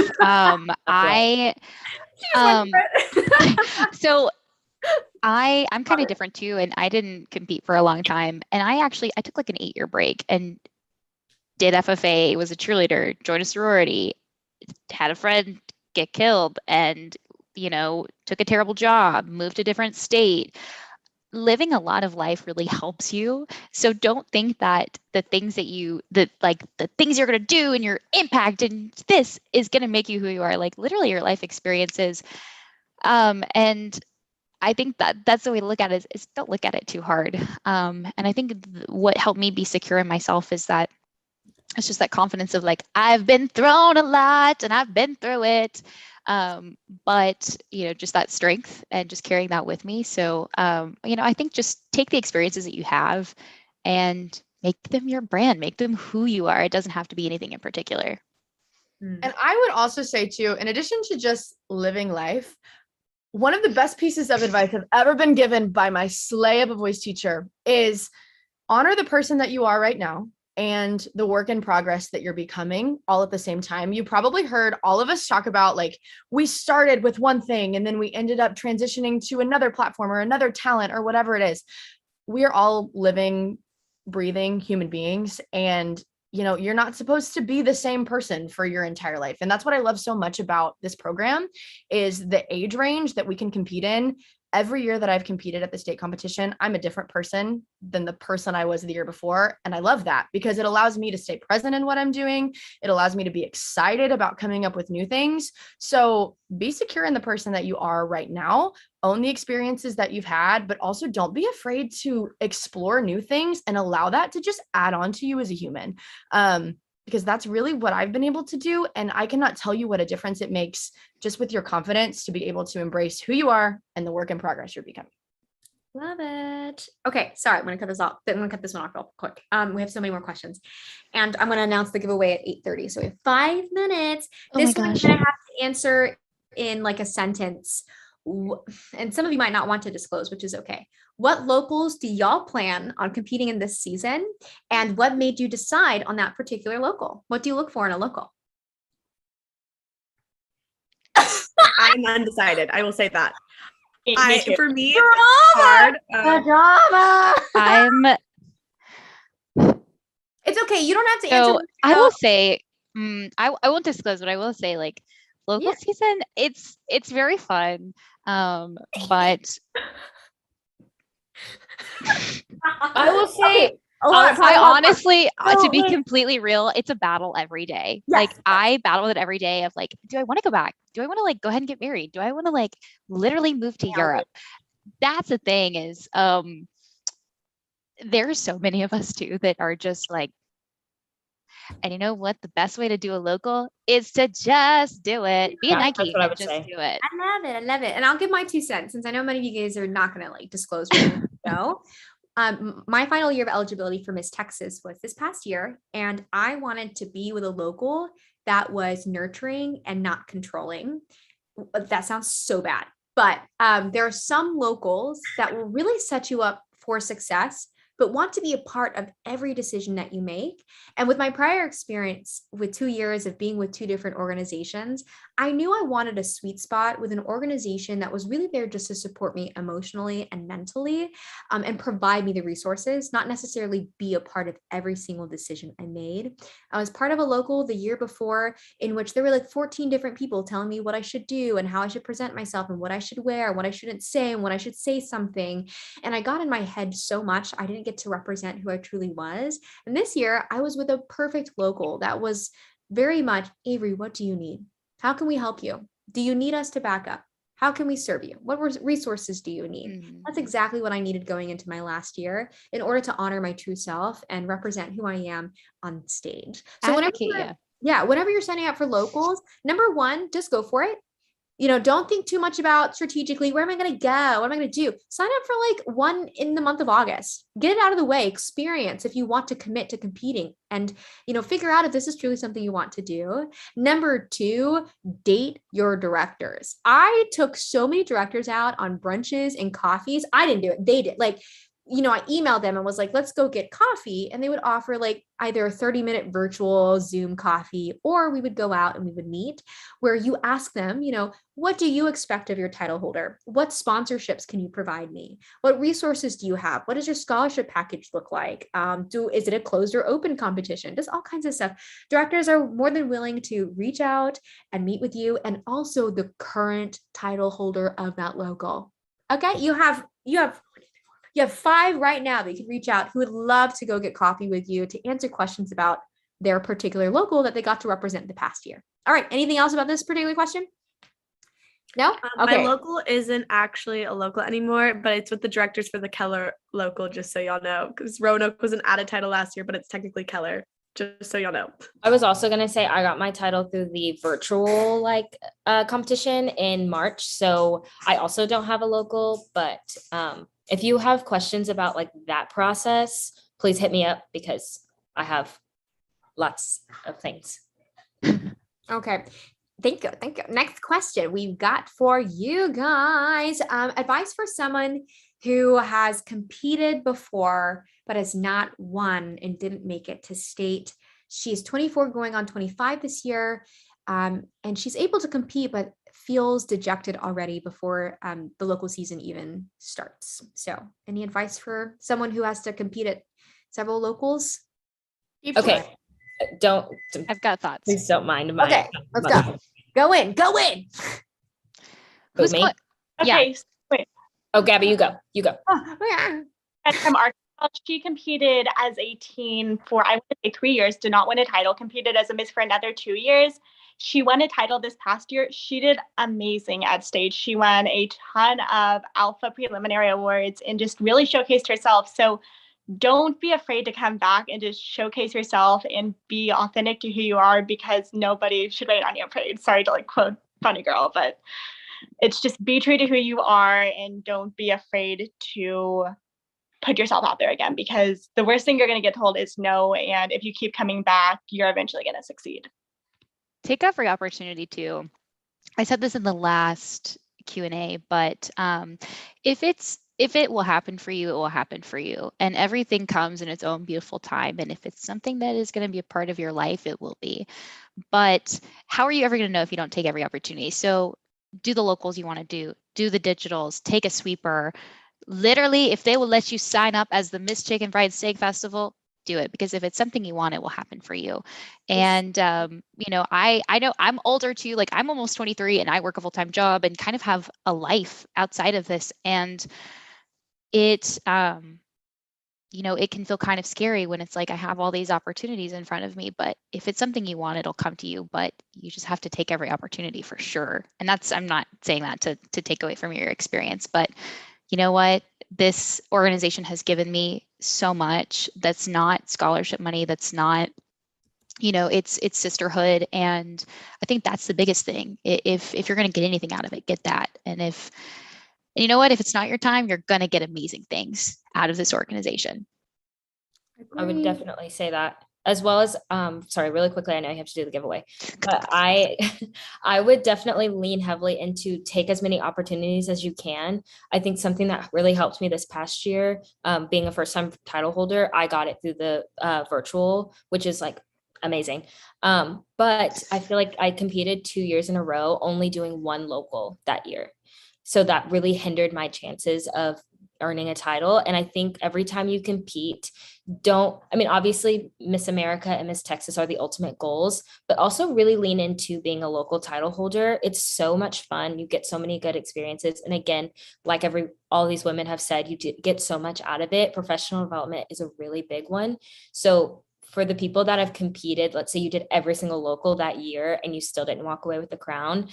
So I'm kind of different too, and I didn't compete for a long time. And I took like an 8-year break and did FFA, was a cheerleader, joined a sorority, had a friend get killed, and took a terrible job, moved to a different state. Living a lot of life really helps you. So don't think that the things the things you're going to do and your impact and this is going to make you who you are. Like literally your life experiences. And I think that's the way to look at it is don't look at it too hard. And I think what helped me be secure in myself is that it's just that confidence of like, I've been thrown a lot and I've been through it. But just that strength and just carrying that with me. So, I think just take the experiences that you have and make them your brand, make them who you are. It doesn't have to be anything in particular. And I would also say too, in addition to just living life, one of the best pieces of advice I've ever been given by my slay of a voice teacher is honor the person that you are right now and the work in progress that you're becoming all at the same time. You probably heard all of us talk about like, we started with one thing and then we ended up transitioning to another platform or another talent or whatever it is. We are all living, breathing human beings, and you're not supposed to be the same person for your entire life. And that's what I love so much about this program is the age range that we can compete in. Every year that I've competed at the state competition, I'm a different person than the person I was the year before. And I love that because it allows me to stay present in what I'm doing. It allows me to be excited about coming up with new things. So be secure in the person that you are right now. Own the experiences that you've had, but also don't be afraid to explore new things and allow that to just add on to you as a human. Because that's really what I've been able to do. And I cannot tell you what a difference it makes just with your confidence to be able to embrace who you are and the work in progress you're becoming. Love it. Okay, sorry, I'm gonna cut this off. I'm gonna cut this one off real quick. We have so many more questions, and I'm gonna announce the giveaway at 8:30. So we have 5 minutes. This one you're gonna have to answer in like a sentence, and some of you might not want to disclose, which is okay. What locals do y'all plan on competing in this season, and what made you decide on that particular local? What do you look for in a local? I'm undecided. I will say that. For me, drama! Hard. Drama. It's okay. You don't have to answer. I will say, I won't disclose, but I will say, like, local season, it's very fun. But I will say, I honestly, to be completely real, it's a battle every day. Yes. Like I battle with it every day of like, do I want to go back? Do I want to like go ahead and get married? Do I want to like literally move to Europe? That's the thing is, there's so many of us too that are just like, and you know what? The best way to do a local is to just do it. Be a Nike and just do it. I love it. And I'll give my 2 cents since I know many of you guys are not going to like disclose what you know. My final year of eligibility for Miss Texas was this past year, and I wanted to be with a local that was nurturing and not controlling. That sounds so bad, but there are some locals that will really set you up for success, but want to be a part of every decision that you make. And with my prior experience with 2 years of being with 2 different organizations, I knew I wanted a sweet spot with an organization that was really there just to support me emotionally and mentally, and provide me the resources, not necessarily be a part of every single decision I made. I was part of a local the year before in which there were like 14 different people telling me what I should do and how I should present myself and what I should wear, and what I shouldn't say, and when I should say something. And I got in my head so much, I didn't get to represent who I truly was. And this year I was with a perfect local that was very much, Avery, what do you need? How can we help you? Do you need us to back up? How can we serve you? What resources do you need? That's exactly what I needed going into my last year in order to honor my true self and represent who I am on stage. So whenever you're signing up for locals, number one, just go for it. don't think too much about strategically, where am I going to go? What am I going to do? Sign up for like one in the month of August. Get it out of the way, experience if you want to commit to competing and, figure out if this is truly something you want to do. Number 2, date your directors. I took so many directors out on brunches and coffees. I didn't do it. They did. Like, I emailed them and was like, let's go get coffee. And they would offer like either a 30-minute virtual Zoom coffee, or we would go out and we would meet, where you ask them, what do you expect of your title holder? What sponsorships can you provide me? What resources do you have? What does your scholarship package look like? Is it a closed or open competition? Just all kinds of stuff. Directors are more than willing to reach out and meet with you, and also the current title holder of that local. Okay, you have 5 right now that you can reach out who would love to go get coffee with you to answer questions about their particular local that they got to represent the past year. All right. Anything else about this particular question? No? Okay. My local isn't actually a local anymore, but it's with the directors for the Keller local, just so y'all know, because Roanoke was an added title last year, but it's technically Keller, just so y'all know. I was also going to say I got my title through the virtual competition in March. So I also don't have a local, but if you have questions about like that process, please hit me up because I have lots of things. Okay. Thank you. Next question we've got for you guys. Advice for someone who has competed before, but has not won and didn't make it to state. She's 24 going on 25 this year. And she's able to compete, but feels dejected already before the local season even starts. So any advice for someone who has to compete at several locals? Okay. I've got thoughts. Please don't mind my. Okay, let's go. Go in. Who's me? Okay, wait. Oh, Gabby, you go. Oh, yeah. And from Arkansas, she competed as a teen for, I would say, 3 years, did not win a title, competed as a Miss for another 2 years. She won a title this past year. She did amazing at stage. She won a ton of alpha preliminary awards and just really showcased herself. So don't be afraid to come back and just showcase yourself and be authentic to who you are, because nobody should wait on your parade. Sorry to quote Funny Girl, but it's just be true to who you are and don't be afraid to put yourself out there again, because the worst thing you're going to get told is no. And if you keep coming back, you're eventually going to succeed. Take every opportunity to. I said this in the last Q&A, but if it will happen for you, it will happen for you. And everything comes in its own beautiful time. And if it's something that is going to be a part of your life, it will be. But how are you ever going to know if you don't take every opportunity? So do the locals you want to do the digitals, take a sweeper. Literally, if they will let you sign up as the Miss Chicken Fried Steak Festival, do it, because if it's something you want, it will happen for you. And I know I'm older too. Like I'm almost 23 and I work a full-time job and kind of have a life outside of this. And it it can feel kind of scary when it's like I have all these opportunities in front of me, but if it's something you want, it'll come to you. But you just have to take every opportunity for sure. And I'm not saying that to take away from your experience, but you know what? This organization has given me so much that's not scholarship money, that's not, it's sisterhood. And I think that's the biggest thing. If you're going to get anything out of it, get that. And you know what? If it's not your time, you're going to get amazing things out of this organization. I would definitely say that, as well as, sorry, really quickly, I know you have to do the giveaway, but I would definitely lean heavily into take as many opportunities as you can. I think something that really helped me this past year, being a first-time title holder, I got it through the virtual, which is amazing. But I feel like I competed 2 years in a row, only doing one local that year. So that really hindered my chances of earning a title. And I think every time you compete, obviously Miss America and Miss Texas are the ultimate goals, but also really lean into being a local title holder. It's so much fun. You get so many good experiences. And again, like all these women have said, you get so much out of it. Professional development is a really big one. So for the people that have competed, let's say you did every single local that year and you still didn't walk away with the crown,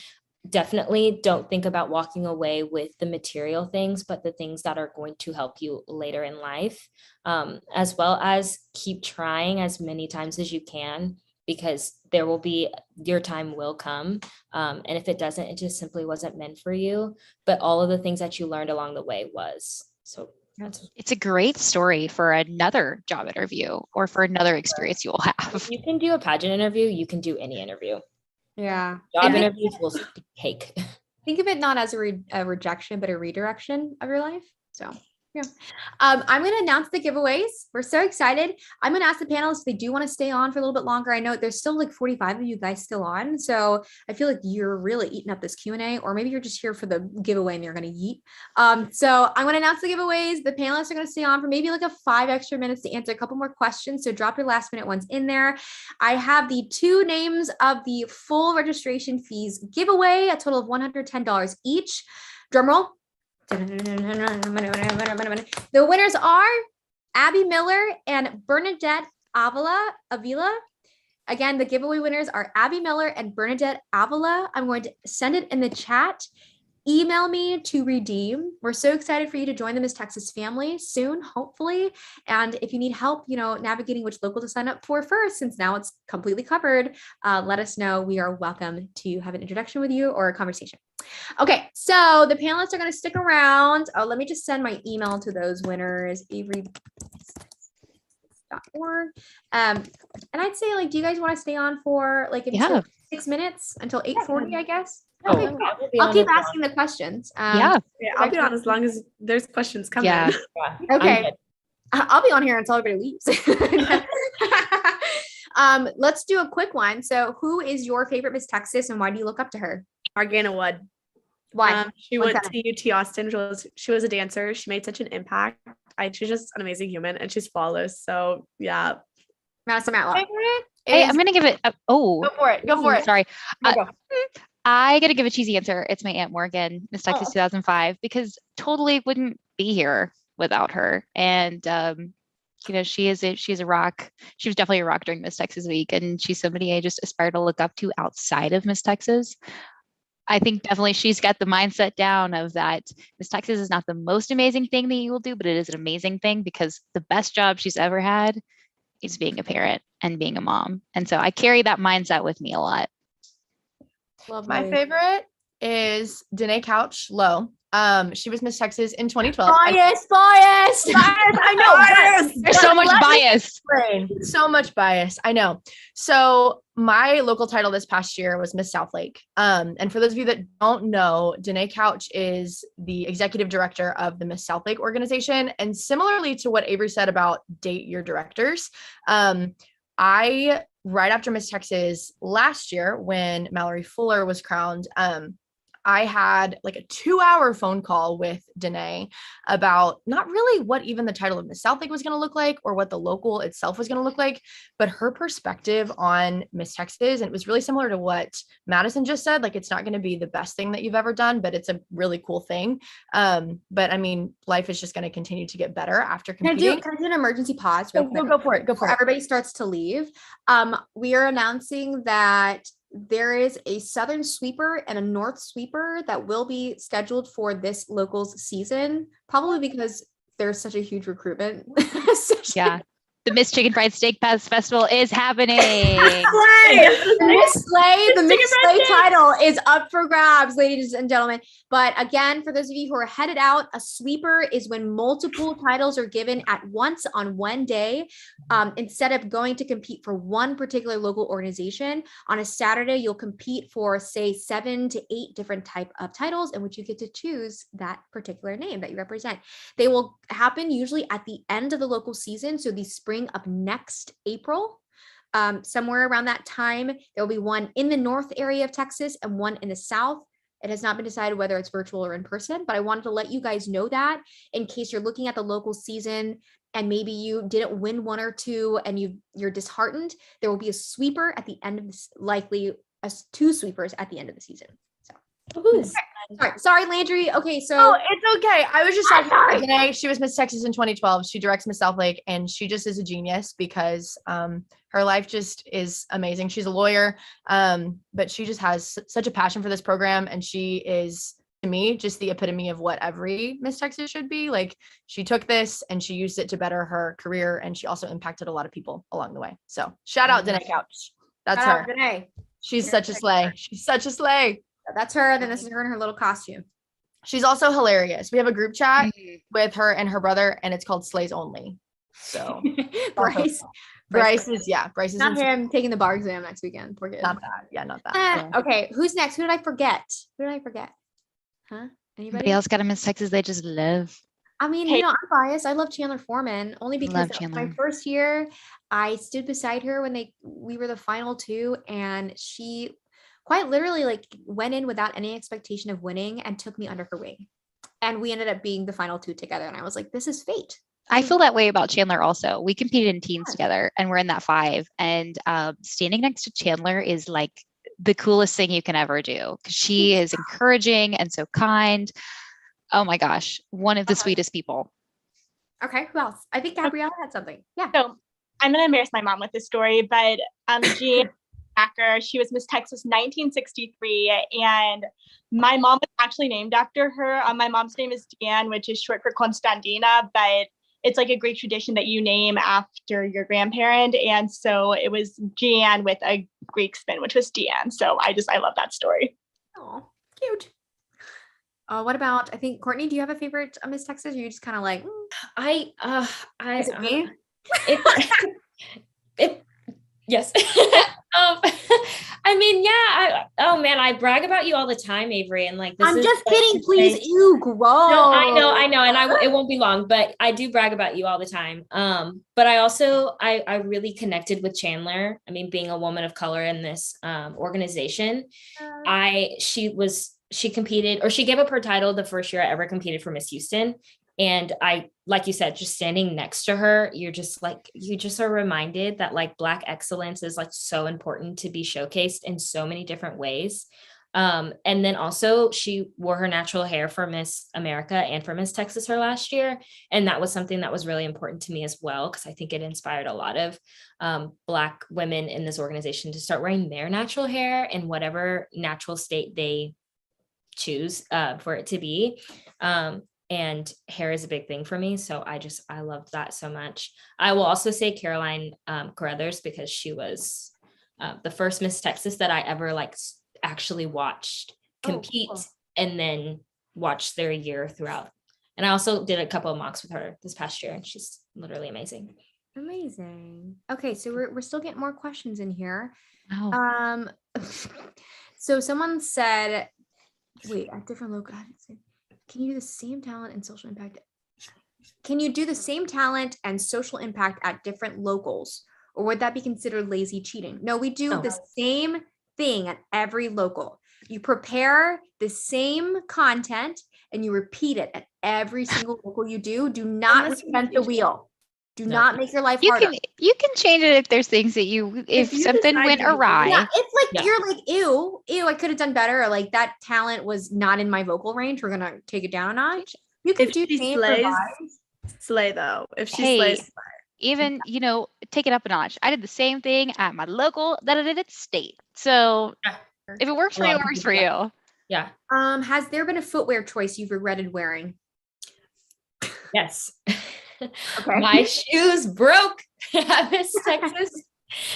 definitely don't think about walking away with the material things, but the things that are going to help you later in life, as well as keep trying as many times as you can. because your time will come. And if it doesn't, it just simply wasn't meant for you. But all of the things that you learned along the way was. So it's a great story for another job interview or for another experience you will have. If you can do a pageant interview, you can do any interview. Yeah. Job interviews will take. Think of it not as a rejection, but a redirection of your life. So yeah. I'm going to announce the giveaways. We're so excited. I'm going to ask the panelists if they do want to stay on for a little bit longer. I know there's still like 45 of you guys still on. So I feel like you're really eating up this Q&A, or maybe you're just here for the giveaway and you're going to yeet. So I'm going to announce the giveaways. The panelists are going to stay on for maybe like 5 extra minutes to answer a couple more questions. So drop your last minute ones in there. I have the 2 names of the full registration fees giveaway, a total of $110 each. Drum roll. The winners are Abby Miller and Bernadette Avila. Again, the giveaway winners are Abby Miller and Bernadette Avila. I'm going to send it in the chat. Email me to redeem. We're so excited for you to join the Miss Texas family soon, hopefully. And if you need help, navigating which local to sign up for first, since now it's completely covered, let us know. We are welcome to have an introduction with you or a conversation. Okay, so the panelists are going to stick around. Oh, let me just send my email to those winners, avery.org. And I'd say, do you guys want to stay on for until 6 minutes, until 8:40, I guess? Okay, cool. I'll keep asking the questions. I'll be on as long as there's questions coming. Yeah. Okay. I'll be on here until everybody leaves. Let's do a quick one. So who is your favorite Miss Texas and why do you look up to her? Morgana Wood. Why? She went to UT Austin. She was a dancer. She made such an impact. She's just an amazing human and she's flawless. So yeah. Madison Matlock. Hey, I'm going to give it Go for it. Sorry. I got to give a cheesy answer. It's my Aunt Morgan, Miss Texas 2005, because totally wouldn't be here without her. And, she's a rock. She was definitely a rock during Miss Texas week. And she's somebody I just aspire to look up to outside of Miss Texas. I think definitely she's got the mindset down of that Miss Texas is not the most amazing thing that you will do, but it is an amazing thing because the best job she's ever had is being a parent and being a mom. And so I carry that mindset with me a lot. Lovely. My favorite is Danae Couch Lowe. She was Miss Texas in 2012. Bias. I know. There's so much bias. So much bias. I know. So my local title this past year was Miss Southlake. And for those of you that don't know, Danae Couch is the executive director of the Miss Southlake organization. And similarly to what Avery said about date your directors, right after Miss Texas last year, when Mallory Fuller was crowned, I had like a 2-hour phone call with Danae about not really what even the title of Miss Southlake was going to look like or what the local itself was going to look like, but her perspective on Miss Texas. And it was really similar to what Madison just said. Like, it's not going to be the best thing that you've ever done, but it's a really cool thing. But I mean, life is just going to continue to get better after competing. Can I do an emergency pause? Go for it. Everybody starts to leave. We are announcing that there is a southern sweeper and a north sweeper that will be scheduled for this locals season, probably because there's such a huge recruitment session. Yeah. The Miss Chicken Fried Steak Pass Festival is happening. The Miss Slay title is up for grabs, ladies and gentlemen. But again, for those of you who are headed out, a sweeper is when multiple titles are given at once on one day. Instead of going to compete for one particular local organization, on a Saturday, you'll compete for, say, 7 to 8 different type of titles in which you get to choose that particular name that you represent. They will happen usually at the end of the local season. So the spring of next April, somewhere around that time, there will be one in the north area of Texas and one in the south. It has not been decided whether it's virtual or in person, but I wanted to let you guys know that in case you're looking at the local season and maybe you didn't win 1 or 2 and you're disheartened, there will be a sweeper at the end of this, likely 2 sweepers at the end of the season. Sorry, Landry. Okay, so it's okay. I was just talking about Danae. She was Miss Texas in 2012. She directs Miss Southlake, and she just is a genius because her life just is amazing. She's a lawyer, but she just has such a passion for this program, and she is, to me, just the epitome of what every Miss Texas should be. Like, she took this and she used it to better her career, and she also impacted a lot of people along the way. So shout out Danae Couch. That's Shout out her. Janae. She's such a slay. She's such a slay. That's her. Then this is her in her little costume. She's also hilarious. We have a group chat with her and her brother, and it's called Slays Only. So Bryce is not him taking the bar exam next weekend. Poor kid. Not that. Yeah, not that. Okay, who's next? Who did I forget? Huh? Anybody else got a Miss Texas? They just live. I mean, you know, I'm biased. I love Chandler Foreman only because my first year, I stood beside her when we were the final two, and she quite literally like went in without any expectation of winning and took me under her wing, and we ended up being the final two together. And I was like, this is fate. I feel that way about Chandler also. We competed in teams together, and we're in that 5. And standing next to Chandler is like the coolest thing you can ever do, because she is encouraging and so kind. Oh my gosh, one of the sweetest people. Okay, who else? I think Gabriella had something. Yeah. So I'm gonna embarrass my mom with this story, but Jean Acker, she was Miss Texas 1963, and my mom was actually named after her. My mom's name is Deanne, which is short for Konstantina, but it's like a Greek tradition that you name after your grandparent, and so it was Jeanne with a Greek spin, which was Deanne. So I love that story. Oh, cute. What about, I think, Courtney, do you have a favorite Miss Texas? Or you just kind of like, Is it me? Yes. I mean, yeah. I brag about you all the time, Avery, and like I'm just kidding. Please, you grow. No, I know, and it won't be long, but I do brag about you all the time. But I also I really connected with Chandler. I mean, being a woman of color in this organization, she competed, or she gave up her title the first year I ever competed for Miss Houston. And I, like you said, just standing next to her, you just are reminded that like Black excellence is like so important to be showcased in so many different ways. And then also she wore her natural hair for Miss America and for Miss Texas her last year. And that was something that was really important to me as well, because I think it inspired a lot of Black women in this organization to start wearing their natural hair in whatever natural state they choose for it to be. And hair is a big thing for me. So I loved that so much. I will also say Caroline Carruthers, because she was the first Miss Texas that I ever like actually watched compete and then watched their year throughout. And I also did a couple of mocks with her this past year, and she's literally amazing. Amazing. Okay, so we're still getting more questions in here. Wow. So someone said, wait, at different local, can you do the same talent and social impact? Can you do the same talent and social impact at different locals? Or would that be considered lazy cheating? No, we do the same thing at every local. You prepare the same content and you repeat it at every single local you do. Do not reinvent the wheel. Do not make your life harder. You can change it if there's things that if something went awry. Yeah, it's like you're like, ew, I could have done better. Or like that talent was not in my vocal range. We're gonna take it down a notch. You can do slay though. If she slays, even take it up a notch. I did the same thing at my local that I did at state. So if it works for you, it works for you. Yeah. Has there been a footwear choice you've regretted wearing? Yes. Okay. My shoes broke at Miss Texas,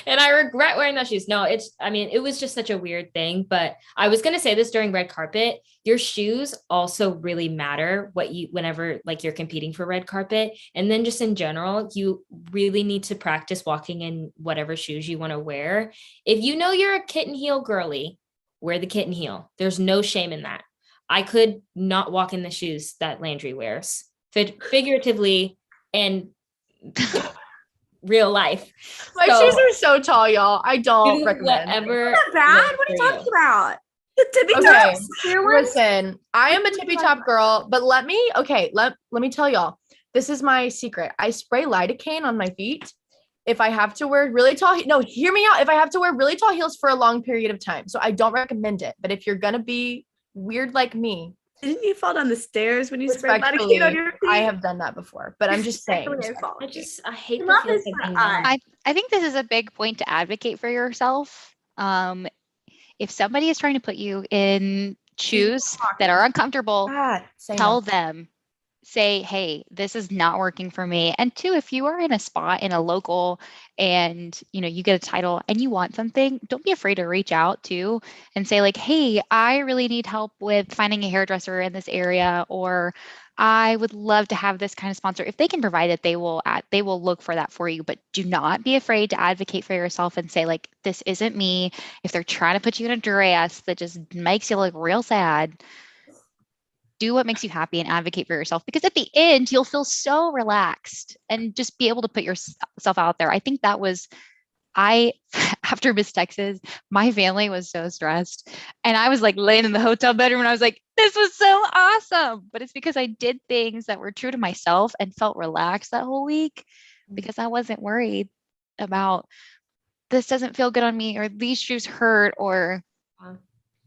and I regret wearing those shoes. No, it was just such a weird thing, but I was going to say this during red carpet. Your shoes also really matter whenever like you're competing for red carpet. And then just in general, you really need to practice walking in whatever shoes you want to wear. If you know you're a kitten heel girly, wear the kitten heel. There's no shame in that. I could not walk in the shoes that Landry wears, figuratively and real life. My shoes are so tall, y'all. I don't recommend. Whatever. Not bad. What are you talking about? Okay, listen, I am a tippy top girl, but let me tell y'all, this is my secret. I spray lidocaine on my feet if I have to wear really tall. No, hear me out. If I have to wear really tall heels for a long period of time, so I don't recommend it. But if you're gonna be weird like me, didn't you fall down the stairs when you sprayed lidocaine on your feet? I have done that before, but I'm just saying. I hate this. I think this is a big point to advocate for yourself. If somebody is trying to put you in shoes that are uncomfortable, tell them. say, hey, this is not working for me. And two, if you are in a spot in a local and you get a title and you want something, don't be afraid to reach out to and say like, hey, I really need help with finding a hairdresser in this area, or I would love to have this kind of sponsor. If they can provide it, they will look for that for you. But do not be afraid to advocate for yourself and say like, this isn't me. If they're trying to put you in a dress that just makes you look real sad, do what makes you happy and advocate for yourself, because at the end you'll feel so relaxed and just be able to put yourself out there. I think that was after Miss Texas, my family was so stressed and I was like laying in the hotel bedroom and I was like, this was so awesome. But it's because I did things that were true to myself and felt relaxed that whole week because I wasn't worried about this doesn't feel good on me, or these shoes hurt, or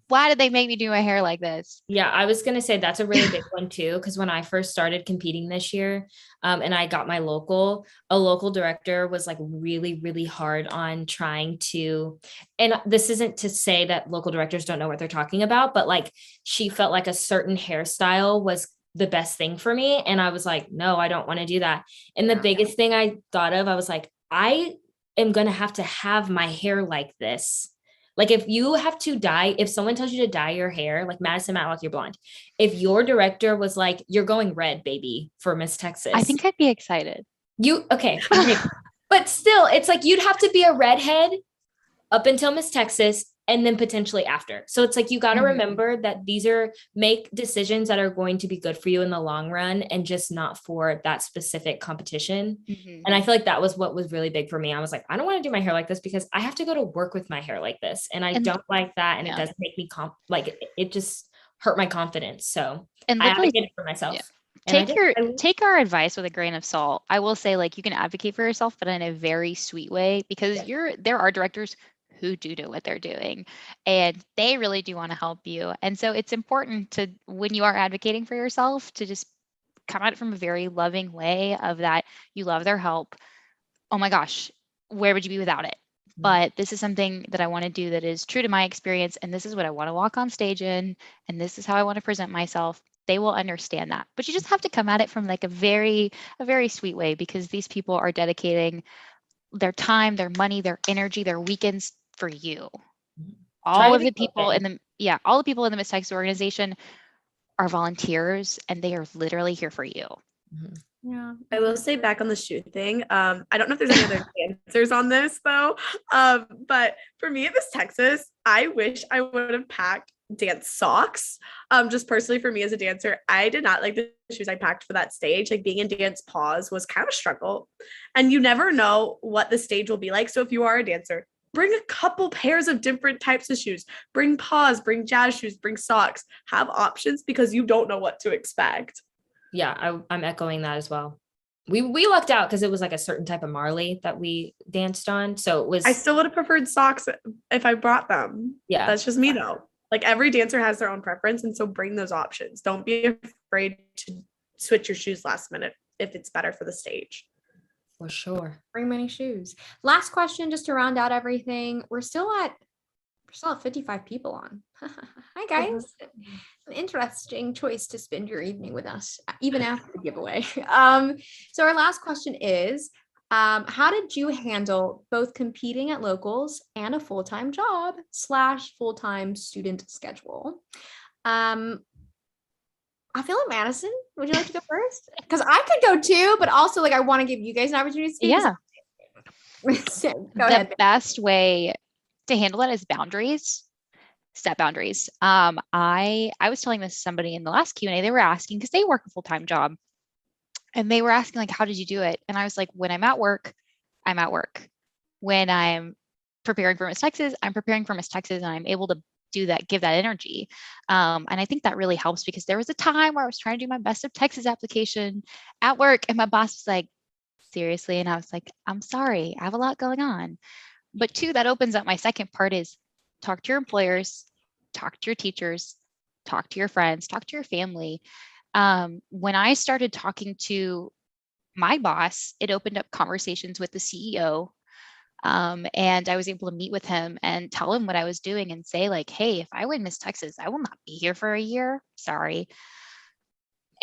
why did they make me do my hair like this? Yeah, I was going to say that's a really big one too. Because when I first started competing this year and I got my a local director was like really, really hard on trying to, and this isn't to say that local directors don't know what they're talking about, but like she felt like a certain hairstyle was the best thing for me. And I was like, no, I don't want to do that. And the biggest thing I thought of, I was like, I am going to have my hair like this. Like if you have to dye, if someone tells you to dye your hair, like Madison Matlock, you're blonde. If your director was like, you're going red, baby, for Miss Texas. I think I'd be excited. Okay. But still, it's like you'd have to be a redhead up until Miss Texas and then potentially after. So it's like, you got to remember that make decisions that are going to be good for you in the long run and just not for that specific competition. And I feel like that was what was really big for me. I was like, I don't want to do my hair like this because I have to go to work with my hair like this. And I don't like that. And it doesn't make me it just hurt my confidence. So I advocated for myself. Yeah. Take our advice with a grain of salt. I will say, like, you can advocate for yourself, but in a very sweet way, because there are directors who do know what they're doing and they really do want to help you. And so it's important to, when you are advocating for yourself, to just come at it from a very loving way of that you love their help. Oh my gosh, where would you be without it? But this is something that I want to do that is true to my experience. And this is what I want to walk on stage in. And this is how I want to present myself. They will understand that. But you just have to come at it from like a very sweet way, because these people are dedicating their time, their money, their energy, their weekends for you. All the people in the Miss Texas organization are volunteers and they are literally here for you. Yeah, I will say, back on the shoe thing, I don't know if there's any other answers on this though, but for me at Miss Texas, I wish I would have packed dance socks. Just personally for me as a dancer, I did not like the shoes I packed for that stage. Like being in dance pause was kind of a struggle, and you never know what the stage will be like. So if you are a dancer, bring a couple pairs of different types of shoes. Bring pause, bring jazz shoes, bring socks. Have options, because you don't know what to expect. Yeah, I'm echoing that as well. We lucked out because it was like a certain type of Marley that we danced on. So it was. I still would have preferred socks if I brought them. Yeah, that's just me though. Like every dancer has their own preference, and so bring those options. Don't be afraid to switch your shoes last minute if it's better for the stage. For sure. Bring many shoes. Last question, just to round out everything. We're still at 55 people on. Hi guys. An interesting choice to spend your evening with us, even after the giveaway. So our last question is, how did you handle both competing at locals and a full-time job / full-time student schedule? I feel like Madison, would you like to go first? Because I could go too, but also like I want to give you guys an opportunity to speak. Yeah. Go ahead. The best way to handle that is boundaries. Set boundaries. I was telling this to somebody in the last Q&A. They were asking, because they work a full-time job, and they were asking like, how did you do it? And I was like, when I'm at work, I'm at work. When I'm preparing for Miss Texas, I'm preparing for Miss Texas, and I'm able to do that, give that energy. And I think that really helps, because there was a time where I was trying to do my Best of Texas application at work, and my boss was like, seriously? And I was like, I'm sorry, I have a lot going on. But two, that opens up my second part is, talk to your employers, talk to your teachers, talk to your friends, talk to your family. When I started talking to my boss, it opened up conversations with the CEO. And I was able to meet with him and tell him what I was doing and say like, hey, if I win Miss Texas, I will not be here for a year. Sorry.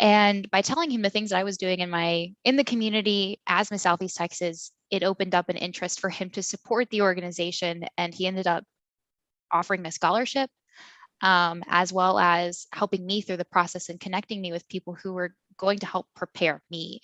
And by telling him the things that I was doing in the community as Miss Southeast Texas, it opened up an interest for him to support the organization. And he ended up offering me a scholarship, as well as helping me through the process and connecting me with people who were going to help prepare me.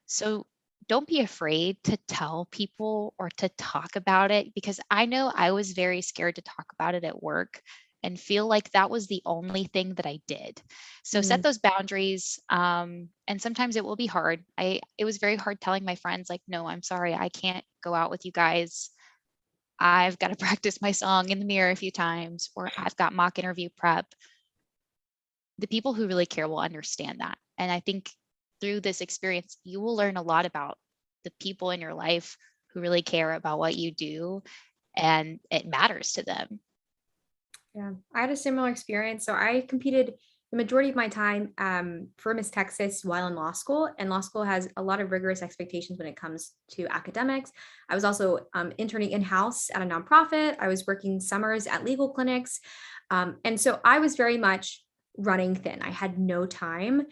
So don't be afraid to tell people or to talk about it, because I know I was very scared to talk about it at work and feel like that was the only thing that I did. So set those boundaries. And sometimes it will be hard. It was very hard telling my friends, like, no, I'm sorry, I can't go out with you guys. I've got to practice my song in the mirror a few times, or I've got mock interview prep. The people who really care will understand that. And I think through this experience, you will learn a lot about the people in your life who really care about what you do, and it matters to them. Yeah, I had a similar experience. So I competed the majority of my time for Miss Texas while in law school, and law school has a lot of rigorous expectations when it comes to academics. I was also interning in-house at a nonprofit. I was working summers at legal clinics. And so I was very much running thin. I had no time.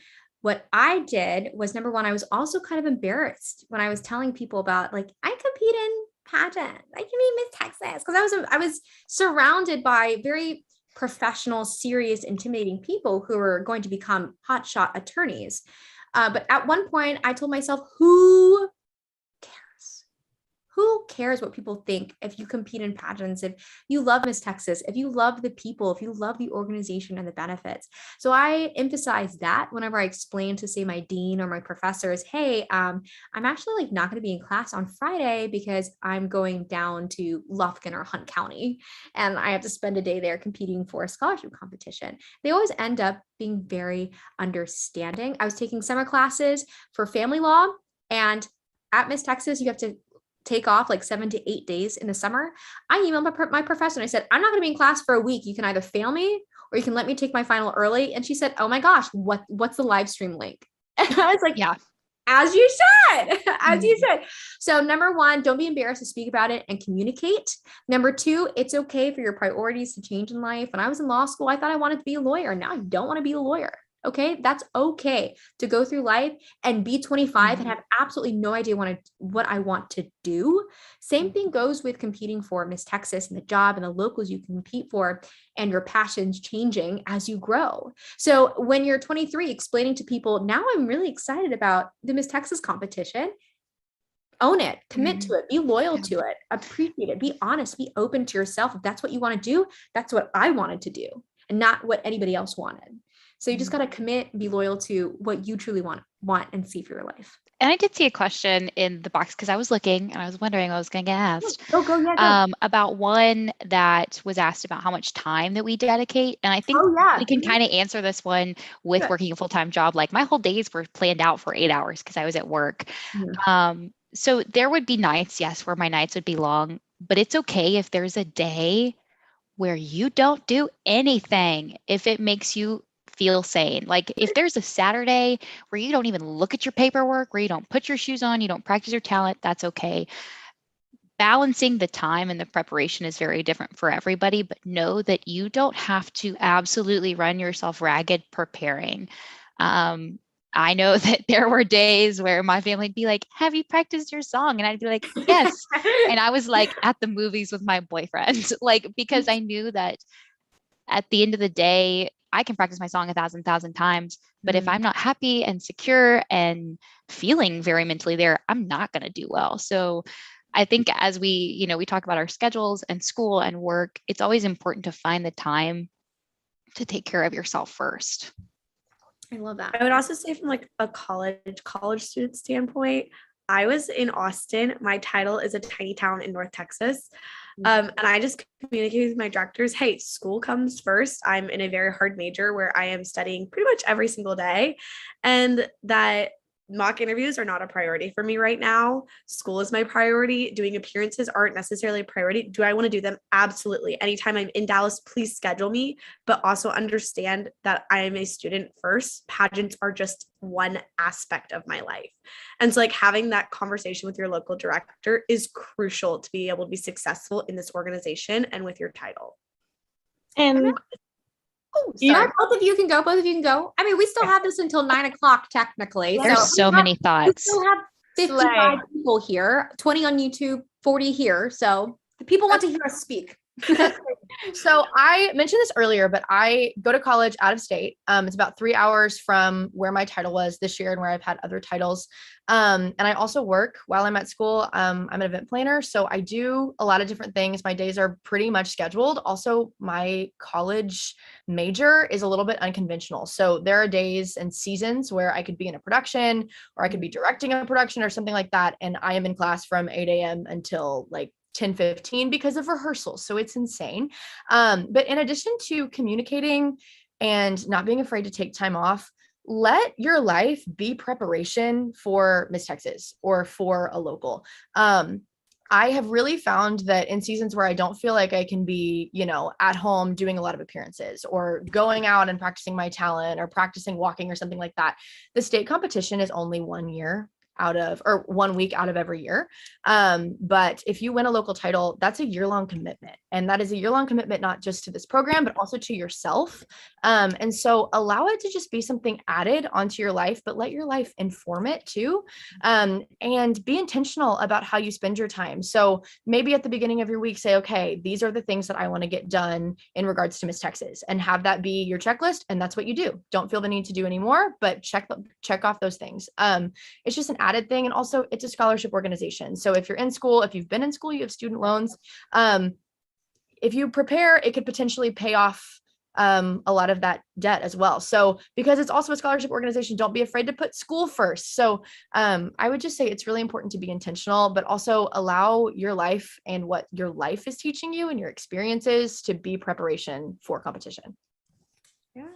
What I did was, number one, I was also kind of embarrassed when I was telling people about, like, I compete in pageant, I can be Miss Texas, because I was surrounded by very professional, serious, intimidating people who were going to become hotshot attorneys. But at one point, I told myself, who cares? Who cares what people think if you compete in pageants, if you love Miss Texas, if you love the people, if you love the organization and the benefits? So I emphasize that whenever I explain to, say, my dean or my professors, hey, I'm actually like not going to be in class on Friday because I'm going down to Lufkin or Hunt County and I have to spend a day there competing for a scholarship competition. They always end up being very understanding. I was taking summer classes for family law, and at Miss Texas, you have to take off like 7 to 8 days in the summer. I emailed my professor and I said, I'm not going to be in class for a week. You can either fail me or you can let me take my final early. And she said, oh my gosh, what's the live stream link? And I was like, yeah, as you should, as you should. So number one, don't be embarrassed to speak about it and communicate. Number two, it's okay for your priorities to change in life. When I was in law school, I thought I wanted to be a lawyer. Now I don't want to be a lawyer. Okay, that's okay to go through life and be 25 and have absolutely no idea what I want to do. Same thing goes with competing for Miss Texas and the job and the locals you compete for, and your passions changing as you grow. So when you're 23, explaining to people, now I'm really excited about the Miss Texas competition. Own it, commit to it, be loyal to it, appreciate it, be honest, be open to yourself. If that's what you want to do, that's what I wanted to do and not what anybody else wanted. So you just got to commit, be loyal to what you truly want and see for your life. And I did see a question in the box because I was looking and I was wondering what I was going to get asked. Go. About one that was asked about how much time that we dedicate. And I think we can kind of answer this one with working a full-time job. Like my whole days were planned out for 8 hours because I was at work. So there would be nights, yes, where my nights would be long, but it's okay if there's a day where you don't do anything, if it makes you feel sane. Like if there's a Saturday where you don't even look at your paperwork, where you don't put your shoes on, you don't practice your talent, that's okay. Balancing the time and the preparation is very different for everybody, but know that you don't have to absolutely run yourself ragged preparing. I know that there were days where my family would be like, have you practiced your song? And I'd be like, yes. And I was like at the movies with my boyfriend, like, because I knew that at the end of the day, I can practice my song 1,000 times, but if I'm not happy and secure and feeling very mentally there, I'm not going to do well. So I think as we talk about our schedules and school and work, it's always important to find the time to take care of yourself first. I love that. I would also say from like a college student standpoint, I was in Austin. My title is a tiny town in North Texas. And I just communicated with my directors, hey, school comes first. I'm in a very hard major where I am studying pretty much every single day. And that mock interviews are not a priority for me right now. School is my priority. Doing appearances aren't necessarily a priority. Do I want to do them? Absolutely. Anytime I'm in Dallas, please schedule me, but also understand that I am a student first. Pageants are just one aspect of my life. And so like having that conversation with your local director is crucial to be able to be successful in this organization and with your title. And Oh, yeah, both of you can go. Both of you can go. I mean, we still have this until 9 o'clock technically. There's so many We thoughts. still have 55 people here, 20 on YouTube, 40 here. So the people want to hear us speak. So I mentioned this earlier, but I go to college out of state. It's about 3 hours from where my title was this year and where I've had other titles. And I also work while I'm at school. I'm an event planner, so I do a lot of different things. My days are pretty much scheduled. Also, my college major is a little bit unconventional. So there are days and seasons where I could be in a production or I could be directing a production or something like that. And I am in class from 8 a.m. until like 10:15 because of rehearsals. So it's insane. But in addition to communicating and not being afraid to take time off, let your life be preparation for Miss Texas or for a local. I have really found that in seasons where I don't feel like I can be, at home doing a lot of appearances or going out and practicing my talent or practicing walking or something like that, the state competition is only 1 year or 1 week out of every year. But if you win a local title, that's a year-long commitment. And that is a year-long commitment, not just to this program, but also to yourself. And so allow it to just be something added onto your life, but let your life inform it too. And be intentional about how you spend your time. So maybe at the beginning of your week, say, okay, these are the things that I want to get done in regards to Miss Texas, and have that be your checklist. And that's what you do. Don't feel the need to do anymore, but check off those things. It's just an added thing. And also it's a scholarship organization. So if you're in school, if you've been in school, you have student loans. If you prepare, it could potentially pay off a lot of that debt as well. So because it's also a scholarship organization, don't be afraid to put school first. So I would just say it's really important to be intentional, but also allow your life and what your life is teaching you and your experiences to be preparation for competition. Yeah.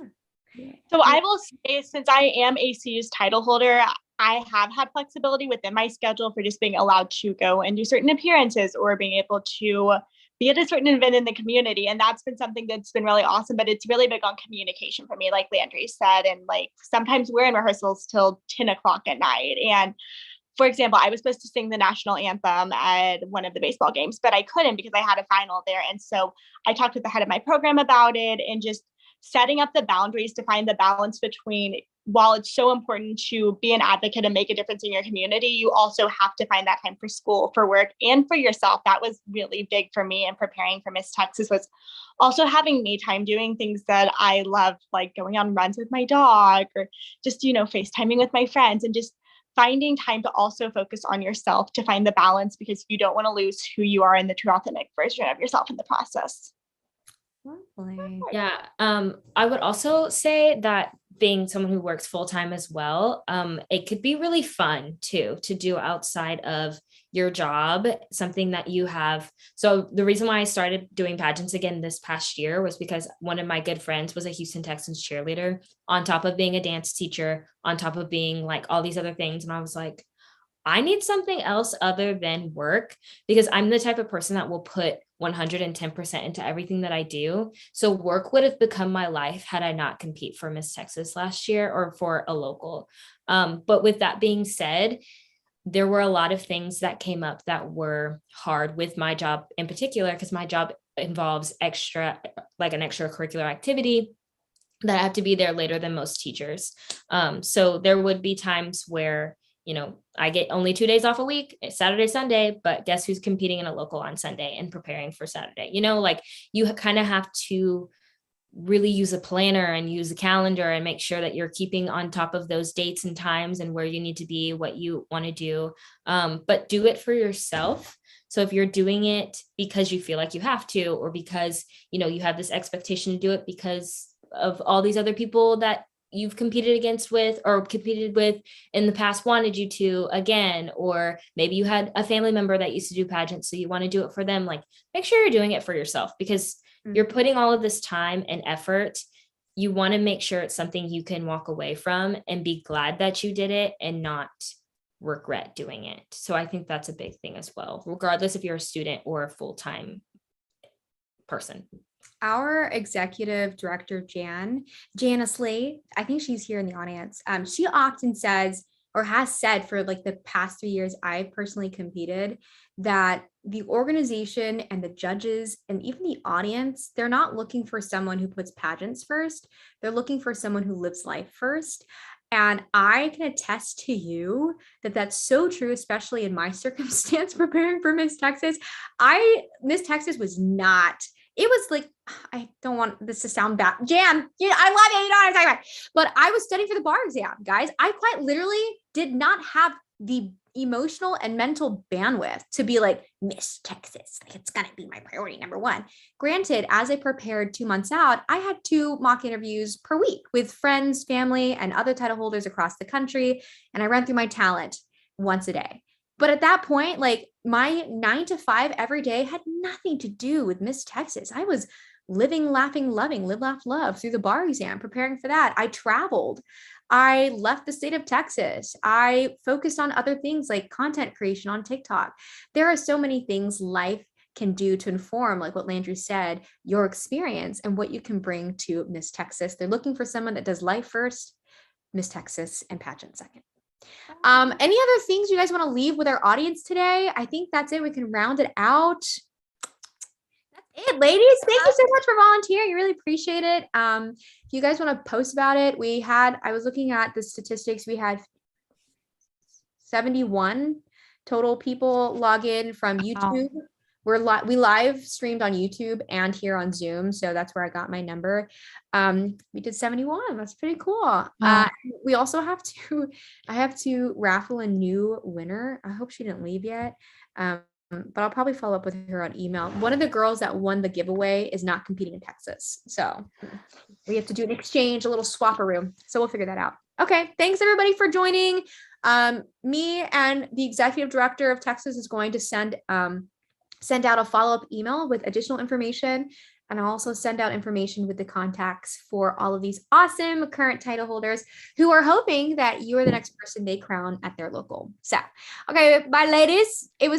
So I will say, since I am ACU's title holder, I have had flexibility within my schedule for just being allowed to go and do certain appearances or being able to be at a certain event in the community. And that's been something that's been really awesome, but it's really big on communication for me, like Landry said. And like, sometimes we're in rehearsals till 10 o'clock at night. And for example, I was supposed to sing the national anthem at one of the baseball games, but I couldn't because I had a final there. And so I talked with the head of my program about it and just setting up the boundaries to find the balance between, while it's so important to be an advocate and make a difference in your community, you also have to find that time for school, for work, and for yourself. That was really big for me in preparing for Miss Texas, was also having me time doing things that I love, like going on runs with my dog or just, FaceTiming with my friends, and just finding time to also focus on yourself to find the balance, because you don't want to lose who you are in the true authentic version of yourself in the process. Lovely. Yeah. I would also say that being someone who works full-time as well, it could be really fun too, to do outside of your job, something that you have. So the reason why I started doing pageants again this past year was because one of my good friends was a Houston Texans cheerleader, on top of being a dance teacher, on top of being like all these other things. And I was like, I need something else other than work, because I'm the type of person that will put 110% into everything that I do. So work would have become my life had I not compete for Miss Texas last year or for a local. But with that being said, there were a lot of things that came up that were hard with my job in particular, because my job involves an extracurricular activity that I have to be there later than most teachers. So there would be times where, I get only 2 days off a week, Saturday, Sunday, but guess who's competing in a local on Sunday and preparing for Saturday? You kind of have to really use a planner and use a calendar and make sure that you're keeping on top of those dates and times and where you need to be, what you want to do, but do it for yourself. So if you're doing it because you feel like you have to, or because, you have this expectation to do it because of all these other people that you've competed with in the past wanted you to again, or maybe you had a family member that used to do pageants, so you want to do it for them, like make sure you're doing it for yourself, because you're putting all of this time and effort. You want to make sure it's something you can walk away from and be glad that you did it and not regret doing it. So I think that's a big thing as well, regardless if you're a student or a full-time person. Our executive director, Janice Lee, I think she's here in the audience. She often says, or has said for like the past 3 years I've personally competed, that the organization and the judges and even the audience, they're not looking for someone who puts pageants first. They're looking for someone who lives life first. And I can attest to you that that's so true, especially in my circumstance preparing for Miss Texas. Miss Texas was not, it was like, I don't want this to sound bad. Jan, I love you. You know what I'm talking about. But I was studying for the bar exam, guys. I quite literally did not have the emotional and mental bandwidth to be like, Miss Texas, like it's gonna be my priority number one. Granted, as I prepared 2 months out, I had 2 mock interviews per week with friends, family, and other title holders across the country. And I ran through my talent once a day. But at that point, like my 9 to 5 every day had nothing to do with Miss Texas. I was living, laughing, loving, live, laugh, love through the bar exam, preparing for that. I traveled. I left the state of Texas. I focused on other things like content creation on TikTok. There are so many things life can do to inform, like what Landry said, your experience and what you can bring to Miss Texas. They're looking for someone that does life first, Miss Texas, and pageant second. Any other things you guys want to leave with our audience today? I think that's it. We can round it out. That's it, ladies. Thank you so much for volunteering. I really appreciate it. If you guys want to post about it, I was looking at the statistics. We had 71 total people log in from YouTube. We live streamed on YouTube and here on Zoom. So that's where I got my number. We did 71. That's pretty cool. We also I have to raffle a new winner. I hope she didn't leave yet. But I'll probably follow up with her on email. One of the girls that won the giveaway is not competing in Texas. So we have to do an exchange, a little swap-a-room. So we'll figure that out. Okay. Thanks everybody for joining. Me and the executive director of Texas is going to send out a follow-up email with additional information. And I'll also send out information with the contacts for all of these awesome current title holders who are hoping that you are the next person they crown at their local. So, okay, bye ladies. It was